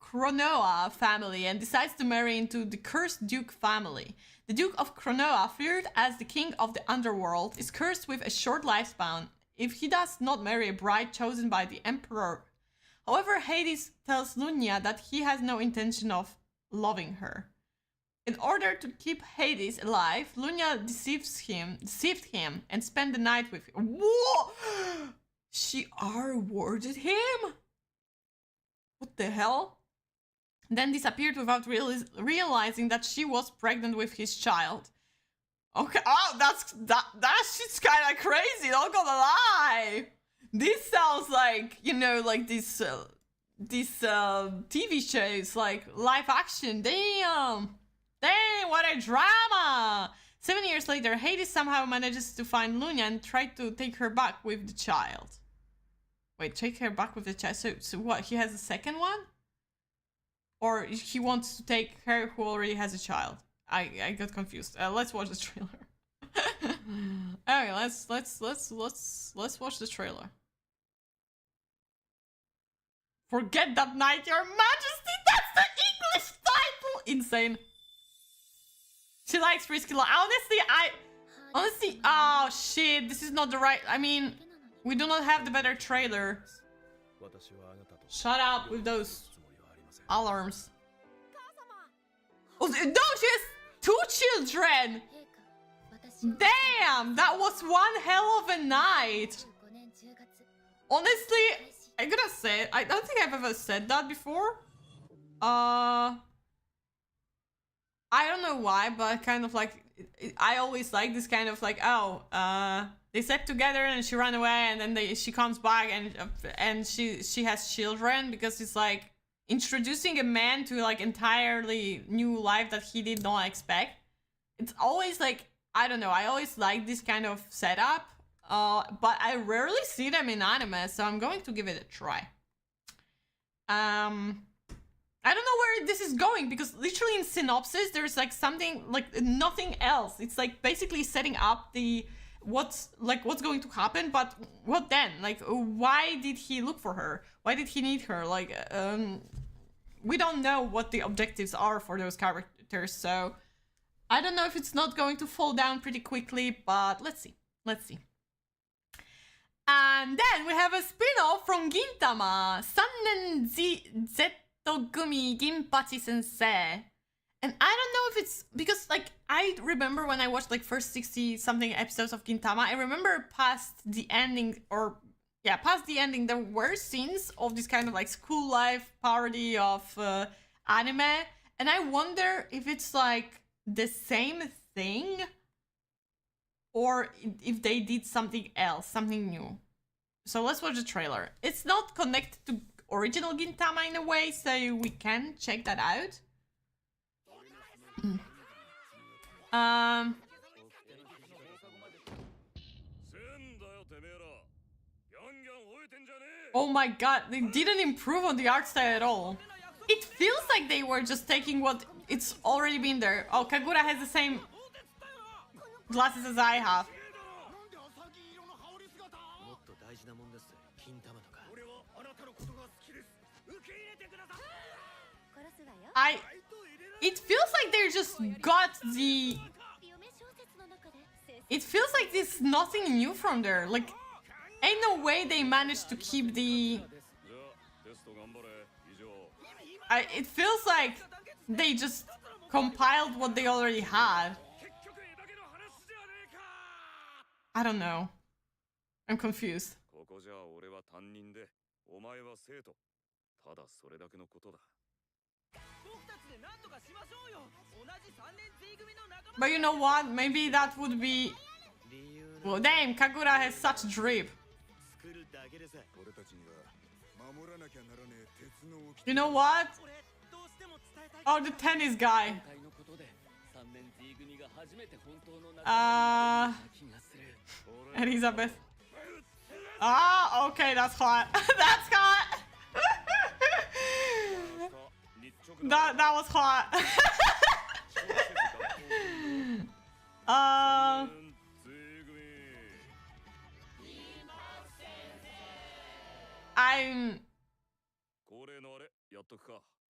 Cronoa family and decides to marry into the cursed Duke family. The Duke of Cronoa, feared as the king of the underworld, is cursed with a short lifespan if he does not marry a bride chosen by the emperor. However, Hades tells Lunya that he has no intention of loving her. In order to keep Hades alive, Lunya deceived him and spent the night with him. Whoa! She rewarded him? What the hell? Then disappeared without realizing that she was pregnant with his child. Okay, oh, that shit's kind of crazy, not gonna lie. This sounds like, you know, like these TV shows, like live action. Damn, what a drama. 7 years later, Hades somehow manages to find Lunya and try to take her back with the child. Wait, take her back with the child. So what? He has a second one? Or he wants to take her who already has a child. I got confused. Let's watch the trailer. Okay, let's watch the trailer. Forget that night, Your Majesty. That's the English title. Insane. She likes risky life. Honestly, oh shit, this is not the right. I mean, we do not have the better trailer. Shut up with those alarms. Oh, no, she has 2 children. Damn, that was one hell of a night. Honestly, I gotta say, I don't think I've ever said that before. I don't know why, but kind of like, I always like this kind of like, oh, they sat together and she ran away and then she comes back and she has children, because it's like introducing a man to like entirely new life that he did not expect. It's always like, I don't know, I always like this kind of setup, but I rarely see them in anime, so I'm going to give it a try. I don't know where this is going, because literally in synopsis there's like something like nothing else. It's like basically setting up the what's going to happen, but what then? Like, why did he look for her? Why did he need her? Like, we don't know what the objectives are for those characters, so I don't know if it's not going to fall down pretty quickly, but let's see. And then we have a spin-off from Gintama, Sannen Zetto Gumi Ginpachi Sensei. And I don't know if it's because, like, I remember when I watched like first 60 something episodes of Gintama, I remember past the ending, there were scenes of this kind of like school life parody of anime, and I wonder if it's like the same thing or if they did something else, something new. So let's watch the trailer. It's not connected to original Gintama in a way, so we can check that out. Oh my god, they didn't improve on the art style at all. It feels like they were just taking what it's already been there. Oh, Kagura has the same glasses as I have. It feels like they just got the... It feels like there's nothing new from there. Like, ain't no way they managed to keep the... It feels like they just compiled what they already had. I don't know. I'm confused. But you know what? Maybe that would be... Well, damn, Kagura has such drip. You know what? Oh, the tennis guy. Elizabeth. Ah, okay, that's hot. That's hot. that was hot.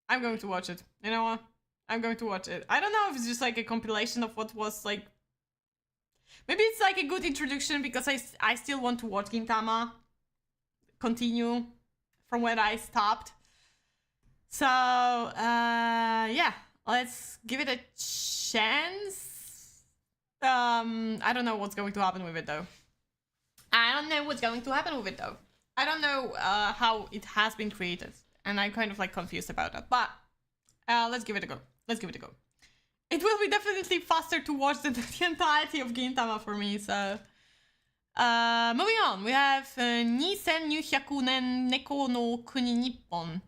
I'm going to watch it. You know what? I'm going to watch it. I don't know if it's just like a compilation of what was like. Maybe it's like a good introduction because I still want to watch Gintama. Continue from where I stopped. So yeah, let's give it a chance. I don't know what's going to happen with it though. I don't know how it has been created, and I'm kind of like confused about that. But let's give it a go. It will be definitely faster to watch than the entirety of Gintama for me. So moving on, we have Nisen nen Neko no Kuni Nippon.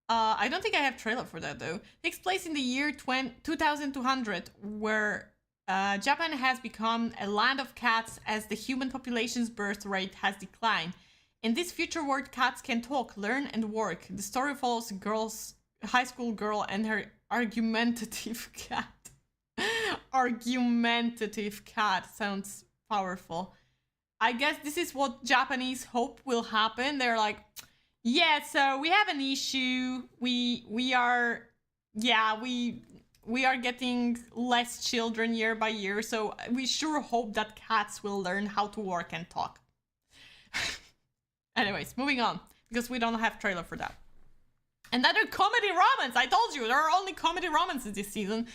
I don't think I have trailer for that though. It takes place in the year 2200, where Japan has become a land of cats as the human population's birth rate has declined. In this future world, cats can talk, learn, and work. The story follows a high school girl and her argumentative cat. Argumentative cat sounds powerful. I guess this is what Japanese hope will happen. They're like, yeah, so we have an issue. We are getting less children year by year, so we sure hope that cats will learn how to work and talk. Anyways, moving on, because we don't have trailer for that. Another comedy romance. I told you there are only comedy romances this season.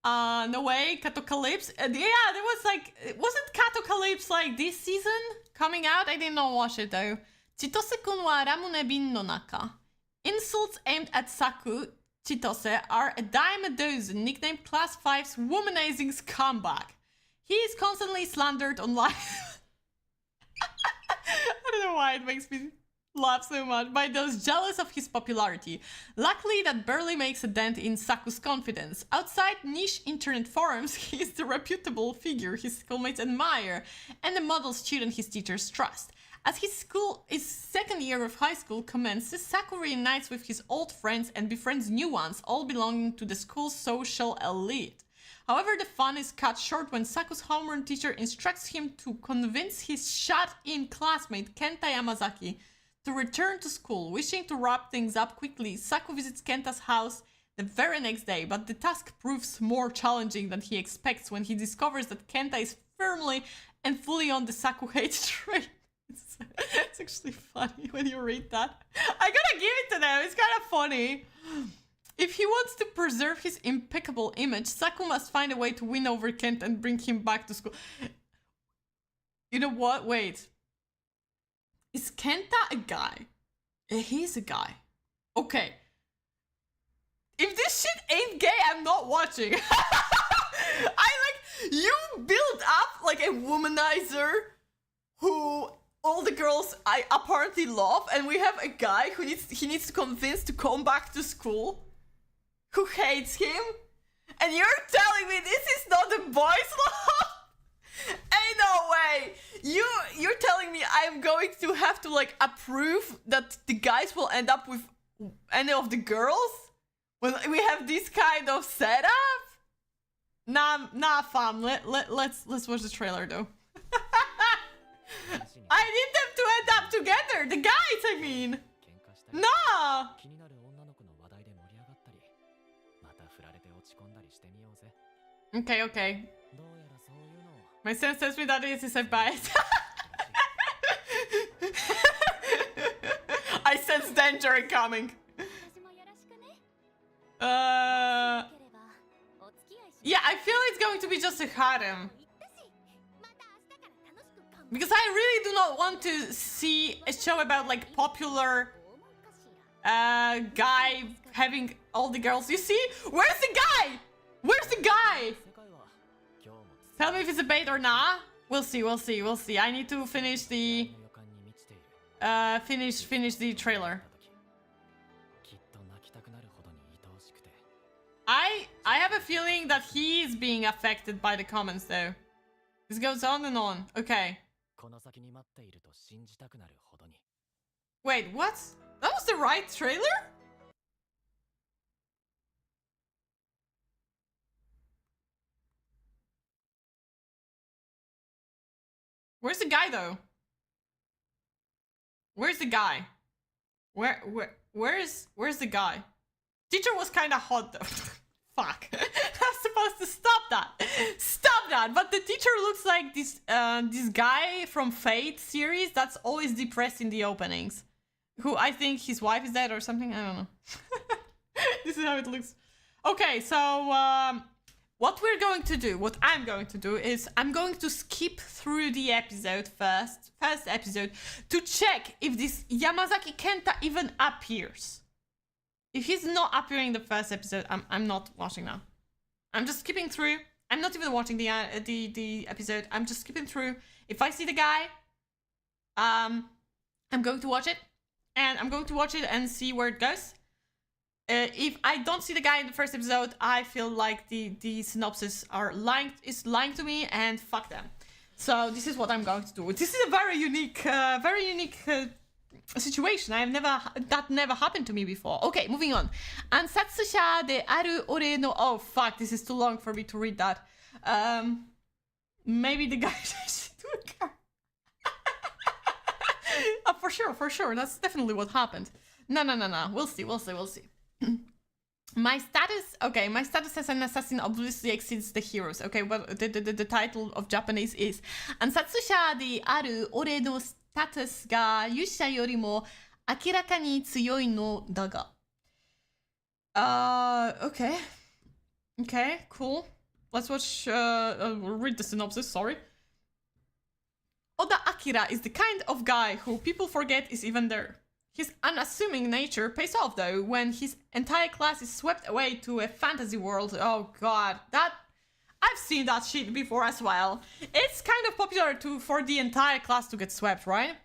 No way, Catacalypse. Yeah, there was like, wasn't Catacalypse like this season coming out? I did not watch it though. Chitose-kun wa Ramune bin no naka. Insults aimed at Saku, Chitose, are a dime a dozen, nicknamed Class 5's womanizing scumbag. He is constantly slandered online. I don't know why it makes me laugh so much, by those jealous of his popularity. Luckily, that barely makes a dent in Saku's confidence. Outside niche internet forums, he is the reputable figure his schoolmates admire and the model student his teachers trust. As his second year of high school commences, Saku reunites with his old friends and befriends new ones, all belonging to the school's social elite. However, the fun is cut short when Saku's homeroom teacher instructs him to convince his shut-in classmate Kenta Yamazaki to return to school. Wishing to wrap things up quickly, Saku visits Kenta's house the very next day, but the task proves more challenging than he expects when he discovers that Kenta is firmly and fully on the Saku hate train. It's actually funny when you read that. I gotta give it to them, it's kind of funny. If he wants to preserve his impeccable image, Saku must find a way to win over Kent and bring him back to school. You know what? Wait. Is Kenta a guy? He's a guy. Okay. If this shit ain't gay, I'm not watching. You build up like a womanizer who all the girls I apparently love, and we have a guy who needs to convince to come back to school, who hates him, and you're telling me this is not a boys' love? Ain't no way. You're telling me I'm going to have to like approve that the guys will end up with any of the girls when we have this kind of setup? Nah, fam. Let's watch the trailer though. I need them to end up together. The guys, I mean. Nah. Okay. My sense tells me that it is a bite. I sense danger incoming. Yeah, I feel it's going to be just a harem. Because I really do not want to see a show about like popular guy having all the girls. You see? Where's the guy? Where's the guy? Tell me if it's a bait or not. We'll see. I need to finish the finish the trailer. I have a feeling that he is being affected by the comments though. This goes on and on. Okay. Wait, what? That was the right trailer? Where's the guy though? Where's the guy? Where's the guy? Teacher was kind of hot though. Fuck. I'm supposed to stop that. Stop that. But the teacher looks like this this guy from Fate series that's always depressed in the openings. Who I think his wife is dead or something. I don't know. This is how it looks. Okay, so what we're going to do, what I'm going to do is I'm going to skip through the episode first episode, to check if this Yamazaki Kenta even appears. If he's not appearing in the first episode, I'm not watching now. I'm just skipping through. I'm not even watching the episode. I'm just skipping through. If I see the guy, I'm going to watch it, and I'm going to watch it and see where it goes. If I don't see the guy in the first episode, I feel like the synopsis is lying to me, and fuck them. So this is what I'm going to do. This is a very unique situation. That never happened to me before. Okay, moving on. Ansatsusha de aru ore no... Oh, fuck, this is too long for me to read that. Maybe the guy should do a car. For sure. That's definitely what happened. No. We'll see. My status as an assassin obviously exceeds the heroes. Okay, well, the title of Japanese is Ansatsusha de aru ore no status ga yusha yorimo akiraka ni tsuyoi no daga. Okay, cool. Let's watch, read the synopsis, sorry. Oda Akira is the kind of guy who people forget is even there. His unassuming nature pays off though when his entire class is swept away to a fantasy world. Oh god, I've seen that shit before as well. It's kind of popular for the entire class to get swept, right?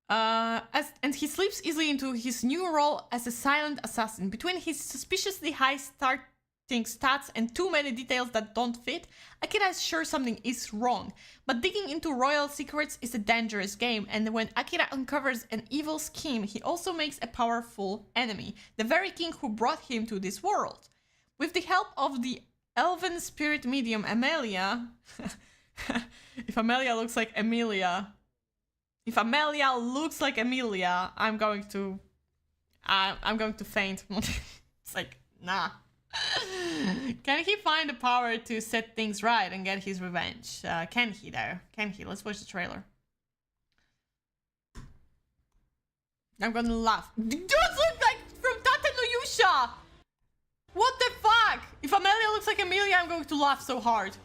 And he slips easily into his new role as a silent assassin. Between his suspiciously high starting stats and too many details that don't fit, Akira is sure something is wrong. But digging into royal secrets is a dangerous game, and when Akira uncovers an evil scheme, he also makes a powerful enemy, the very king who brought him to this world. With the help of the elven spirit medium Amelia... If Amelia looks like Emilia, I'm going to faint. It's like, nah. Can he find the power to set things right and get his revenge? Can he though? Can he? Let's watch the trailer. I'm gonna laugh. Dudes look like from Tate no Yusha! What the fuck? If Amelia looks like Emilia, I'm going to laugh so hard.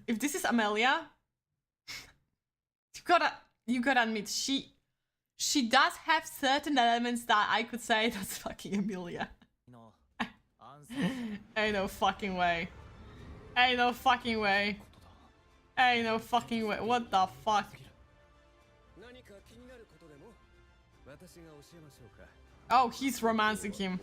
If this is Amelia, you gotta admit, she does have certain elements that I could say that's fucking Amelia. Ain't no fucking way. What the fuck? Oh, he's romancing him.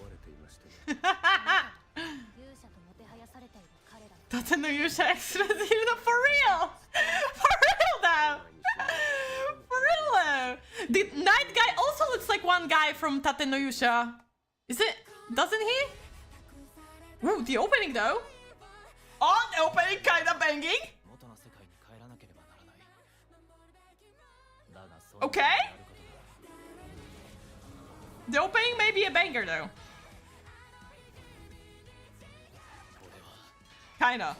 Tate no Yusha exclusive, for real! For real though! For real though! The night guy also looks like one guy from Tate no Yusha. Is it? Doesn't he? Ooh, the opening though. Oh, the opening kinda banging. Okay. The opening may be a banger though. Kinda.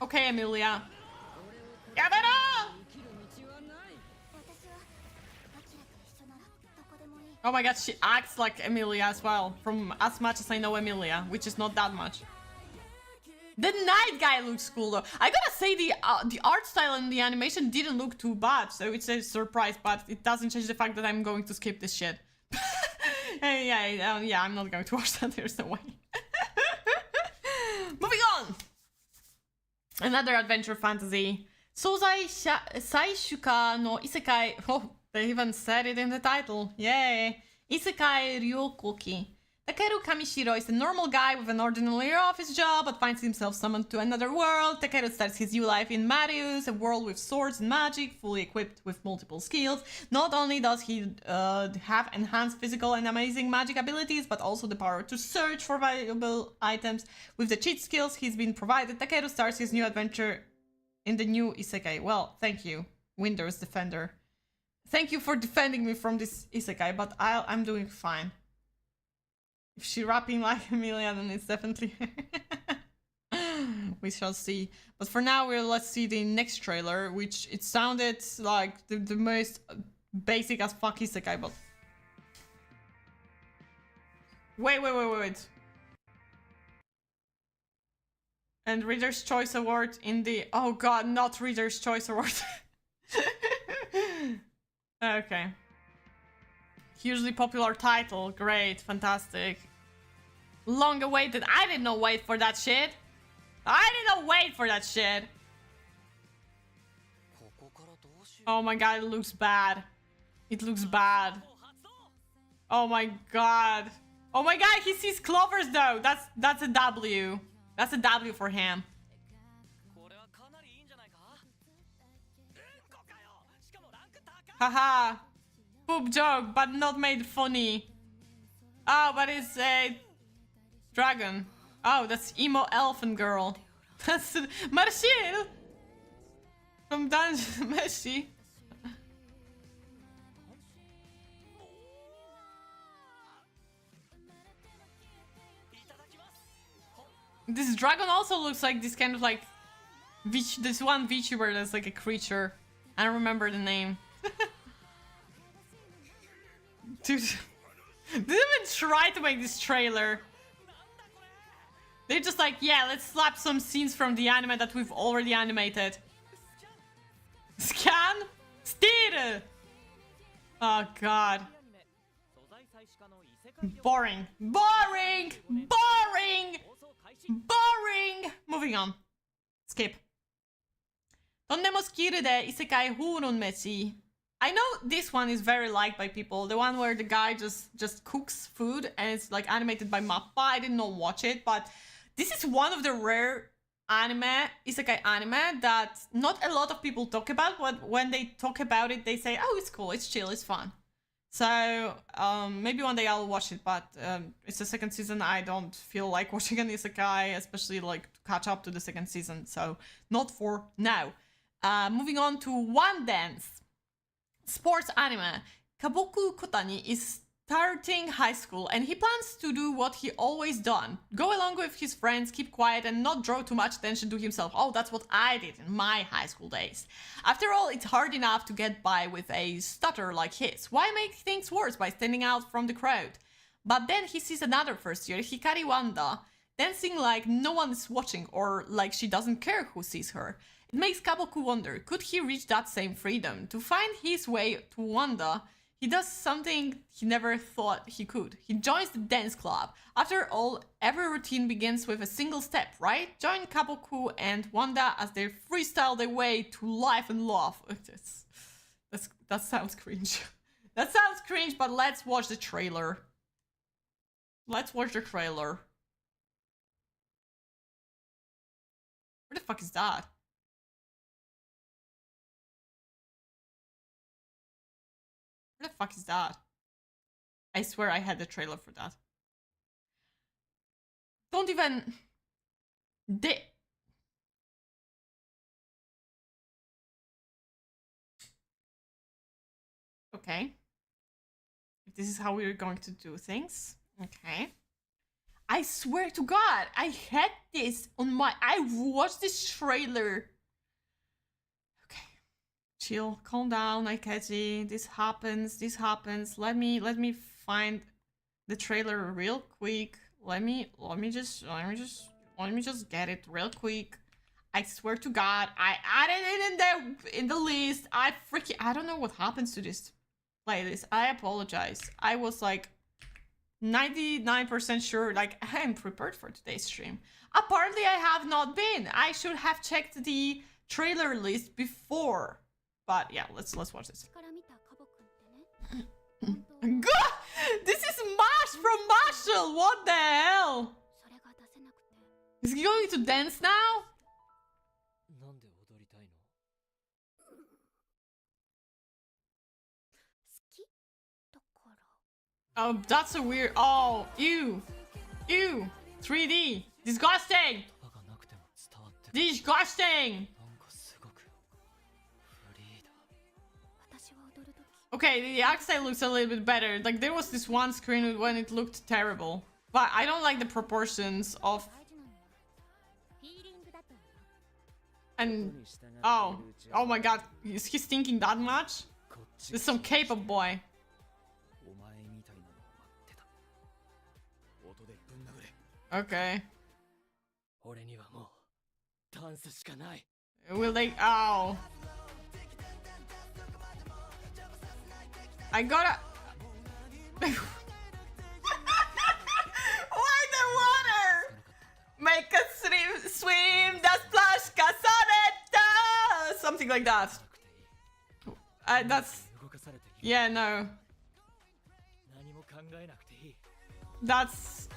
Okay, Emilia. Oh my god, she acts like Emilia as well, from as much as I know Emilia, which is not that much. The night guy looks cool though. I gotta say the art style and the animation didn't look too bad, so it's a surprise, but it doesn't change the fact that I'm going to skip this shit. Yeah, I'm not going to watch that, there's no way. Another adventure fantasy. Sozai Saishuka no Isekai. Oh, they even said it in the title. Yay! Isekai Ryokoki. Takeru Kamishiro is a normal guy with an ordinary office job, but finds himself summoned to another world. Takeru starts his new life in Marius, a world with swords and magic, fully equipped with multiple skills. Not only does he have enhanced physical and amazing magic abilities, but also the power to search for valuable items. With the cheat skills he's been provided, Takeru starts his new adventure in the new Isekai. Well, thank you, Windows Defender. Thank you for defending me from this Isekai, but I'm doing fine. If she's rapping like Amelia, then it's definitely we shall see. But for now, let's see the next trailer, which it sounded like the most basic as fuck Isekai, but... Wait. And Reader's Choice Award in the... Oh god, not Reader's Choice Award. Okay. Hugely popular title. Great. Fantastic. Long awaited. I didn't wait for that shit. Oh my god, it looks bad. Oh my god. Oh my god, he sees clovers though. That's a W. That's a W for him. Haha. Poop joke, but not made funny. Oh, but it's a dragon. Oh, that's emo elfin girl. That's Marshall from Dungeon Meshi. This dragon also looks like this kind of like this one VTuber that's like a creature. I don't remember the name. Dude, they didn't even try to make this trailer. They're just like, yeah, let's slap some scenes from the anime that we've already animated. Scan? Steer! Oh god. Boring. Moving on. Skip. とんでもスキルで異世界風論飯. I know this one is very liked by people. The one where the guy just cooks food and it's like animated by Mappa. I did not watch it, but this is one of the rare isekai anime that not a lot of people talk about. But when they talk about it, they say, oh, it's cool, it's chill, it's fun. So maybe one day I'll watch it, but it's the second season. I don't feel like watching an isekai, especially like to catch up to the second season. So not for now. Moving on to One Dance. Sports anime. Kaboku Kotani is starting high school and he plans to do what he always done. Go along with his friends, keep quiet and not draw too much attention to himself. Oh, that's what I did in my high school days. After all, it's hard enough to get by with a stutter like his. Why make things worse by standing out from the crowd? But then he sees another first year, Hikari Wanda, dancing like no one is watching or like she doesn't care who sees her. It makes Kaboku wonder, could he reach that same freedom? To find his way to Wanda, he does something he never thought he could. He joins the dance club. After all, every routine begins with a single step, right? Join Kaboku and Wanda as they freestyle their way to life and love. That sounds cringe. That sounds cringe, but let's watch the trailer. Where the fuck is that? What the fuck is that? I swear I had the trailer for that. Don't even... Okay. If this is how we're going to do things. Okay. I swear to God, I had this on my... I watched this trailer. Chill, calm down, Aikeji. This happens. Let me find the trailer real quick. Let me just get it real quick. I swear to God, I added it in the list. I don't know what happens to this playlist. I apologize. I was like 99% sure, like, I am prepared for today's stream. Apparently, I have not been. I should have checked the trailer list before. But yeah, let's watch this. This is Mash from Marshall! What the hell? Is he going to dance now? Oh, that's a weird... Oh, ew. Ew. 3D. Disgusting. Disgusting. Okay, the outside looks a little bit better. Like, there was this one screen when it looked terrible. But I don't like the proportions of... And... Oh. Oh my god. Is he stinking that much? There's some K-pop boy. Okay. Will they... Oh. I gotta... Why the water? Make us swim, the splash, casareta! Something like that. That's... Yeah, no. That's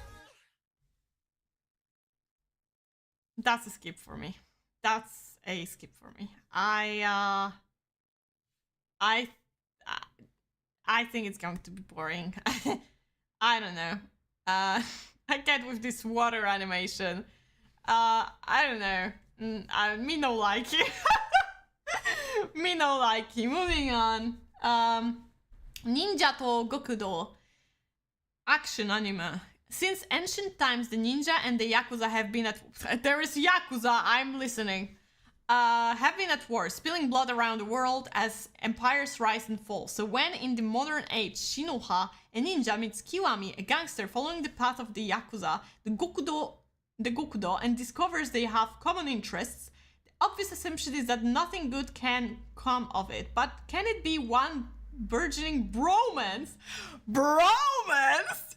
a skip for me. That's a skip for me. I think it's going to be boring. I don't know. I get with this water animation. I don't know. Me no like it. Me no like it. Moving on. Ninja to Gokudo. Action anime. Since ancient times, the ninja and the yakuza have been at... There is yakuza, I'm listening. Have been at war, spilling blood around the world as empires rise and fall. So when in the modern age, Shinoha, a ninja, meets Kiwami, a gangster following the path of the yakuza, the Gokudo, and discovers they have common interests, the obvious assumption is that nothing good can come of it. But can it be one burgeoning bromance? Bromance?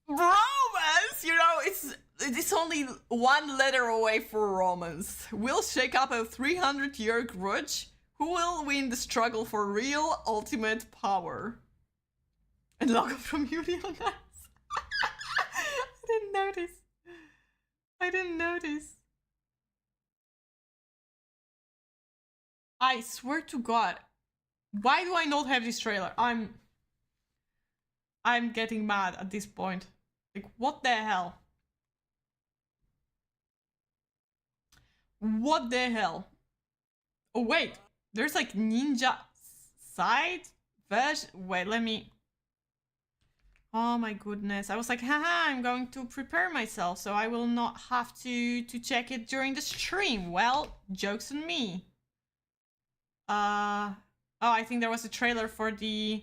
Bromance! You know, it's only one letter away for romance. We'll shake up a 300-year grudge. Who will win the struggle for real ultimate power? And logo from Yuri on us. I didn't notice. I didn't notice. I swear to God. Why do I not have this trailer? I'm getting mad at this point. Like, what the hell? What the hell? Oh, wait. There's like ninja side version. Wait, let me... Oh my goodness. I was like, haha, I'm going to prepare myself so I will not have to check it during the stream. Well, joke's on me. Oh, I think there was a trailer for the...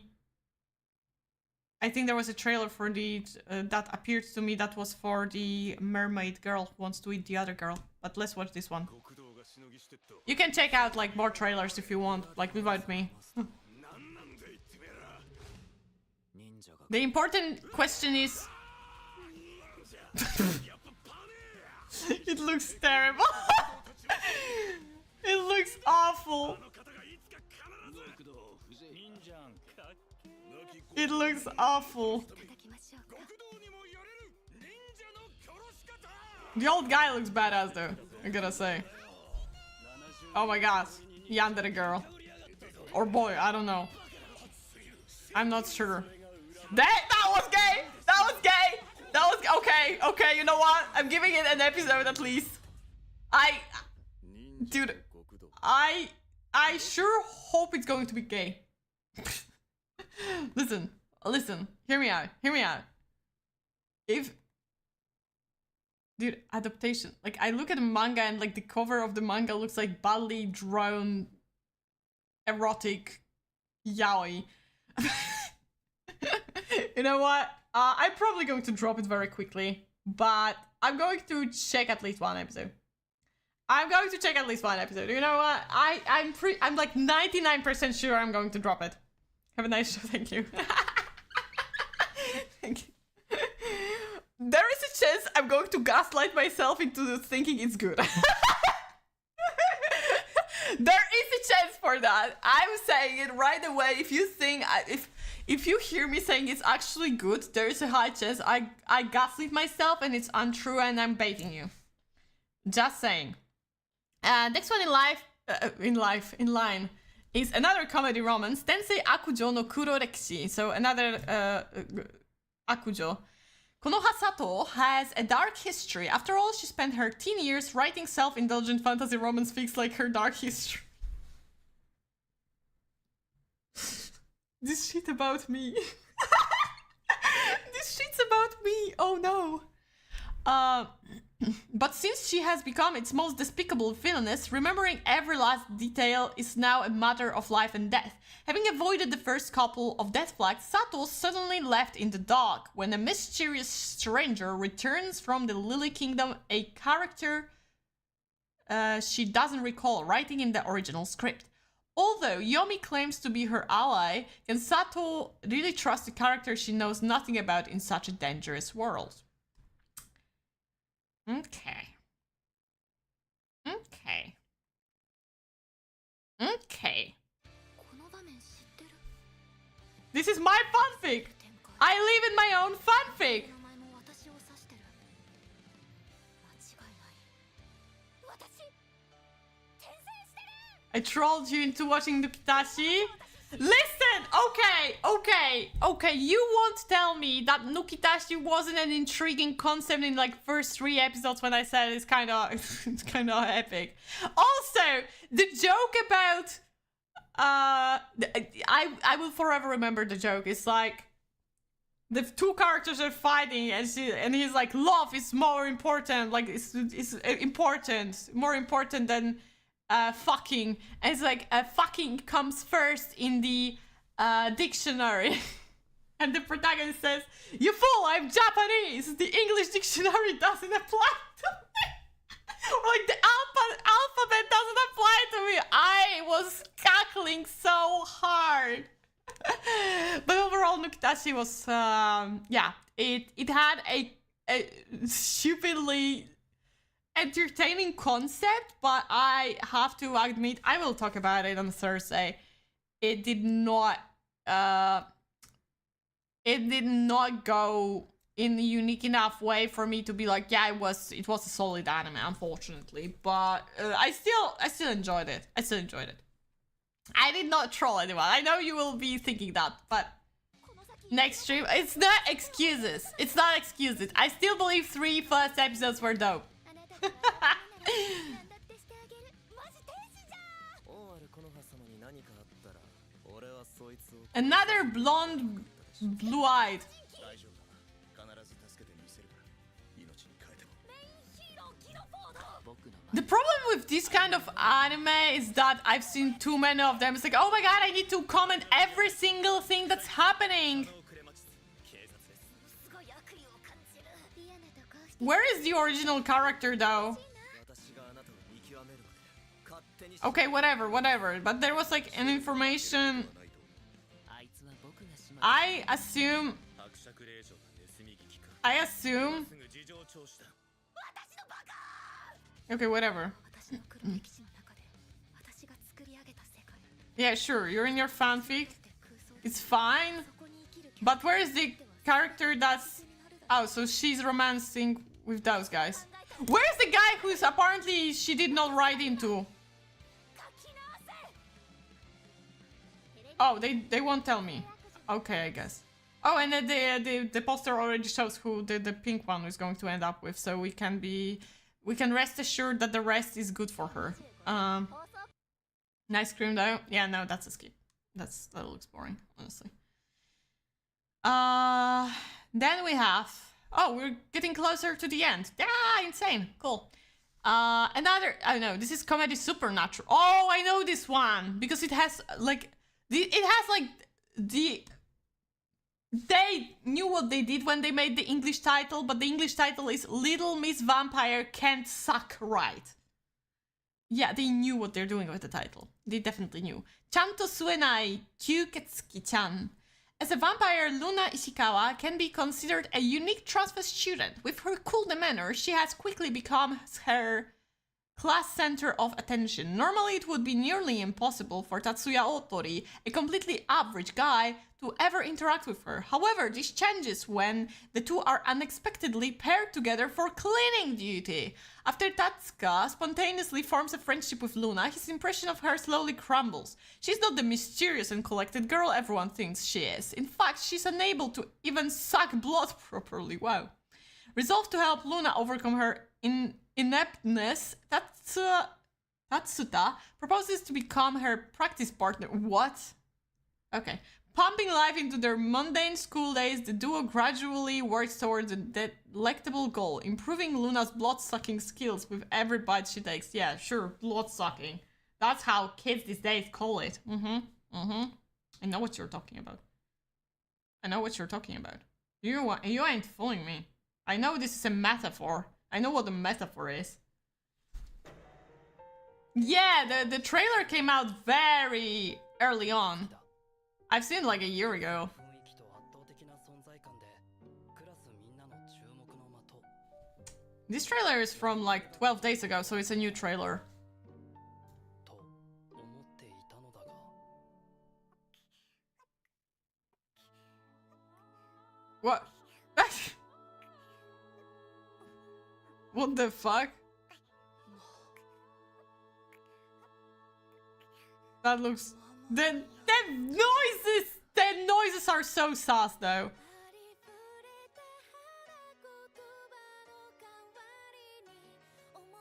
that appeared to me that was for the mermaid girl who wants to eat the other girl. But let's watch this one. You can check out like more trailers if you want, like without me. The important question is... It looks terrible. It looks awful. It looks awful. The old guy looks badass though, I gotta say. Oh my gosh. Yandere girl. Or boy, I don't know. I'm not sure. That was gay! That was gay! That was... Okay, you know what? I'm giving it an episode at least. Dude, I sure hope it's going to be gay. Listen, hear me out. If... Dude, adaptation. Like, I look at the manga and like the cover of the manga looks like badly drawn erotic yaoi. You know what? I'm probably going to drop it very quickly, but I'm going to check at least one episode. You know what? I'm like 99% sure I'm going to drop it. Have a nice show, thank you. Thank you. there is a chance I'm going to gaslight myself into thinking it's good. There is a chance for that. I'm saying it right away. If you think, if you hear me saying it's actually good, there is a high chance I gaslit myself and it's untrue and I'm baiting you. Just saying. Next one in line is another comedy romance, Tensei Akujo no Kuro Rekishi. So another Akujo. Konoha Sato has a dark history. After all, she spent her teen years writing self-indulgent fantasy romance fics like her dark history. This shit about me. This shit's about me. Oh no. But since she has become its most despicable villainess, remembering every last detail is now a matter of life and death. Having avoided the first couple of death flags, Sato suddenly left in the dark when a mysterious stranger returns from the Lily Kingdom, a character she doesn't recall writing in the original script. Although Yomi claims to be her ally, can Sato really trust a character she knows nothing about in such a dangerous world? Okay. This is my fanfic! I live in my own fanfic! I trolled you into watching Nukitashi. Listen! Okay. You won't tell me that Nukitashi wasn't an intriguing concept in like first 3 episodes when I said it's kind of epic. Also, the joke about I will forever remember the joke. It's like the 2 characters are fighting and he's like, love is more important, like it's important, more important than fucking. And it's like fucking comes first in the dictionary. And the protagonist says, you fool, I'm Japanese, the English dictionary doesn't apply to me. Or like the alphabet doesn't apply to me. I was cackling so hard. But overall, Nukitashi was yeah, it had a stupidly entertaining concept, but I have to admit, I will talk about it on Thursday. It did not go in a unique enough way for me to be like, yeah, it was a solid anime, unfortunately. But I still enjoyed it. I did not troll anyone. I know you will be thinking that, but next stream, it's not excuses. I still believe 3 first episodes were dope. Another blonde, blue-eyed. The problem with this kind of anime is that I've seen too many of them. It's like, oh my god, I need to comment every single thing that's happening. Where is the original character though? Okay, whatever. But there was like an information. I assume. Okay, whatever. Yeah, sure. You're in your fanfic. It's fine. But where is the character that's... Oh, so she's romancing with those guys. Where's the guy who's apparently she did not write into? Oh, they won't tell me. Okay, I guess. Oh, and the poster already shows who the pink one is going to end up with, so we can rest assured that the rest is good for her. Nice cream though. Yeah, no, that's a skip. That looks boring, honestly. Then we have... Oh, we're getting closer to the end. Yeah, insane. Cool. Another... I know, this is Comedy Supernatural. Oh, I know this one! Because it has, like... They knew what they did when they made the English title, but the English title is Little Miss Vampire Can't Suck Right. Yeah, they knew what they're doing with the title. They definitely knew. Chanto suenai kyuketsuki-chan. As a vampire, Luna Ishikawa can be considered a unique transfer student. With her cool demeanor, she has quickly become her class center of attention. Normally, it would be nearly impossible for Tatsuya Otori, a completely average guy, to ever interact with her. However, this changes when the two are unexpectedly paired together for cleaning duty. After Tatsuka spontaneously forms a friendship with Luna, his impression of her slowly crumbles. She's not the mysterious and collected girl everyone thinks she is. In fact, she's unable to even suck blood properly. Wow. Resolved to help Luna overcome her ineptness, Tatsuta proposes to become her practice partner. What? Okay. Pumping life into their mundane school days, the duo gradually works towards a delectable goal, improving Luna's blood-sucking skills with every bite she takes. Yeah, sure, blood-sucking. That's how kids these days call it. I know what you're talking about. I know what you're talking about. You ain't fooling me. I know this is a metaphor. I know what a metaphor is. Yeah, the trailer came out very early on. I've seen it like a year ago. This trailer is from like 12 days ago, so it's a new trailer. What? What the fuck? That looks... The noises are so sus though.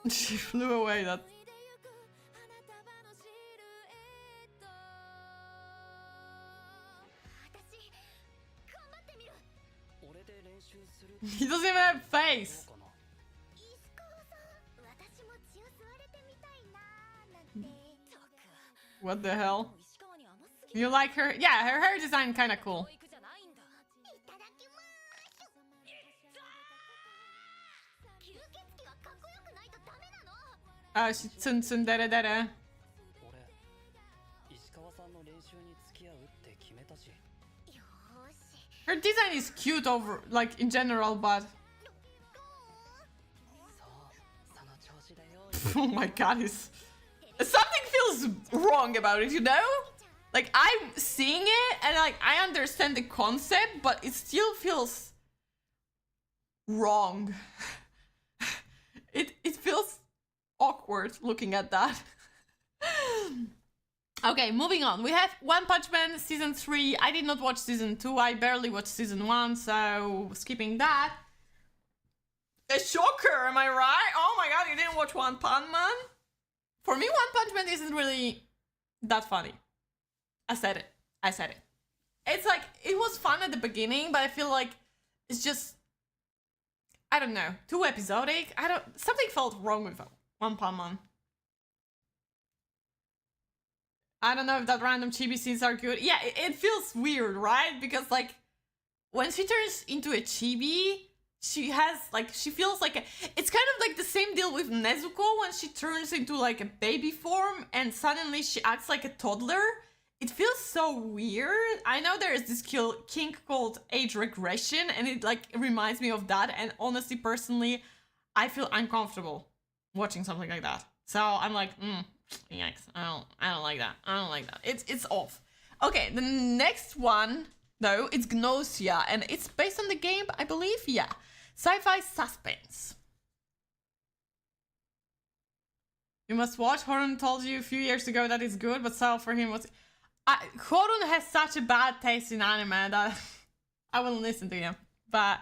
She flew away, that... He doesn't even have a face. What the hell? You like her? Yeah, her hair design kind of cool. She tsundere. Her design is cute over, like, in general, but... Oh my god, something feels wrong about it, you know? Like, I'm seeing it, and like, I understand the concept, but it still feels... wrong. It feels awkward looking at that. Okay, moving on. We have One Punch Man Season 3. I did not watch Season 2. I barely watched Season 1, so skipping that. A shocker, am I right? Oh my god, you didn't watch One Punch Man? For me, One Punch Man isn't really that funny. I said it. It's like, it was fun at the beginning, but I feel like it's just... I don't know, too episodic. Something felt wrong with One Punch Man. I don't know if that random chibi scenes are good. Yeah, it feels weird, right? Because like, when she turns into a chibi, she feels like it's kind of like the same deal with Nezuko when she turns into like a baby form and suddenly she acts like a toddler. It feels so weird. I know there is this kink called age regression and it reminds me of that, and honestly, personally, I feel uncomfortable watching something like that. So I'm like, yikes, I don't like that. It's off. Okay, the next one, though, it's Gnosia, and it's based on the game, I believe, yeah. Sci-fi suspense. You must watch. Horun told you a few years ago that it's good, but so for him was... Horun has such a bad taste in anime that I wouldn't listen to him. But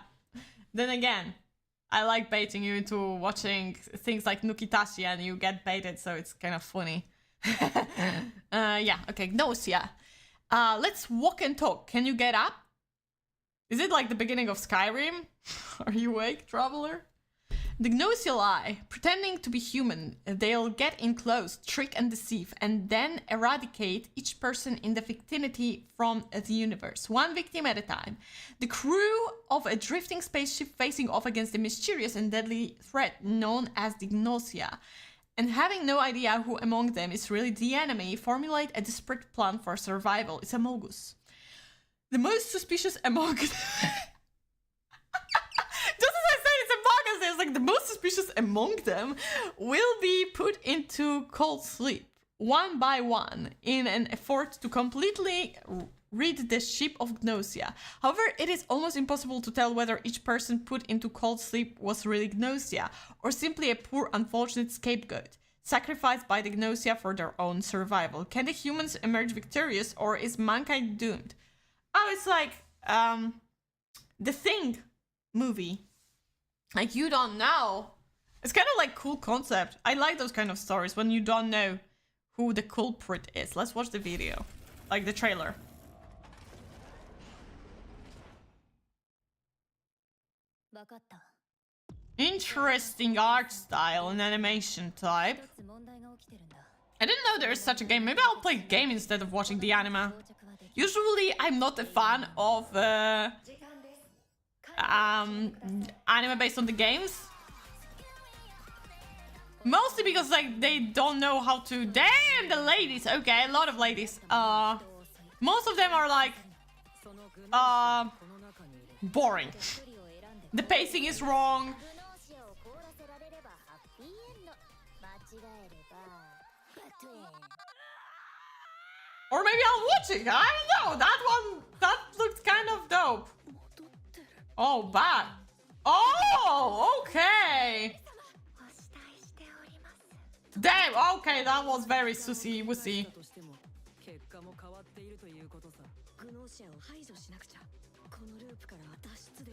then again, I like baiting you into watching things like Nukitashi and you get baited, so it's kind of funny. Yeah, okay, Gnosia. Let's walk and talk. Can you get up? Is it like the beginning of Skyrim? Are you awake, traveler? The Gnosia lie, pretending to be human. They'll get in close, trick and deceive, and then eradicate each person in the vicinity from the universe, one victim at a time. The crew of a drifting spaceship facing off against a mysterious and deadly threat known as the Gnosia, and having no idea who among them is really the enemy, formulate a desperate plan for survival. It's a Mogus. The most suspicious among just as I said, it's among us. There's like the most suspicious among them will be put into cold sleep one by one in an effort to completely rid the ship of Gnosia. However, it is almost impossible to tell whether each person put into cold sleep was really Gnosia or simply a poor unfortunate scapegoat, sacrificed by the Gnosia for their own survival. Can the humans emerge victorious or is mankind doomed? Oh, it's like the Thing movie. Like, you don't know. It's kind of like cool concept. I like those kind of stories when you don't know who the culprit is. Let's watch the video. Like the trailer. Interesting art style and animation type. I didn't know there is such a game. Maybe I'll play the game instead of watching the anime. Usually, I'm not a fan of anime based on the games. Mostly because like they don't know how to. Damn, the ladies. Okay, a lot of ladies. Most of them are like boring. The pacing is wrong. Or maybe I'll watch it. I don't know. That looked kind of dope. Oh, bad. Oh, okay. Damn, okay, that was very sussy-wussy.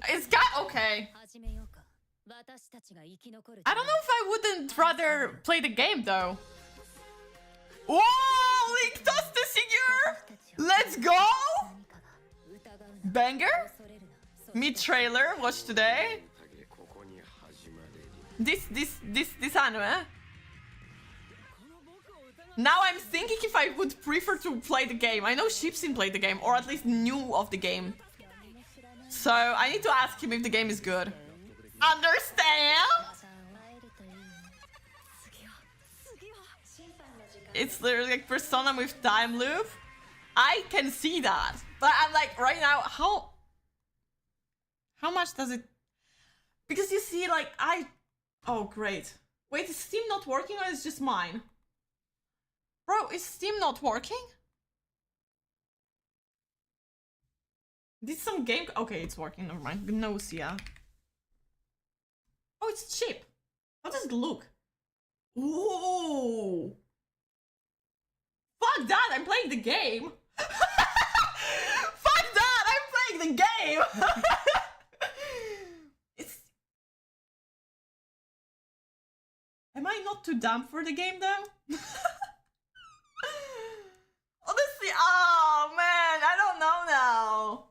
It's got okay. I don't know if I wouldn't rather play the game though. Whoa, Link does the figure. Let's go. Banger. Mid-trailer, watch today. This anime. Now I'm thinking if I would prefer to play the game. I know Shipsin played the game, or at least knew of the game. So I need to ask him if the game is good. Understand? It's literally like Persona with time loop. I can see that. But I'm like, right now, how much does it... Because you see, like, oh, great. Wait, is Steam not working or is it just mine? Bro, is Steam not working? Did some game... Okay, it's working, never mind. Gnosia. Oh, it's cheap. How does it look? Whoa! Fuck that, I'm playing the game! Fuck that, I'm playing the game! Am I not too dumb for the game though? Honestly, oh man, I don't know now.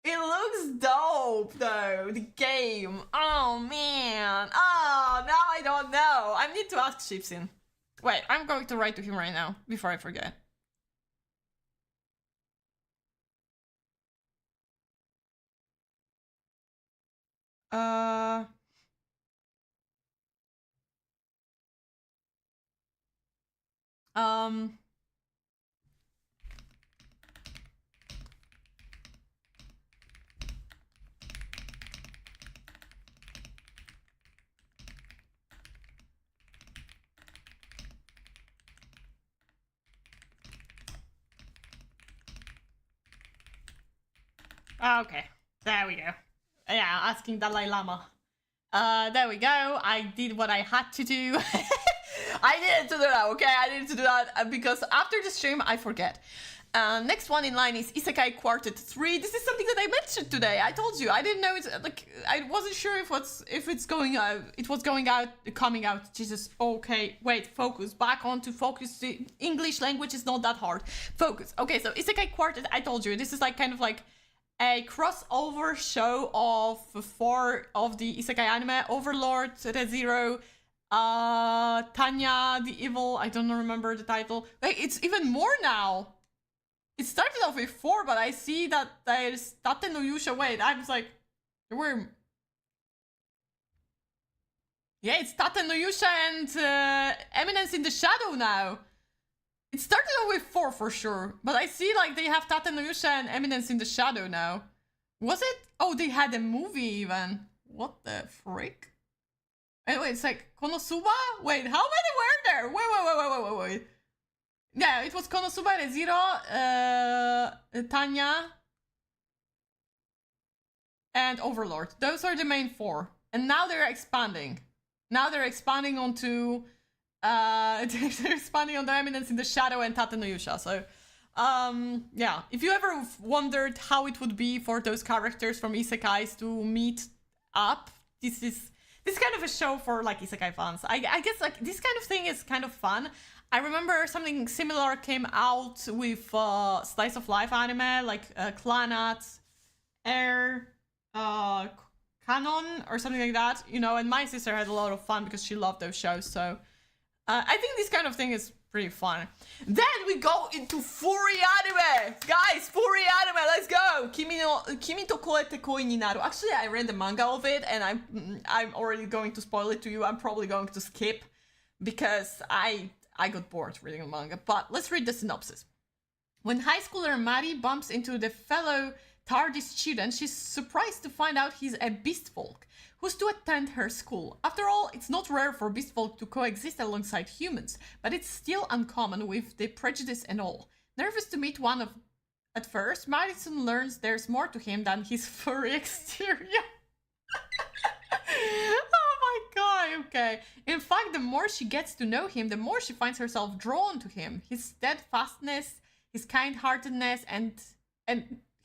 It looks dope though, the game. Oh man. Oh, now I don't know. I need to ask Shipsin. Wait, I'm going to write to him right now before I forget. Okay, there we go. Yeah, asking Dalai Lama. There we go. I did what I had to do. I needed to do that, okay? I needed to do that because after the stream, I forget. Next one in line is Isekai Quartet 3. This is something that I mentioned today. I told you. I didn't know it's like I wasn't sure if it's going out. It was coming out. Jesus. Okay. Wait. Focus. Back on to focus. The English language is not that hard. Focus. Okay. So Isekai Quartet. I told you. This is like kind of like a crossover show of 4 of the Isekai anime: Overlord, Re:Zero, Tanya the Evil. I don't remember the title. Like, it's even more now. It started off with 4, but I see that there's Tate no Yusha. Wait, I was like, there were... Yeah, it's Tate no Yusha and Eminence in the Shadow now. It started off with 4 for sure, but I see like they have Tate no Yusha and Eminence in the Shadow now. Was it? Oh, they had a movie even. What the frick? Anyway, it's like Konosuba? Wait, how many were there? Wait. Yeah, it was Konosuba, Re:Zero, Tanya, and Overlord. Those are the main 4. And now they're expanding. Now they're expanding onto they're expanding on the Eminence in the Shadow and Tate no Yusha. So yeah, if you ever wondered how it would be for those characters from isekais to meet up, this is kind of a show for like isekai fans. I guess like this kind of thing is kind of fun. I remember something similar came out with slice of life anime like Clanat, Air, Canon or something like that, you know, and my sister had a lot of fun because she loved those shows. So I think this kind of thing is pretty fun. Then we go into furry anime! Guys, furry anime, let's go! Kimi to koete koi ni naru. Actually, I read the manga of it and I'm already going to spoil it to you. I'm probably going to skip because I got bored reading the manga. But let's read the synopsis. When high schooler Mari bumps into the fellow TARDIS student, she's surprised to find out he's a beast folk who's to attend her school. After all, it's not rare for beast folk to coexist alongside humans, but it's still uncommon with the prejudice and all. Nervous to meet one of at first, Madison learns there's more to him than his furry exterior. Oh my god, okay. In fact, the more she gets to know him, the more she finds herself drawn to him. His steadfastness, his kind-heartedness, and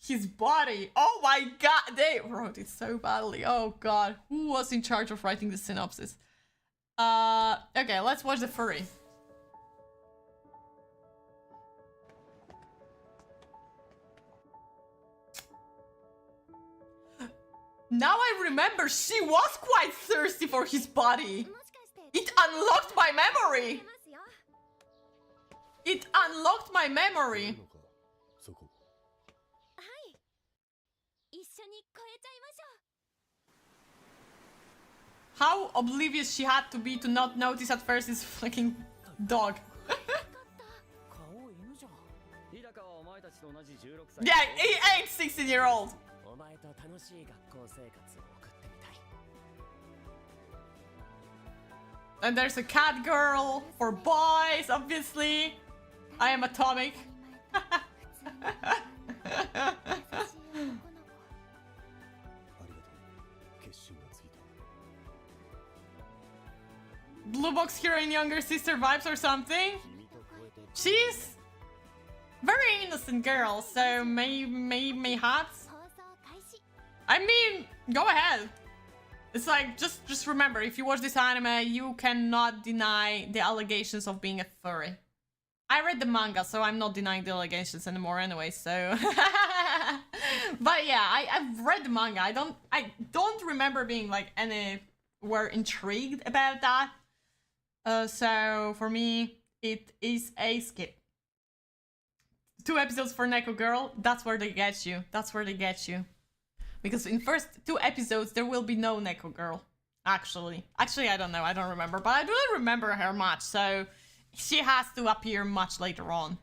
his body. Oh my god, they wrote it so badly. Oh god, who was in charge of writing the synopsis? Okay, let's watch the furry. Now I remember she was quite thirsty for his body. It unlocked my memory. It unlocked my memory. How oblivious she had to be to not notice at first this fucking dog. Yeah, he ain't 16-year-old. And there's a cat girl for boys, obviously. I am atomic. Blue box heroine younger sister vibes or something. She's very innocent girl, so mayhaps. I mean, go ahead. It's like, just remember, if you watch this anime, you cannot deny the allegations of being a furry. I read the manga, so I'm not denying the allegations anymore anyway, so... But yeah, I've read the manga. I don't remember being like anywhere intrigued about that. So for me, it is a skip. 2 episodes for Neko Girl, that's where they get you. That's where they get you. Because in first 2 episodes, there will be no Neko Girl. Actually, I don't know, I don't remember. But I do not remember her much, so she has to appear much later on.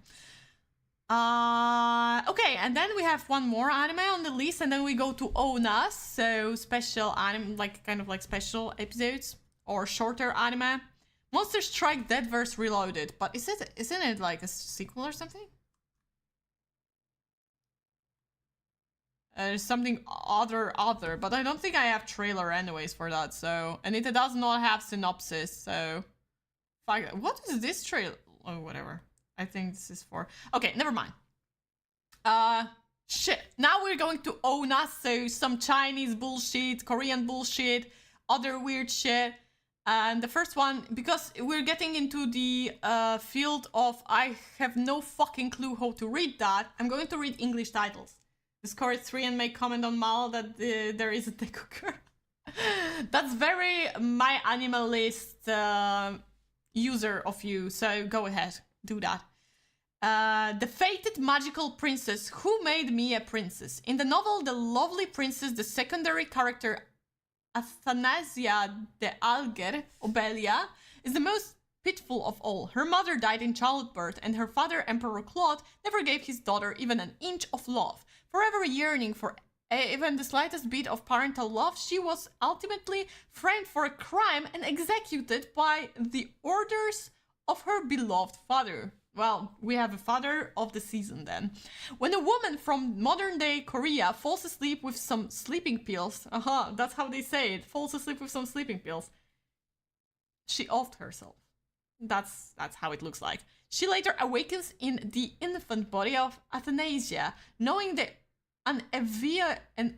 Okay, and then we have one more anime on the list, and then we go to Onas, so special anime, like kind of like special episodes or shorter anime. Monster Strike Deadverse Reloaded, but isn't it like a sequel or something? There's something other, but I don't think I have trailer anyways for that, so... And it does not have synopsis, so... Fuck, what is this trailer? Oh, whatever. I think this is for... Okay, never mind. Shit. Now we're going to Onas, so some Chinese bullshit, Korean bullshit, other weird shit. And the first one, because we're getting into the field of I have no fucking clue how to read that, I'm going to read English titles. Discord 3 and make comment on Mal that there is a Deku girl. That's very my animalist user of you, so go ahead, do that. The fated magical princess who made me a princess. In the novel The Lovely Princess, the secondary character Athanasia de Alger, Obelia, is the most pitiful of all. Her mother died in childbirth, and her father, Emperor Claude, never gave his daughter even an inch of love. Forever yearning for even the slightest bit of parental love, she was ultimately framed for a crime and executed by the orders of her beloved father. Well, we have a father of the season then. When a woman from modern-day Korea falls asleep with some sleeping pills, that's how they say it, falls asleep with some sleeping pills, she offed herself. That's how it looks like. She later awakens in the infant body of Athanasia, knowing the an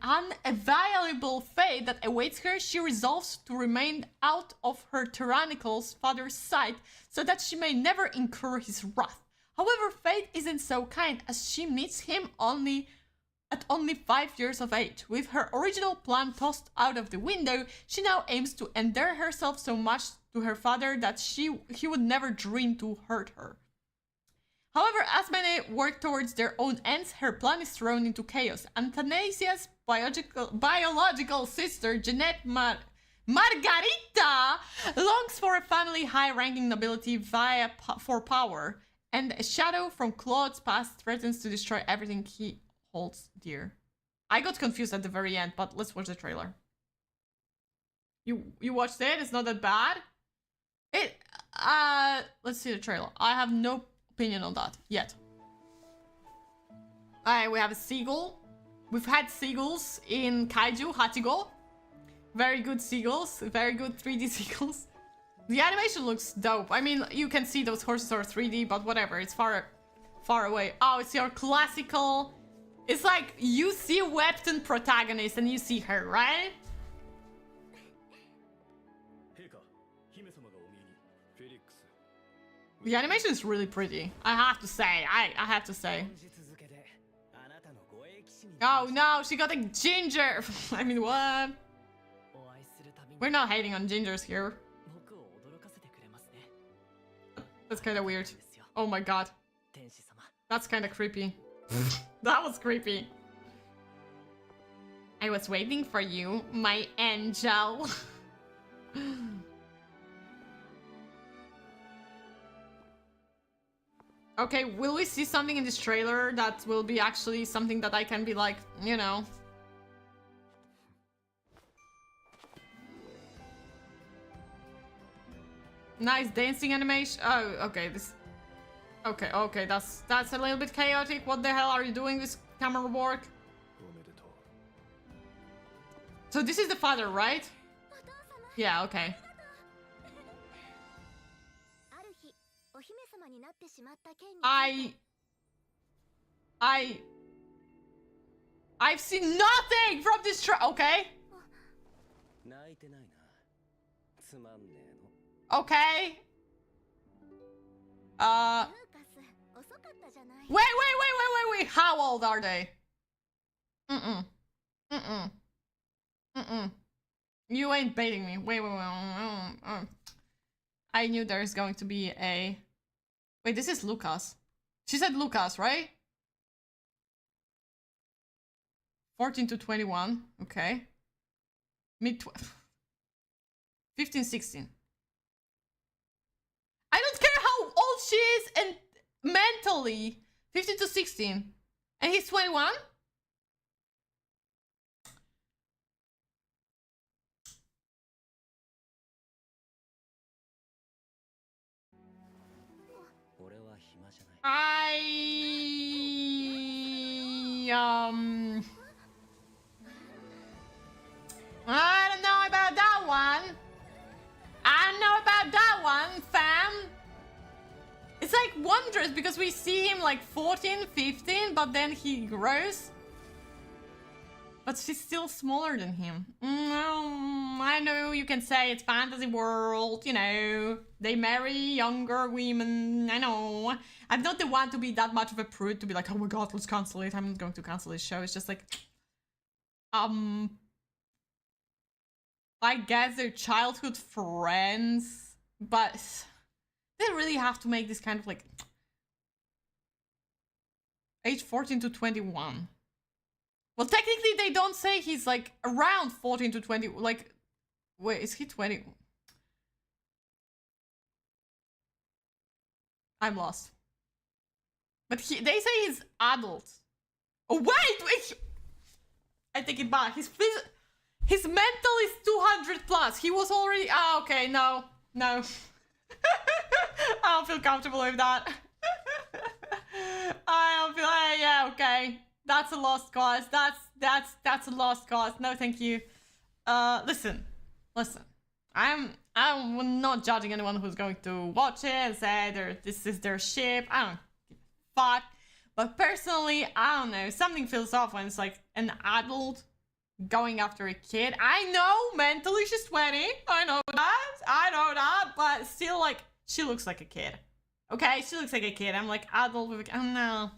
unavailable fate that awaits her. She resolves to remain out of her tyrannical father's sight so that she may never incur his wrath. However, fate isn't so kind, as she meets him at only 5 years of age. With her original plan tossed out of the window, she now aims to endear herself so much to her father that he would never dream to hurt her. However, as many work towards their own ends, her plan is thrown into chaos. Athanasia's biological sister, Jeanette Margarita, longs for a family high-ranking nobility for power, and a shadow from Claude's past threatens to destroy everything he holds dear. I got confused at the very end, but let's watch the trailer. You watched it? It's not that bad? Let's see the trailer. I have no opinion on that yet. We have a seagull. We've had seagulls in Kaiju Hachigo. Very good seagulls. Very good 3D seagulls. The animation looks dope. I mean, you can see those horses are 3D, but whatever. It's far away. Oh, it's your classical... It's like you see a webtoon protagonist and you see her, right? The animation is really pretty. I have to say. I have to say. Oh no, she got a ginger. I mean, what? We're not hating on gingers here. That's kind of weird. Oh my god. That's kind of creepy. That was creepy. I was waiting for you, my angel. Okay, will we see something in this trailer that will be actually something that I can be like, you know... Nice dancing animation. Oh, okay, this... Okay, that's a little bit chaotic. What the hell are you doing, this camera work? So this is the father, right? Yeah, okay. I've seen nothing from this okay? Okay. Wait. How old are they? You ain't baiting me. Wait. I knew there's going to be a... Wait, this is Lucas. She said Lucas, right? 14 to 21. Okay. Mid-12. 15, 16. I don't care how old she is and mentally. 15 to 16. And he's 21? I don't know about that one. I don't know about that one, fam. It's like wondrous because we see him like 14, 15, but then he grows. But she's still smaller than him. I know you can say it's fantasy world, you know. They marry younger women, I know. I'm not the one to be that much of a prude to be like, oh my god, let's cancel it. I'm not going to cancel this show. It's just like... I guess they're childhood friends, but... They really have to make this kind of like... Age 14 to 21. Well, technically they don't say he's like around 14 to 20, like, wait, is he 20? I'm lost. But they say he's adult. Oh, wait! I take it back. His mental is 200 plus. He was already... Ah, okay, no. I don't feel comfortable with that. I don't feel... yeah, okay. That's a lost cause. That's a lost cause. No, thank you. Listen. I'm not judging anyone who's going to watch it and say this is their ship. I don't give a fuck. But personally, I don't know. Something feels off when it's like an adult going after a kid. I know mentally she's 20. I know that. But still, like, she looks like a kid. Okay, she looks like a kid. I'm like adult with a...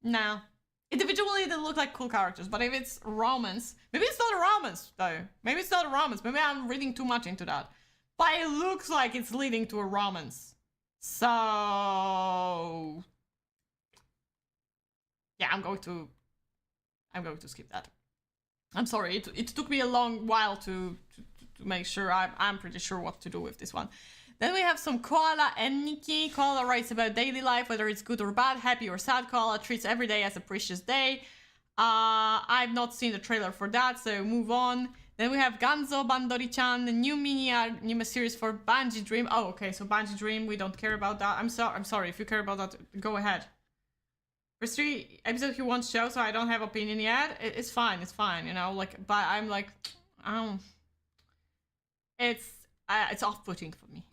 No. Individually, they look like cool characters, but if it's romance... Maybe it's not a romance, though. Maybe Maybe I'm reading too much into that. But it looks like it's leading to a romance. So... yeah, I'm going to skip that. I'm sorry, it took me a long while to make sure. I'm pretty sure what to do with this one. Then we have some Koala and Nikki. Koala writes about daily life, whether it's good or bad, happy or sad. Koala treats every day as a precious day. I've not seen the trailer for that, so move on. Then we have Ganzo Bandori-chan, the new anime series for Banji Dream. Oh, okay, so Banji Dream, we don't care about that. I'm sorry, if you care about that, go ahead. First 3 episodes you won't show, so I don't have opinion yet. It's fine, you know, like, but I'm like, it's off-putting for me.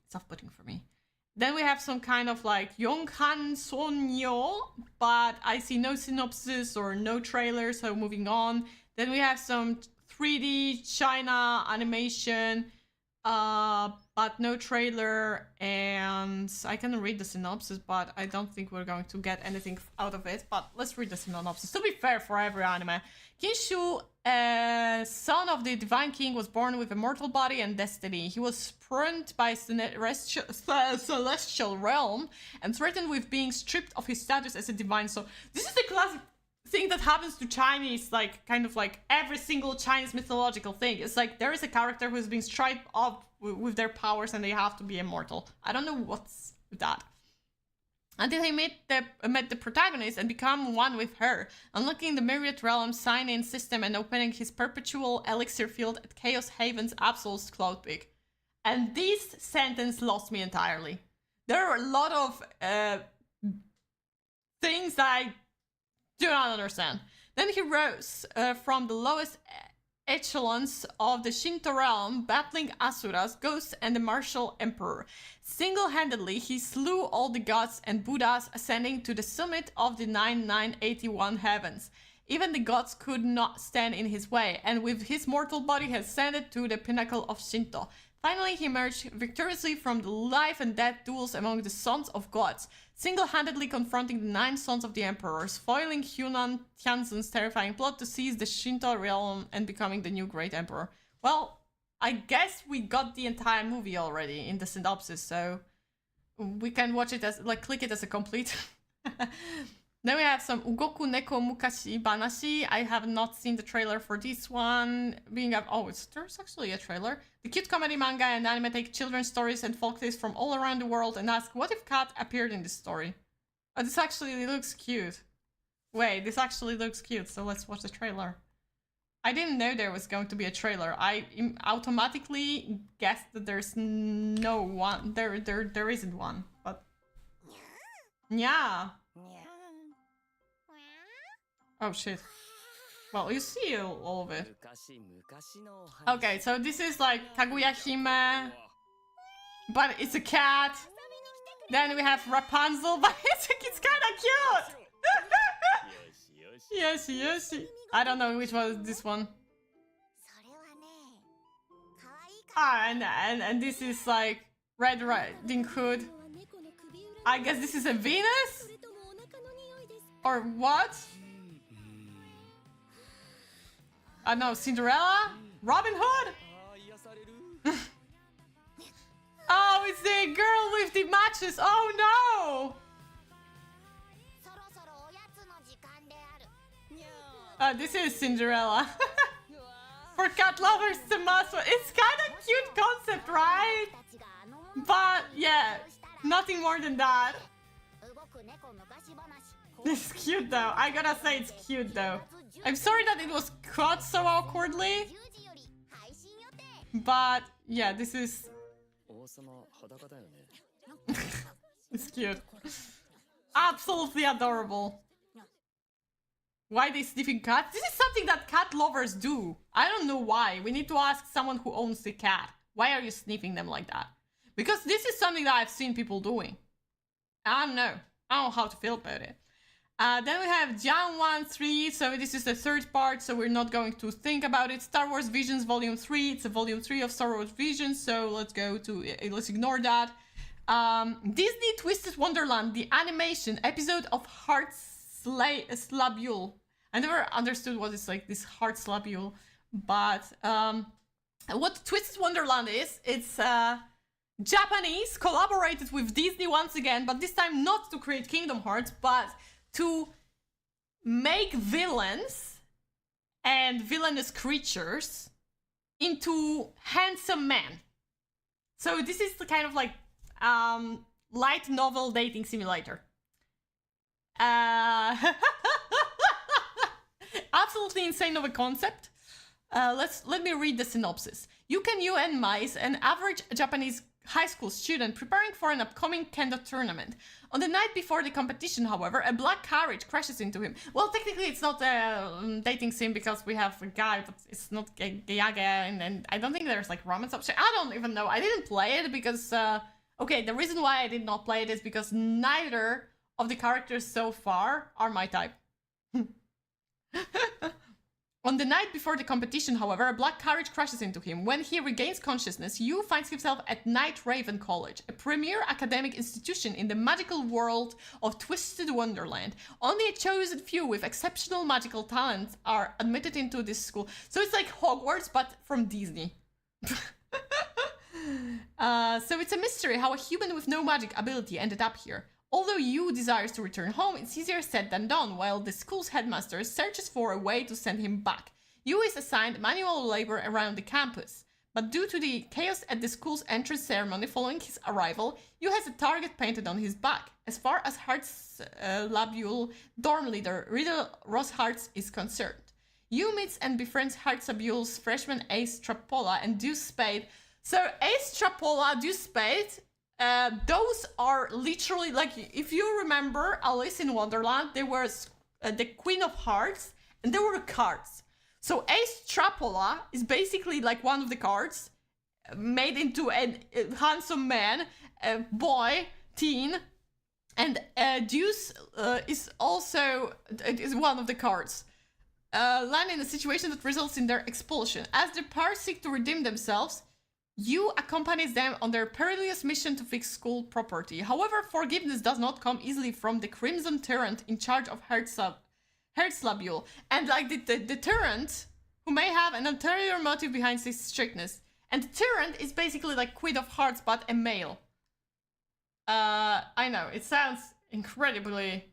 Then we have some kind of like Yonghan Sonyo, but I see no synopsis or no trailer, so moving on. Then we have some 3D China animation, but no trailer, and I can read the synopsis, but I don't think we're going to get anything out of it. But let's read the synopsis. To be fair, for every anime, Kinshu, son of the Divine King, was born with a mortal body and destiny. He was spurned by celestial realm and threatened with being stripped of his status as a divine. So this is the classic thing that happens to Chinese, like, kind of like every single Chinese mythological thing. It's like there is a character who's being stripped off with their powers and they have to be immortal. I don't know what's with that. Until he met the protagonist and become one with her, unlocking the Myriad Realm sign-in system and opening his perpetual elixir field at Chaos Haven's Absol's Cloud Peak. And this sentence lost me entirely. There are a lot of things that I do not understand. Then he rose from the lowest echelons of the Shinto realm, battling Asuras, ghosts, and the martial emperor. Single-handedly, he slew all the gods and Buddhas, ascending to the summit of the 9981 heavens. Even the gods could not stand in his way, and with his mortal body he ascended to the pinnacle of Shinto. Finally, he emerged victoriously from the life and death duels among the sons of gods, single-handedly confronting the 9 sons of the emperors, foiling Hunan Tianzun's terrifying plot to seize the Shinto realm and becoming the new great emperor. Well, I guess we got the entire movie already in the synopsis, so we can watch it as, like, click it as a complete. Then we have some Ugoku Neko Mukashi Banashi. I have not seen the trailer for this one. There's actually a trailer. The cute comedy manga and anime take children's stories and folktales from all around the world and ask, what if Cat appeared in this story? Oh, this actually looks cute. Wait, this actually looks cute, so let's watch the trailer. I didn't know there was going to be a trailer. I automatically guessed that there's no one. There isn't one, but... yeah. Oh shit. Well, you see all of it. Okay, so this is like Kaguya Hime, but it's a cat. Then we have Rapunzel, but it's kind of cute. Yes. I don't know which one is this one. And this is like Red Riding Hood. I guess this is a Venus? Or what? I know, Cinderella? Robin Hood? Oh, it's the girl with the matches. Oh no! This is Cinderella. For cat lovers, the must. It's kind of cute concept, right? But yeah, nothing more than that. It's cute though. I gotta say it's cute though. I'm sorry that it was cut so awkwardly. But yeah, this is... It's cute. Absolutely adorable. Why they sniffing cats? This is something that cat lovers do. I don't know why. We need to ask someone who owns the cat. Why are you sniffing them like that? Because this is something that I've seen people doing. I don't know. I don't know how to feel about it. Then we have Jan 1-3. So this is the third part. So we're not going to think about it. Star Wars Visions Volume 3. It's a Volume 3 of Star Wars Visions. So let's go to... let's ignore that. Disney Twisted Wonderland. The animation episode of Heart Slabule. I never understood what it's like, this Heart Slabule. But what Twisted Wonderland is, it's... Japanese collaborated with Disney once again, but this time not to create Kingdom Hearts, but to make villains and villainous creatures into handsome men. So this is the kind of like light novel dating simulator. Absolutely insane of a concept. Let me read the synopsis. Yuken Yuenma is an average Japanese high school student preparing for an upcoming kendo tournament. On the night before the competition, however, a black carriage crashes into him. Well, technically it's not a dating sim because we have a guy, but it's not Gayaga, and I don't think there's like romance option. I don't even know. I didn't play it because, okay, the reason why I did not play it is because neither of the characters so far are my type. On the night before the competition, however, a black carriage crashes into him. When he regains consciousness, Yu finds himself at Night Raven College, a premier academic institution in the magical world of Twisted Wonderland. Only a chosen few with exceptional magical talents are admitted into this school. So it's like Hogwarts, but from Disney. So it's a mystery how a human with no magic ability ended up here. Although Yu desires to return home, it's easier said than done, while the school's headmaster searches for a way to send him back. Yu is assigned manual labor around the campus, but due to the chaos at the school's entrance ceremony following his arrival, Yu has a target painted on his back. As far as Heart's Labule dorm leader Riddle Rosehearts is concerned. Yu meets and befriends Heartslabule's freshman Ace Trappola and Deuce Spade. So Ace Trappola, Deuce Spade... those are literally, like, if you remember Alice in Wonderland, there was the Queen of Hearts, and there were cards. So Ace Trappola is basically like one of the cards, made into a handsome man, a boy, teen, and Deuce is also is one of the cards. Land in a situation that results in their expulsion. As the pair seek to redeem themselves, Yu accompanies them on their perilous mission to fix school property. However, forgiveness does not come easily from the Crimson Tyrant in charge of Heartslabule. And like the Tyrant, who may have an ulterior motive behind his strictness. And the Tyrant is basically like Queen of Hearts, but a male. I know, it sounds incredibly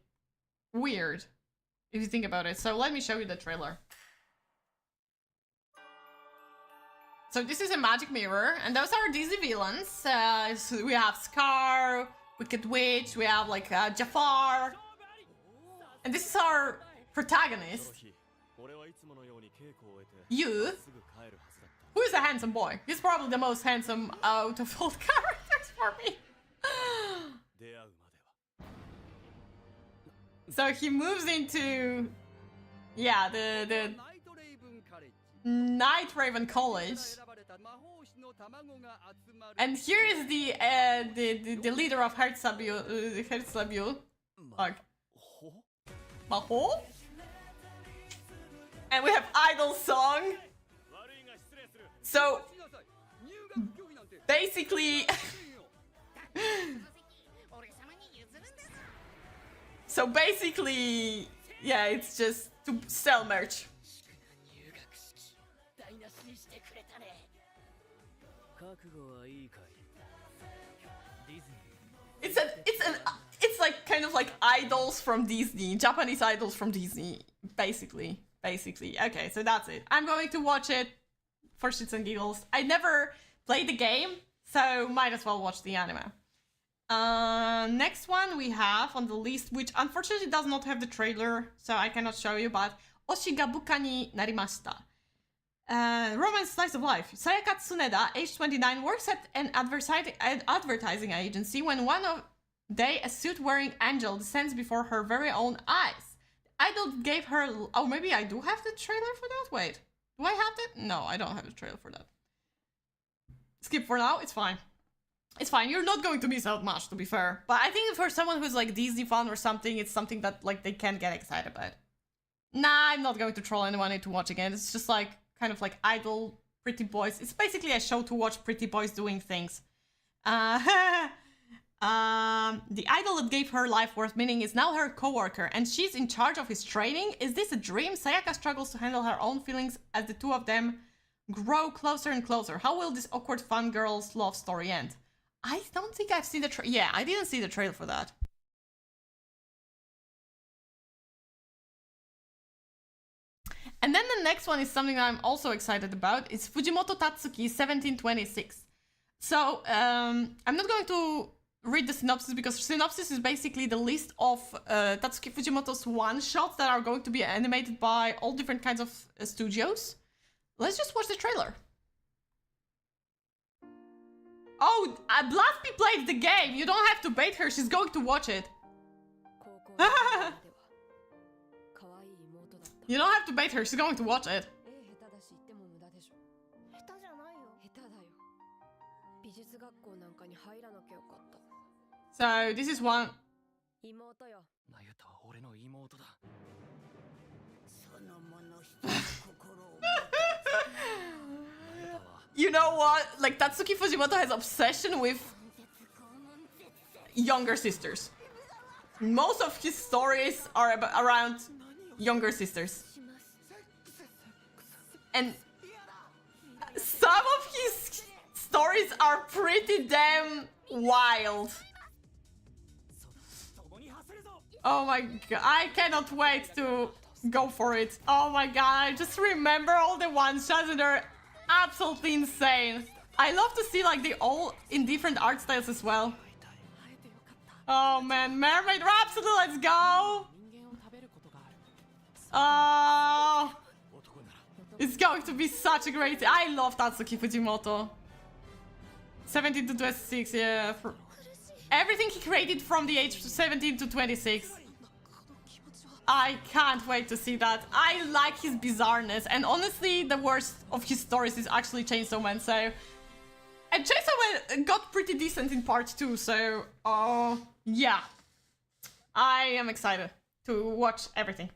weird if you think about it. So let me show you the trailer. So this is a magic mirror, and those are Disney villains. So we have Scar, Wicked Witch, we have like Jafar. And this is our protagonist, Yu, who is a handsome boy. He's probably the most handsome out of all characters for me. So he moves into, yeah, the Night Raven College, and here is the leader of Heartslabule, like Maho, and we have Idol Song. So basically, yeah, it's just to sell merch. It's like kind of like idols from Disney, Japanese idols from Disney, basically. Okay, so that's it. I'm going to watch it for shits and giggles. I never played the game, so might as well watch the anime. Next one we have on the list, which unfortunately does not have the trailer, so I cannot show you, but Oshi ga buka ni narimashita. Romance slice of life. Sayaka Tsuneda, age 29, works at an advertising agency when one day a suit-wearing angel descends before her very own eyes. The idol gave her... Oh, maybe I do have the trailer for that? Wait. Do I have it? No, I don't have the trailer for that. Skip for now, it's fine. It's fine, you're not going to miss out much, to be fair. But I think for someone who's like Disney fan or something, it's something that like they can get excited about. Nah, I'm not going to troll anyone into watching it. It's just like, kind of like idol, pretty boys. It's basically a show to watch pretty boys doing things. The idol that gave her life worth meaning is now her co-worker, and she's in charge of his training. Is this a dream? Sayaka struggles to handle her own feelings as the two of them grow closer and closer. How will this awkward fangirl's love story end? I don't think I've seen the trailer. Yeah, I didn't see the trailer for that. And then the next one is something I'm also excited about. It's Fujimoto Tatsuki 1726. So, I'm not going to read the synopsis because synopsis is basically the list of Tatsuki Fujimoto's one-shots that are going to be animated by all different kinds of studios. Let's just watch the trailer. Oh, Blaspi played the game. You don't have to bait her. She's going to watch it. You don't have to bait her. She's going to watch it. So, this is one... You know what? Like, Tatsuki Fujimoto has obsession with younger sisters. Most of his stories are around younger sisters. And some of his stories are pretty damn wild. Oh my god, I cannot wait to go for it. Oh my god, I just remember all the one-shots and they're absolutely insane. I love to see like they all in different art styles as well. Oh man, Mermaid Rhapsody, let's go! Oh, it's going to be such a great... I love Tatsuki Fujimoto. 17 to 26, yeah. Everything he created from the age 17 to 26. I can't wait to see that. I like his bizarreness, and honestly, the worst of his stories is actually Chainsaw Man, so... And Chainsaw Man got pretty decent in part 2, so... yeah. I am excited to watch everything.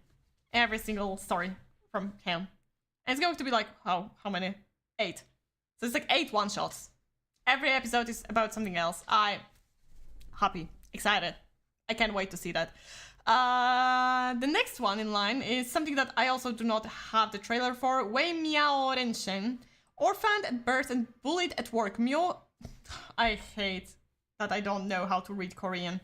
Every single story from him. And it's going to be like, how many? 8. So it's like 8 one-shots. Every episode is about something else. I'm happy, excited. I can't wait to see that. The next one in line is something that I also do not have the trailer for. Wei Miao Renshin. Orphaned at birth and bullied at work. I hate that I don't know how to read Korean.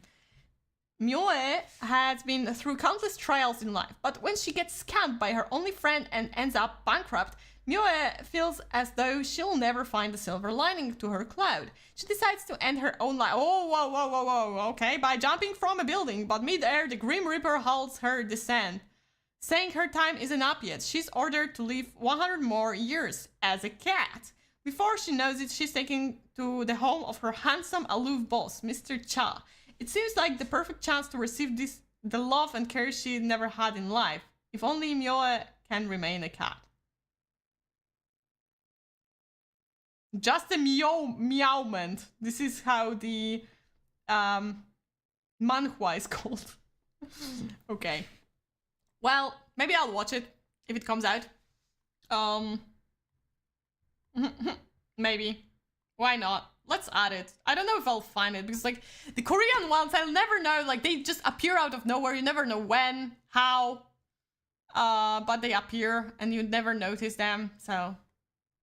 Myoe has been through countless trials in life, but when she gets scammed by her only friend and ends up bankrupt, Myoe feels as though she'll never find the silver lining to her cloud. She decides to end her own life. Oh, whoa, okay, by jumping from a building, but mid-air, the Grim Reaper halts her descent, saying her time isn't up yet. She's ordered to live 100 more years as a cat. Before she knows it, she's taken to the home of her handsome, aloof boss, Mr. Cha. It seems like the perfect chance to receive the love and care she never had in life. If only Myoe can remain a cat. Just a meowment. This is how the manhwa is called. Okay. Well, maybe I'll watch it if it comes out. Maybe. Why not? Let's add it. I don't know if I'll find it because like the Korean ones, I'll never know. Like they just appear out of nowhere. You never know when, how, but they appear and you never notice them. So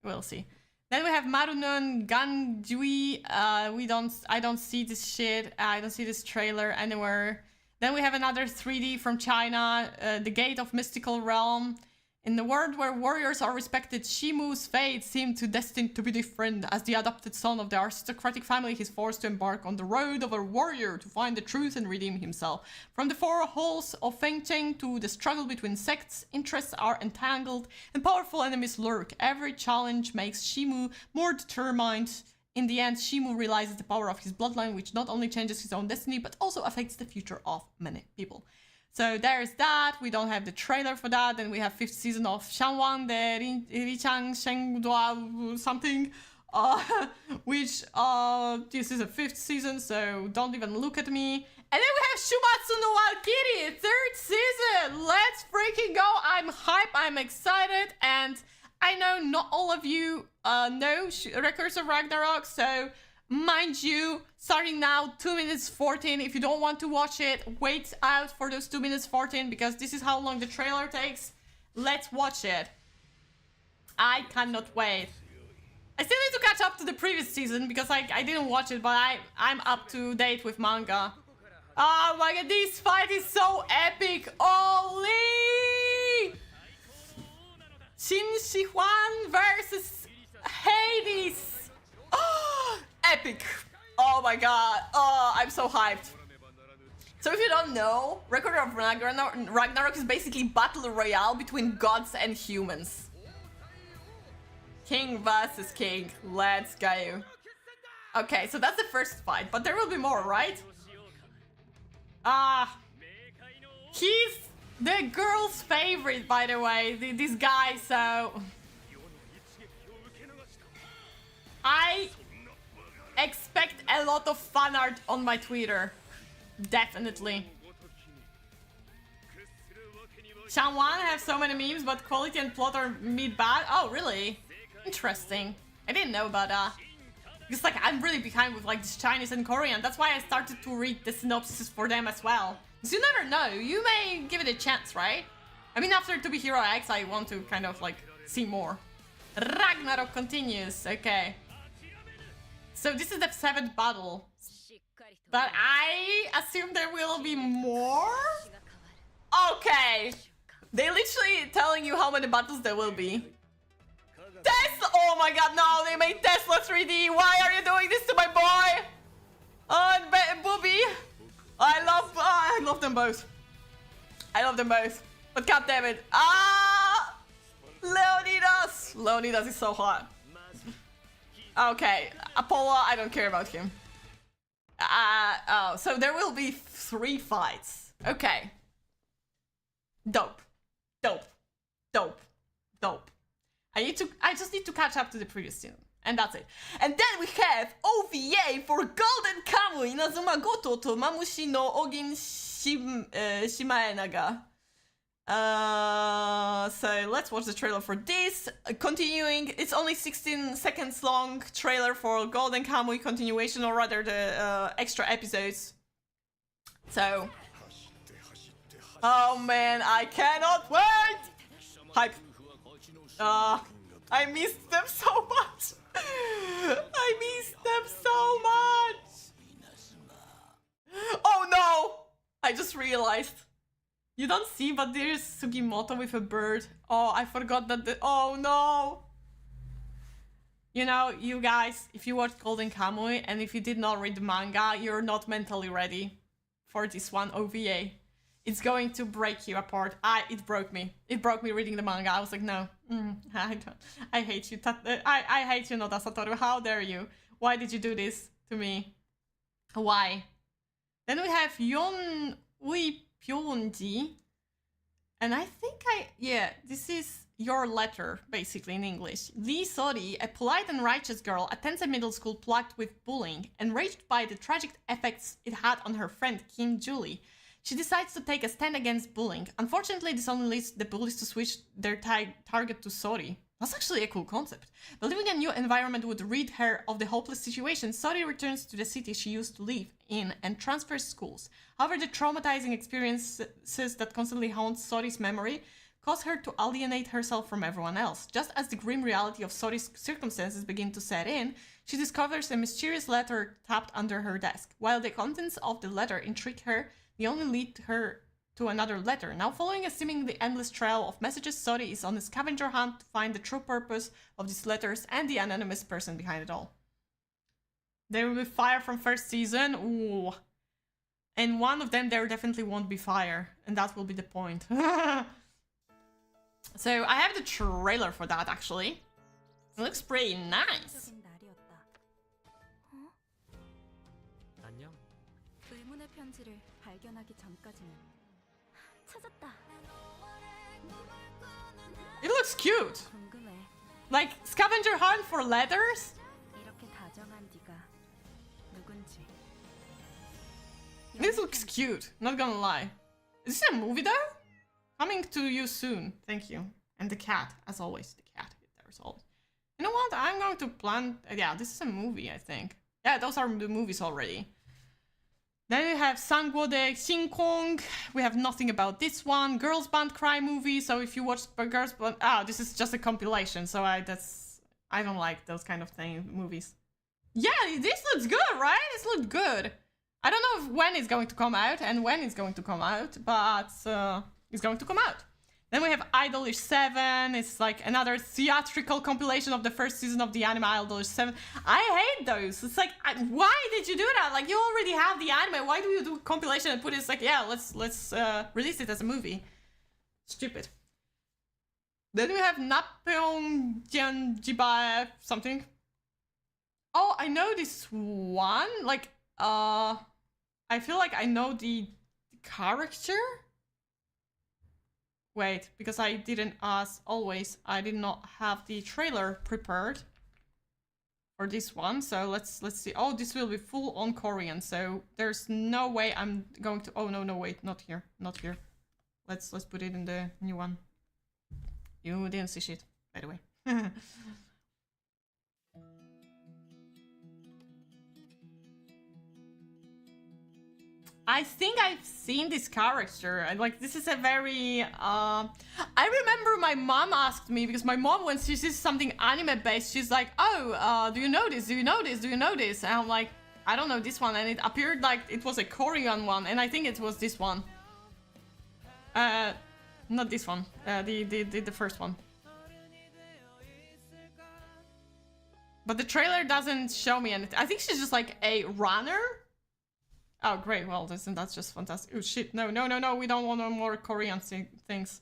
we'll see. Then we have Marunon Ganjui. I don't see this shit. I don't see this trailer anywhere. Then we have another 3D from China, The Gate of Mystical Realm. In the world where warriors are respected, Shimu's fate seemed destined to be different. As the adopted son of the aristocratic family, he's forced to embark on the road of a warrior to find the truth and redeem himself. From the four halls of Fengcheng to the struggle between sects, interests are entangled and powerful enemies lurk. Every challenge makes Shimu more determined. In the end, Shimu realizes the power of his bloodline, which not only changes his own destiny, but also affects the future of many people. So there's that. We don't have the trailer for that. Then we have 5th season of Shanwan, the Richang Shengdua something. Which this is a 5th season, so don't even look at me. And then we have Shumatsu no Valkyrie, 3rd season. Let's freaking go. I'm hype, I'm excited, and I know not all of you know Records of Ragnarok, so mind you, starting now, 2 minutes 14. If you don't want to watch it, wait out for those 2 minutes 14, because this is how long the trailer takes. Let's watch it. I cannot wait. I still need to catch up to the previous season, because I didn't watch it, but I'm up to date with manga. Oh my god, this fight is so epic! Holy! Shin Shi-Huan versus Hades! Oh, epic! Oh my god, oh, I'm so hyped. So if you don't know, Record of Ragnarok is basically battle royale between gods and humans. King versus king, let's go. Okay, so that's the first fight, but there will be more, right? He's the girl's favorite, by the way, this guy, so... I expect a lot of fan art on my Twitter. Definitely. Shanwan have so many memes, but quality and plot are mid-bad. Oh, really? Interesting. I didn't know about that. Because, like, I'm really behind with, like, this Chinese and Korean. That's why I started to read the synopsis for them as well. Because you never know. You may give it a chance, right? I mean, after To Be Hero X, I want to kind of, like, see more. Ragnarok continues. Okay. So this is the 7th battle. But I assume there will be more? Okay. They literally telling you how many battles there will be. Tesla! Oh my god, no, they made Tesla 3D. Why are you doing this to my boy? And Booby. I love them both. I love them both. But god damn it. Leonidas. Leonidas is so hot. Okay, Apollo, I don't care about him. Oh, so there will be 3 fights. Okay. Dope. Dope. Dope. Dope. I just need to catch up to the previous season. And that's it. And then we have OVA for Golden Kamuy Inazuma Goto to Mamushi no Ogin Shimaenaga. So let's watch the trailer for this. Continuing, it's only 16 seconds long trailer for Golden Kamuy continuation, or rather the extra episodes. So, oh man, I cannot wait! Hype. I missed them so much. I missed them so much. Oh no! I just realized. You don't see, but there's Sugimoto with a bird. Oh, I forgot that oh no! You know, you guys, if you watched Golden Kamuy and if you did not read the manga, you're not mentally ready for this one OVA. It's going to break you apart. It broke me. It broke me reading the manga. I was like, no, I hate you. I hate you, Noda Satoru. How dare you? Why did you do this to me? Why? Then we have Yon Ui Pyonji. And I think this is your letter, basically, in English. Lee Sori, a polite and righteous girl, attends a middle school plagued with bullying. Enraged by the tragic effects it had on her friend, Kim Julie, she decides to take a stand against bullying. Unfortunately, this only leads the bullies to switch their target to Sori. That's actually a cool concept. Believing a new environment would rid her of the hopeless situation, Sori returns to the city she used to live in and transfers schools. However, the traumatizing experiences that constantly haunt Sori's memory cause her to alienate herself from everyone else. Just as the grim reality of Sori's circumstances begin to set in, she discovers a mysterious letter tapped under her desk. While the contents of the letter intrigue her, they only lead her to another letter. Now following a seemingly endless trail of messages, Sori is on a scavenger hunt to find the true purpose of these letters and the anonymous person behind it all. There will be fire from first season. Ooh. And one of them, there definitely won't be fire. And that will be the point. So I have the trailer for that, actually. It looks pretty nice. It looks cute. Like scavenger hunt for letters. This looks cute, not gonna lie. Is this a movie though? Coming to you soon, thank you. And the cat, as always, the cat. There's always. You know what? I'm going to plan. Yeah, this is a movie, I think. Yeah, those are the movies already. Then we have Sangwode Shinkong. We have nothing about this one. Girls Band Cry movie. So if you watch Girls Band, this is just a compilation. So I don't like those kind of movies. Yeah, this looks good, right? This looks good. I don't know when it's going to come out and when it's going to come out, but it's going to come out. Then we have Idolish 7. It's like another theatrical compilation of the first season of the anime Idolish 7. I hate those. It's like, why did you do that? Like, you already have the anime. Why do you do a compilation and put it? It's like, yeah, let's release it as a movie. Stupid. Then we have Napyeong Jiba something. Oh, I know this one. Like, I feel like I know the character. Wait, because I didn't, as always, I did not have the trailer prepared for this one. So let's see. Oh, this will be full on Korean. So there's no way I'm going to. Oh no, wait, not here, not here. Let's put it in the new one. You didn't see shit, by the way. I think I've seen this character. Like, this is a very... I remember my mom asked me, because my mom, when she sees something anime-based, she's like, oh, do you know this? Do you know this? Do you know this? And I'm like, I don't know this one. And it appeared like it was a Korean one. And I think it was this one. Not this one. The first one. But the trailer doesn't show me anything. I think she's just like a runner. Oh, great. Well, that's just fantastic. Oh, shit. No. We don't want no more Korean things.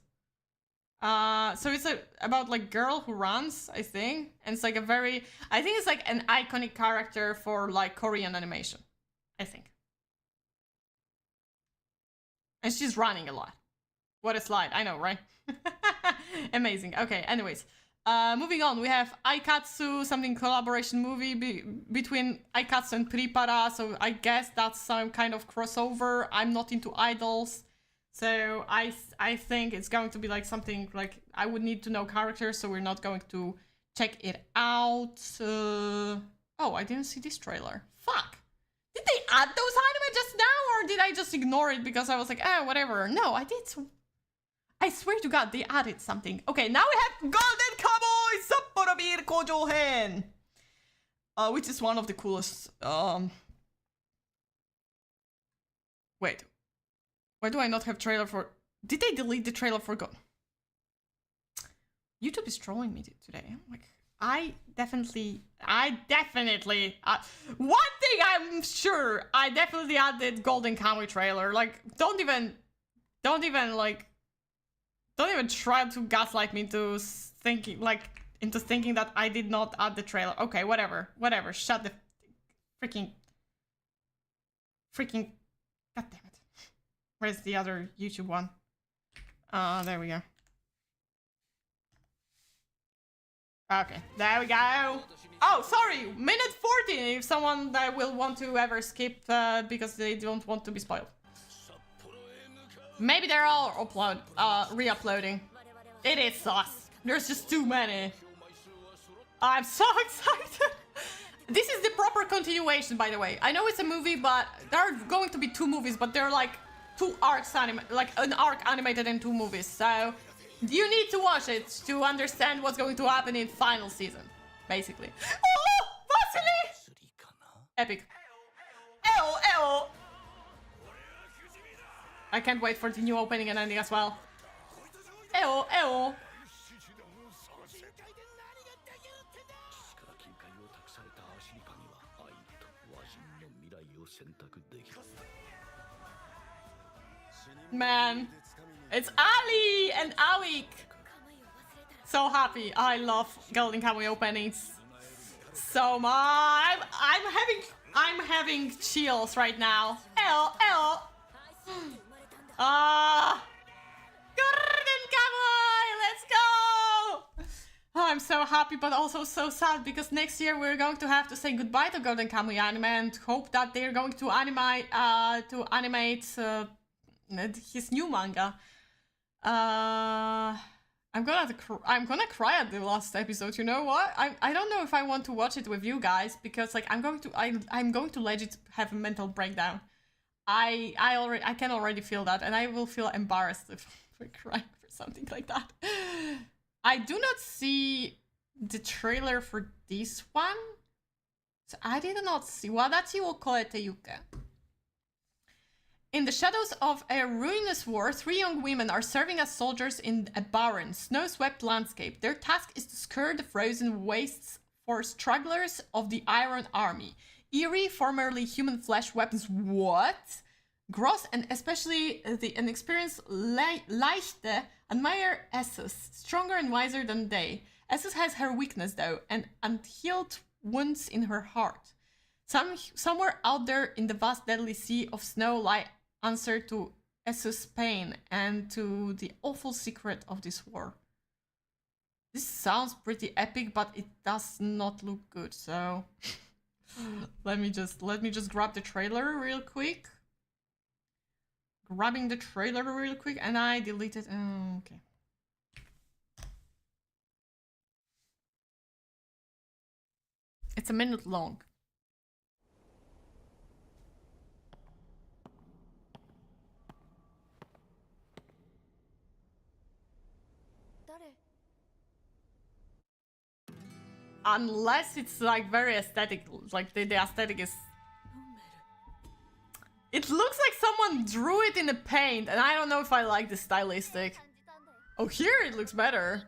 So it's about like girl who runs, I think. And it's like a very... I think it's like an iconic character for like Korean animation. I think. And she's running a lot. What a slide. I know, right? Amazing. Okay, anyways. Moving on, we have Aikatsu, something collaboration movie between Aikatsu and Pripara, so I guess that's some kind of crossover. I'm not into idols, so I think it's going to be like something like I would need to know characters, so we're not going to check it out. Oh, I didn't see this trailer. Fuck! Did they add those anime just now, or did I just ignore it because I was like, whatever? No, I did. I swear to God, they added something. Okay, now we have Golden Cowboy Sapporo Beer Kojo Hen, which is one of the coolest. Wait, why do I not have trailer for? Did they delete the trailer for YouTube is trolling me today. I'm like, I definitely. One thing I'm sure, I definitely added Golden Kamuy trailer. Like, don't even try to gaslight me into thinking that I did not add the trailer. Okay, whatever. Shut the freaking. God damn it. Where's the other YouTube one? There we go. Okay, there we go. Oh, sorry, minute 14. If someone that will want to ever skip because they don't want to be spoiled. Maybe they're all re-uploading. It is sus. There's just too many. I'm so excited. This is the proper continuation, by the way. I know it's a movie, but there are going to be 2 movies, but they're like 2 arcs like an arc animated in 2 movies. So you need to watch it to understand what's going to happen in final season, basically. Oh, Vasily! Epic. Ew. I can't wait for the new opening and ending as well. Ew, ew. Man, it's Ali and Awik. So happy. I love Golden Kamuy openings so much. I'm having chills right now. Golden Kamuy, let's go! Oh, I'm so happy, but also so sad because next year we're going to have to say goodbye to Golden Kamuy anime and hope that they're going to animate his new manga. I'm gonna cry at the last episode. You know what? I don't know if I want to watch it with you guys because like I'm going to legit have a mental breakdown. I can already feel that, and I will feel embarrassed if we cry for something like that. I do not see the trailer for this one. So I did not see Wadachi wo koete yuke. In the shadows of a ruinous war, 3 young women are serving as soldiers in a barren, snow-swept landscape. Their task is to scour the frozen wastes for stragglers of the Iron Army. Eerie, formerly human flesh weapons. What? Gross and especially the inexperienced Leichte admire Essus, stronger and wiser than they. Essus has her weakness though, and unhealed wounds in her heart. Somewhere out there in the vast deadly sea of snow lie answer to Essus' pain and to the awful secret of this war. This sounds pretty epic, but it does not look good, so let me just grab the trailer real quick. Grabbing the trailer real quick, and I deleted. Oh, okay. It's a minute long. Unless it's like very aesthetic, like the aesthetic is... It looks like someone drew it in the paint, and I don't know if I like the stylistic. Oh, here it looks better.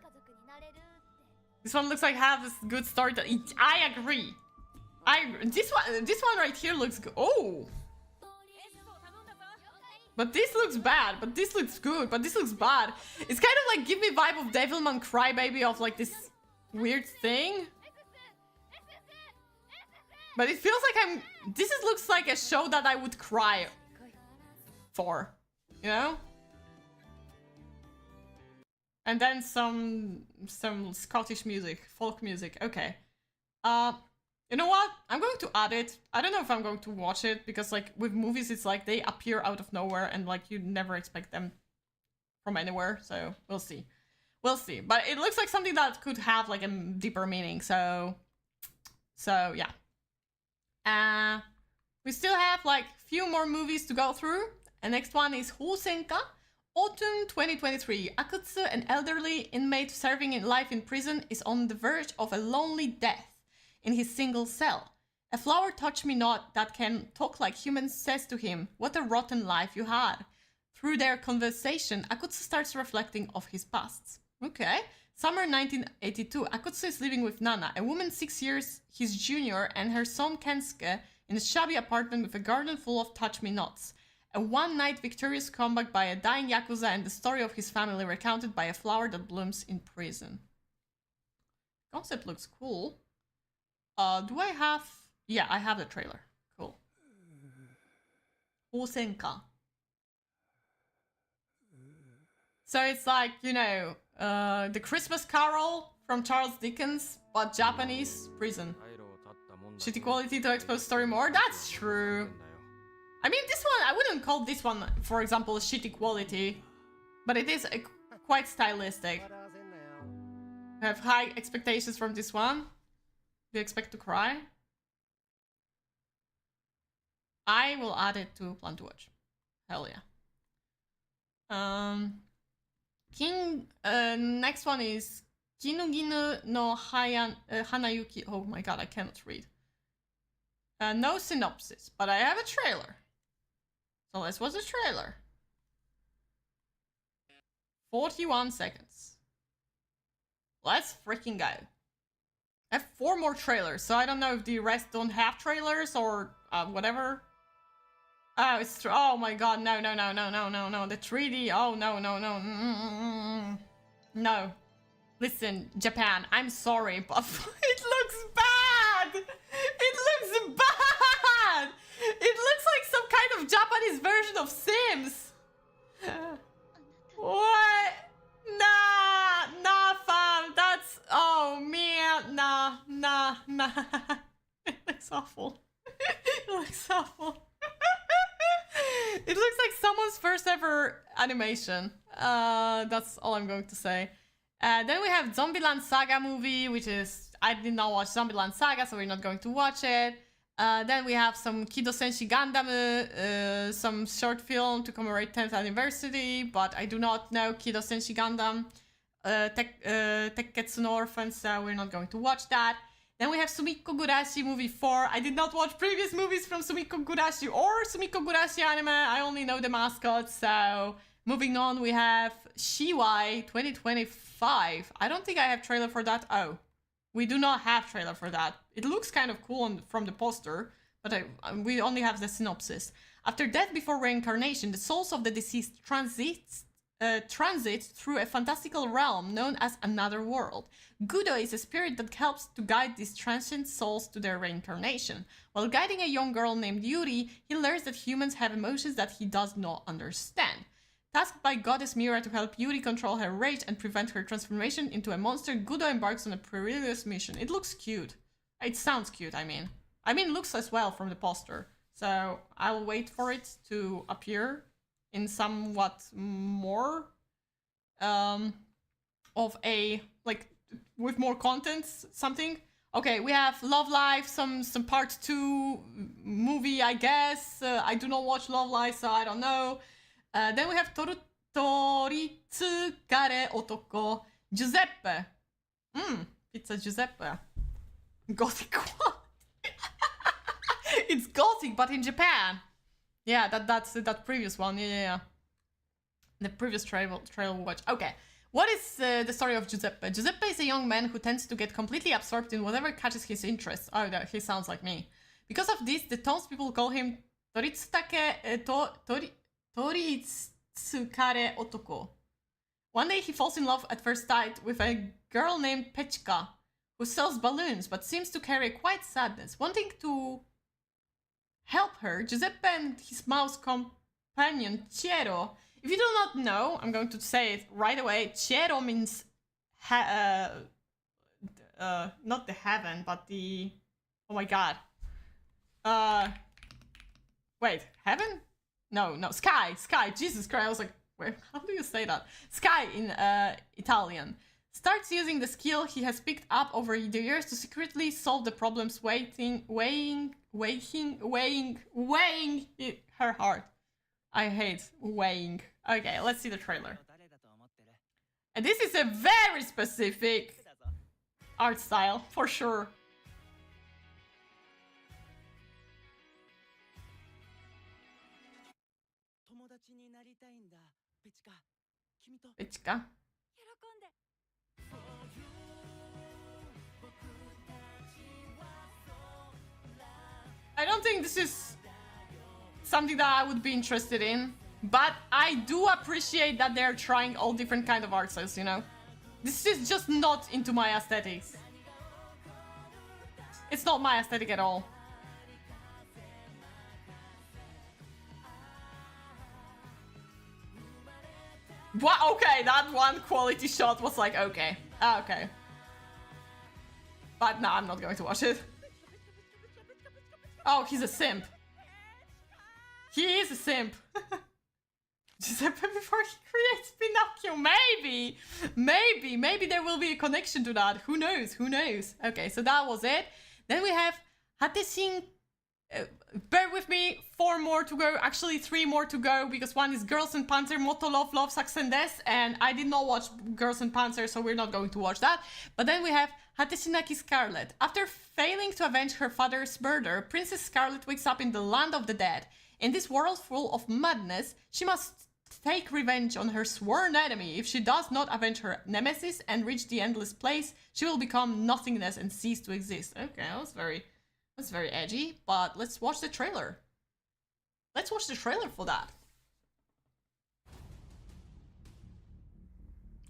This one looks like has a good story. I agree. This one right here looks good. Oh. But this looks bad. But this looks good. But this looks bad. It's kind of like give me vibe of Devilman Crybaby of like this weird thing. But it feels like looks like a show that I would cry for, you know? And then some Scottish music, folk music. Okay. You know what? I'm going to add it. I don't know if I'm going to watch it because like with movies it's like they appear out of nowhere and like you never expect them from anywhere. So we'll see. We'll see. But it looks like something that could have like a deeper meaning. So yeah. We still have like few more movies to go through. And next one is Hosenka, Autumn 2023. Akutsu, an elderly inmate serving in life in prison, is on the verge of a lonely death in his single cell. A flower touch me not that can talk like humans says to him, "What a rotten life you had." Through their conversation, Akutsu starts reflecting of his past. Okay. Summer 1982, Akutsu is living with Nana, a woman 6 years his junior, and her son Kensuke in a shabby apartment with a garden full of touch-me-nots. A one-night victorious comeback by a dying Yakuza and the story of his family recounted by a flower that blooms in prison. Concept looks cool. Do I have... Yeah, I have the trailer. Cool. Hosenka. So it's like, you know, the Christmas Carol from Charles Dickens, but Japanese prison. Shitty quality to expose story more? That's true. I mean, this one, I wouldn't call this one, for example, shitty quality, but it is quite stylistic. I have high expectations from this one. Do you expect to cry? I will add it to Plan to Watch. Hell yeah. Next one is Kinuginu no Hanayuki. Oh my god, I cannot read. No synopsis, but I have a trailer. So let's watch the trailer. 41 seconds. Let's freaking go. I have 4 more trailers, so I don't know if the rest don't have trailers or whatever. Oh, it's true. Oh my god, no. The 3D, oh no. No. Listen, Japan, I'm sorry, but it looks bad! It looks bad! It looks like some kind of Japanese version of Sims! What? Nah, fam, that's... Oh, man, nah. It looks awful. It looks awful. It looks like someone's first ever animation. That's all I'm going to say. Then we have Zombieland Saga movie, which is... I did not watch Zombieland Saga, so we're not going to watch it. Then we have some Kido Senshi Gundam, some short film to commemorate 10th anniversary, but I do not know Kido Senshi Gundam, Tekketsu no Orphan, so we're not going to watch that. Then we have Sumikko Gurashi movie 4. I did not watch previous movies from Sumikko Gurashi or Sumikko Gurashi anime. I only know the mascot, so... Moving on, we have Shiwai 2025. I don't think I have trailer for that. Oh, we do not have trailer for that. It looks kind of cool from the poster, but we only have the synopsis. After death before reincarnation, the souls of the deceased transit through a fantastical realm known as another world. Gudo is a spirit that helps to guide these transient souls to their reincarnation. While guiding a young girl named Yuri, he learns that humans have emotions that he does not understand. Tasked by Goddess Mira to help Yuri control her rage and prevent her transformation into a monster, Gudo embarks on a perilous mission. It looks cute. It sounds cute, I mean. It looks as well from the poster. So I'll wait for it to appear in somewhat more of a, like, with more content, something. Okay, we have Love Live, some part 2 movie, I guess. I do not watch Love Live, so I don't know. Then we have Toritsukare Otoko, Giuseppe. Pizza Giuseppe. Gothic what? It's gothic, but in Japan. Yeah, that's that previous one. Yeah. The previous trailer we watched. Okay. What is the story of Giuseppe? Giuseppe is a young man who tends to get completely absorbed in whatever catches his interest. Oh, he sounds like me. Because of this, the townspeople call him Toritsukare Otoko. One day he falls in love at first sight with a girl named Pechka, who sells balloons but seems to carry a quiet sadness. Wanting to help her, Giuseppe and his mouse companion Chiero. If you do not know, I'm going to say it right away. Chiero means not the heaven, but the... Oh my god. Wait, heaven? No, sky, Jesus Christ, I was like, wait, how do you say that? Sky in Italian. Starts using the skill he has picked up over the years to secretly solve the problems weighing her heart. I hate weighing. Okay, let's see the trailer. And this is a very specific art style, for sure. Pechka. I don't think this is something that I would be interested in, but I do appreciate that they're trying all different kind of art styles, you know? This is just not into my aesthetics. It's not my aesthetic at all. What? Okay, that one quality shot was like, okay. Okay. But no, I'm not going to watch it. Oh, he's a simp. He is a simp. Giuseppe before he creates Pinocchio. Maybe there will be a connection to that. Who knows? Okay, so that was it. Then we have Hateshin. Bear with me, 4 more to go. Actually, 3 more to go, because one is Girls and Panzer, Motto Love Saxen Des, and I did not watch Girls and Panzer, so we're not going to watch that. But then we have Hateshinaki Scarlet. After failing to avenge her father's murder, Princess Scarlet wakes up in the land of the dead. In this world full of madness, she must must take revenge on her sworn enemy. If she does not avenge her nemesis and reach the endless place, she will become nothingness and cease to exist. Okay, that's very edgy, but let's watch the trailer. Let's watch the trailer for that.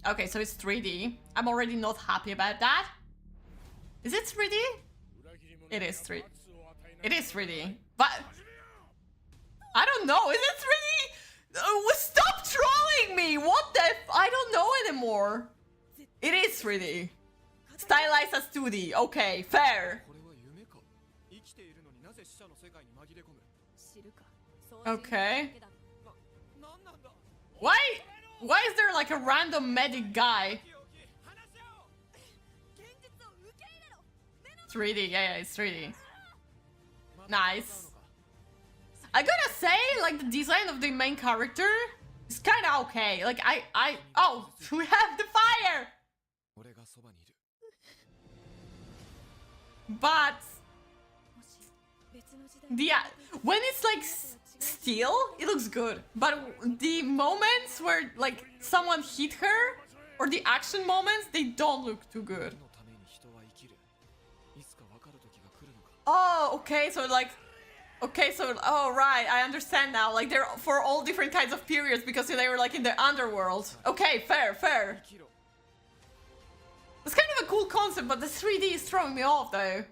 Okay, so it's 3D. I'm already not happy about that. Is it 3D? It is 3D. It is 3D, but I don't know. Is it 3D? Stop trolling me! What the I don't know anymore. It is 3D. Stylized as 2D. Okay, fair. Okay. Why is there like a random medic guy? 3D, yeah, it's 3D. Nice. I gotta say, like, the design of the main character is kinda okay. Like, oh, we have the fire! But when it's like steel, it looks good. But the moments where like someone hit her, or the action moments, they don't look too good. Oh, okay, so like, oh right, I understand now. Like they're for all different kinds of periods because they were like in the underworld. Okay, fair. It's kind of a cool concept, but the 3D is throwing me off though.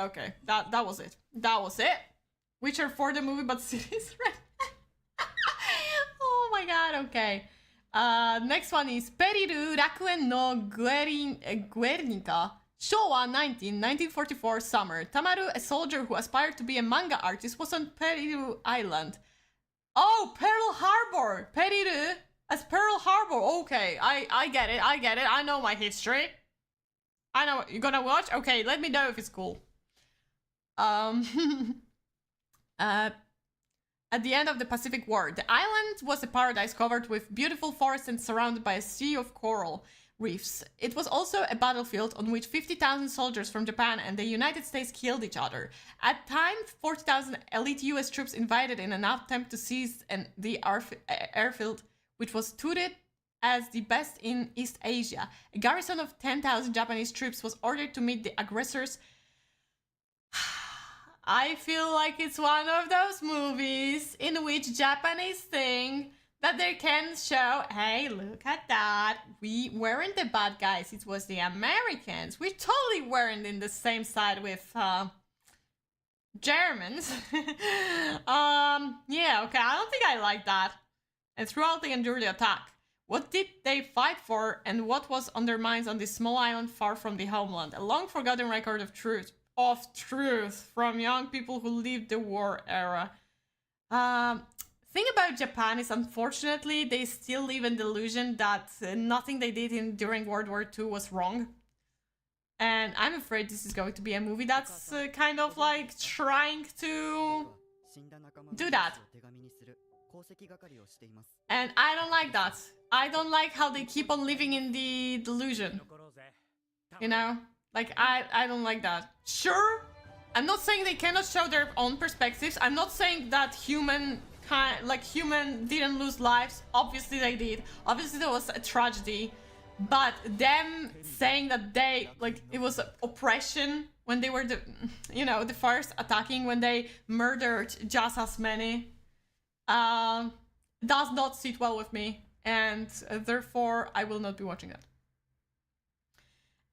Okay, that was it. That was it. Witcher 4 the movie, but series red. Oh my god, okay. Next one is Periru Rakuen no Guernica. Showa 1944 summer. Tamaru, a soldier who aspired to be a manga artist, was on Periru Island. Oh, Pearl Harbor. Periru as Pearl Harbor. Okay, I get it. I know my history. I know. You gonna watch? Okay, let me know if it's cool. At the end of the Pacific War, the island was a paradise covered with beautiful forests and surrounded by a sea of coral reefs. It was also a battlefield on which 50,000 soldiers from Japan and the United States killed each other. At times, 40,000 elite US troops invaded in an attempt to seize the airfield, which was touted as the best in East Asia. A garrison of 10,000 Japanese troops was ordered to meet the aggressors. I feel like it's one of those movies in which Japanese think that they can show, hey, look at that. We weren't the bad guys, it was the Americans. We totally weren't in the same side with Germans. Yeah, okay, I don't think I like that. And throughout they endured the attack. What did they fight for and what was on their minds on this small island far from the homeland? A long forgotten record of truth from young people who lived the war era. Thing about Japan is, unfortunately, they still live in the illusion that nothing they did during World War II was wrong. And I'm afraid this is going to be a movie that's kind of like trying to do that. And I don't like that. I don't like how they keep on living in the delusion. You know? Like, I don't like that. Sure, I'm not saying they cannot show their own perspectives. I'm not saying that human didn't lose lives. Obviously they did. Obviously there was a tragedy. But them saying that they, like, it was oppression when they were the first attacking, when they murdered just as many, does not sit well with me. And therefore, I will not be watching that.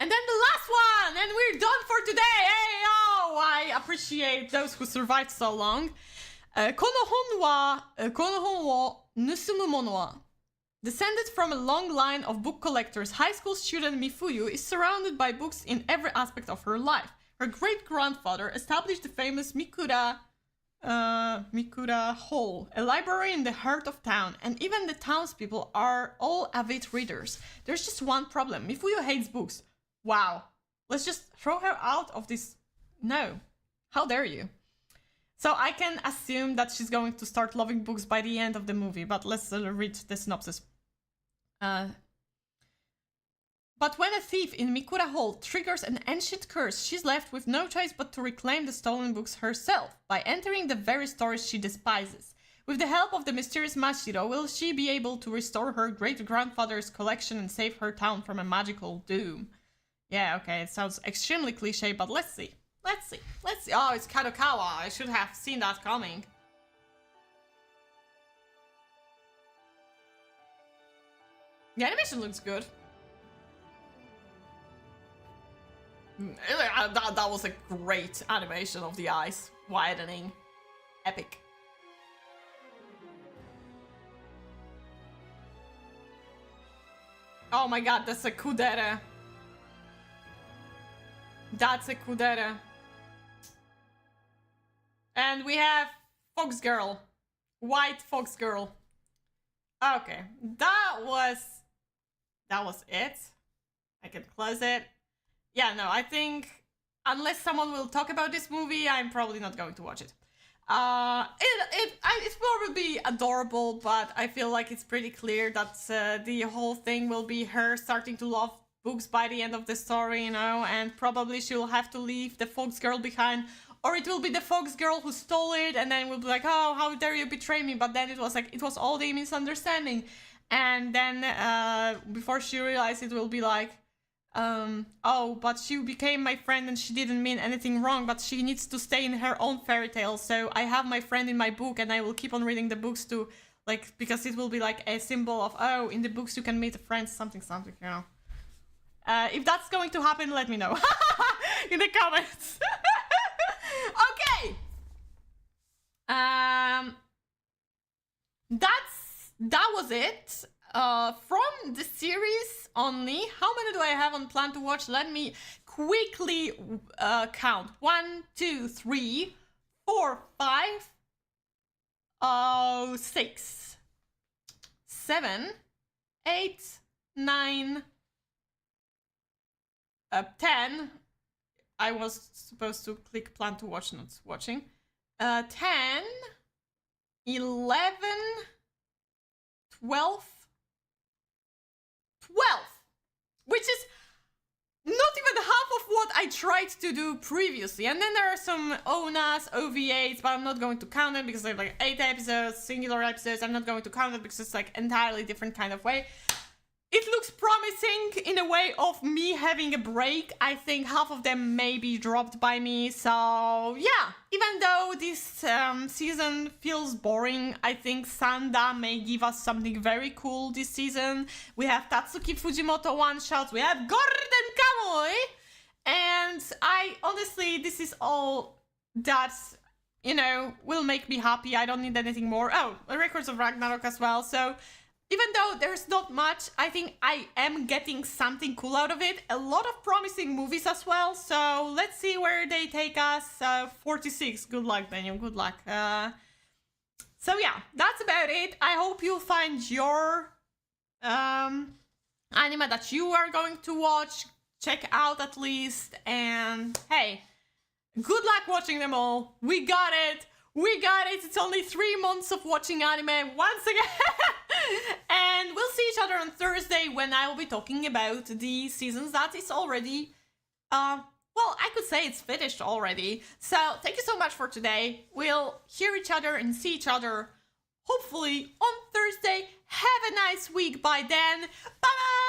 And then the last one, and we're done for today. Hey, oh, I appreciate those who survived so long. この本を盗む者は Descended from a long line of book collectors, high school student Mifuyu is surrounded by books in every aspect of her life. Her great-grandfather established the famous Mikura Hall, a library in the heart of town, and even the townspeople are all avid readers. There's just one problem. Mifuyu hates books. Wow. Let's just throw her out of this. No. How dare you? So I can assume that she's going to start loving books by the end of the movie, but let's read the synopsis. But when a thief in Mikura Hall triggers an ancient curse, she's left with no choice but to reclaim the stolen books herself, by entering the very stories she despises. With the help of the mysterious Mashiro, will she be able to restore her great-grandfather's collection and save her town from a magical doom? Yeah, okay, it sounds extremely cliche, but let's see. Let's see. Let's see. Oh, it's Kadokawa. I should have seen that coming. The animation looks good. That was a great animation of the eyes widening. Epic. Oh my god, that's a kudere. That's a kudere. And we have Fox Girl. White Fox Girl. Okay, that was it. I can close it. Yeah, no, I think unless someone will talk about this movie, I'm probably not going to watch it. It will be adorable, but I feel like it's pretty clear that the whole thing will be her starting to love books by the end of the story, you know, and probably she will have to leave the Fox Girl behind, or it will be the Fox Girl who stole it, and then will be like, oh, how dare you betray me, but then it was like, it was all the misunderstanding, and then before she realized, it will be like, oh, but she became my friend and she didn't mean anything wrong, but she needs to stay in her own fairy tale, so I have my friend in my book and I will keep on reading the books to, like, because it will be like a symbol of, oh, in the books you can meet friends, something, you know. If that's going to happen, let me know in the comments. Okay. That was it. From the series only, how many do I have on plan to watch? Let me quickly count. 1, 2, 3, 4, 5, 6, 7, 8, 9, 10. I was supposed to click plan to watch, not watching. 10, 11, 12, which is not even half of what I tried to do previously. And then there are some ONAs, OVAs, but I'm not going to count them because they're like 8 episodes, singular episodes. I'm not going to count it because it's like entirely different kind of way. It looks promising in a way of me having a break. I think half of them may be dropped by me. So yeah, even though this season feels boring, I think Sanda may give us something very cool this season. We have Tatsuki Fujimoto one-shots, we have Gorden Kamui, and I honestly, this is all that, you know, will make me happy. I don't need anything more. Oh, Records of Ragnarok as well, so even though there's not much, I think I am getting something cool out of it. A lot of promising movies as well, so let's see where they take us. 46, good luck, Daniel, good luck. So yeah, that's about it. I hope you'll find your anime that you are going to watch, check out at least, and hey, good luck watching them all. We got it! We got it! It's only 3 months of watching anime once again! And we'll see each other on Thursday when I will be talking about the seasons that is already, well, I could say it's finished already. So, thank you so much for today. We'll hear each other and see each other, hopefully, on Thursday. Have a nice week by then. Bye-bye!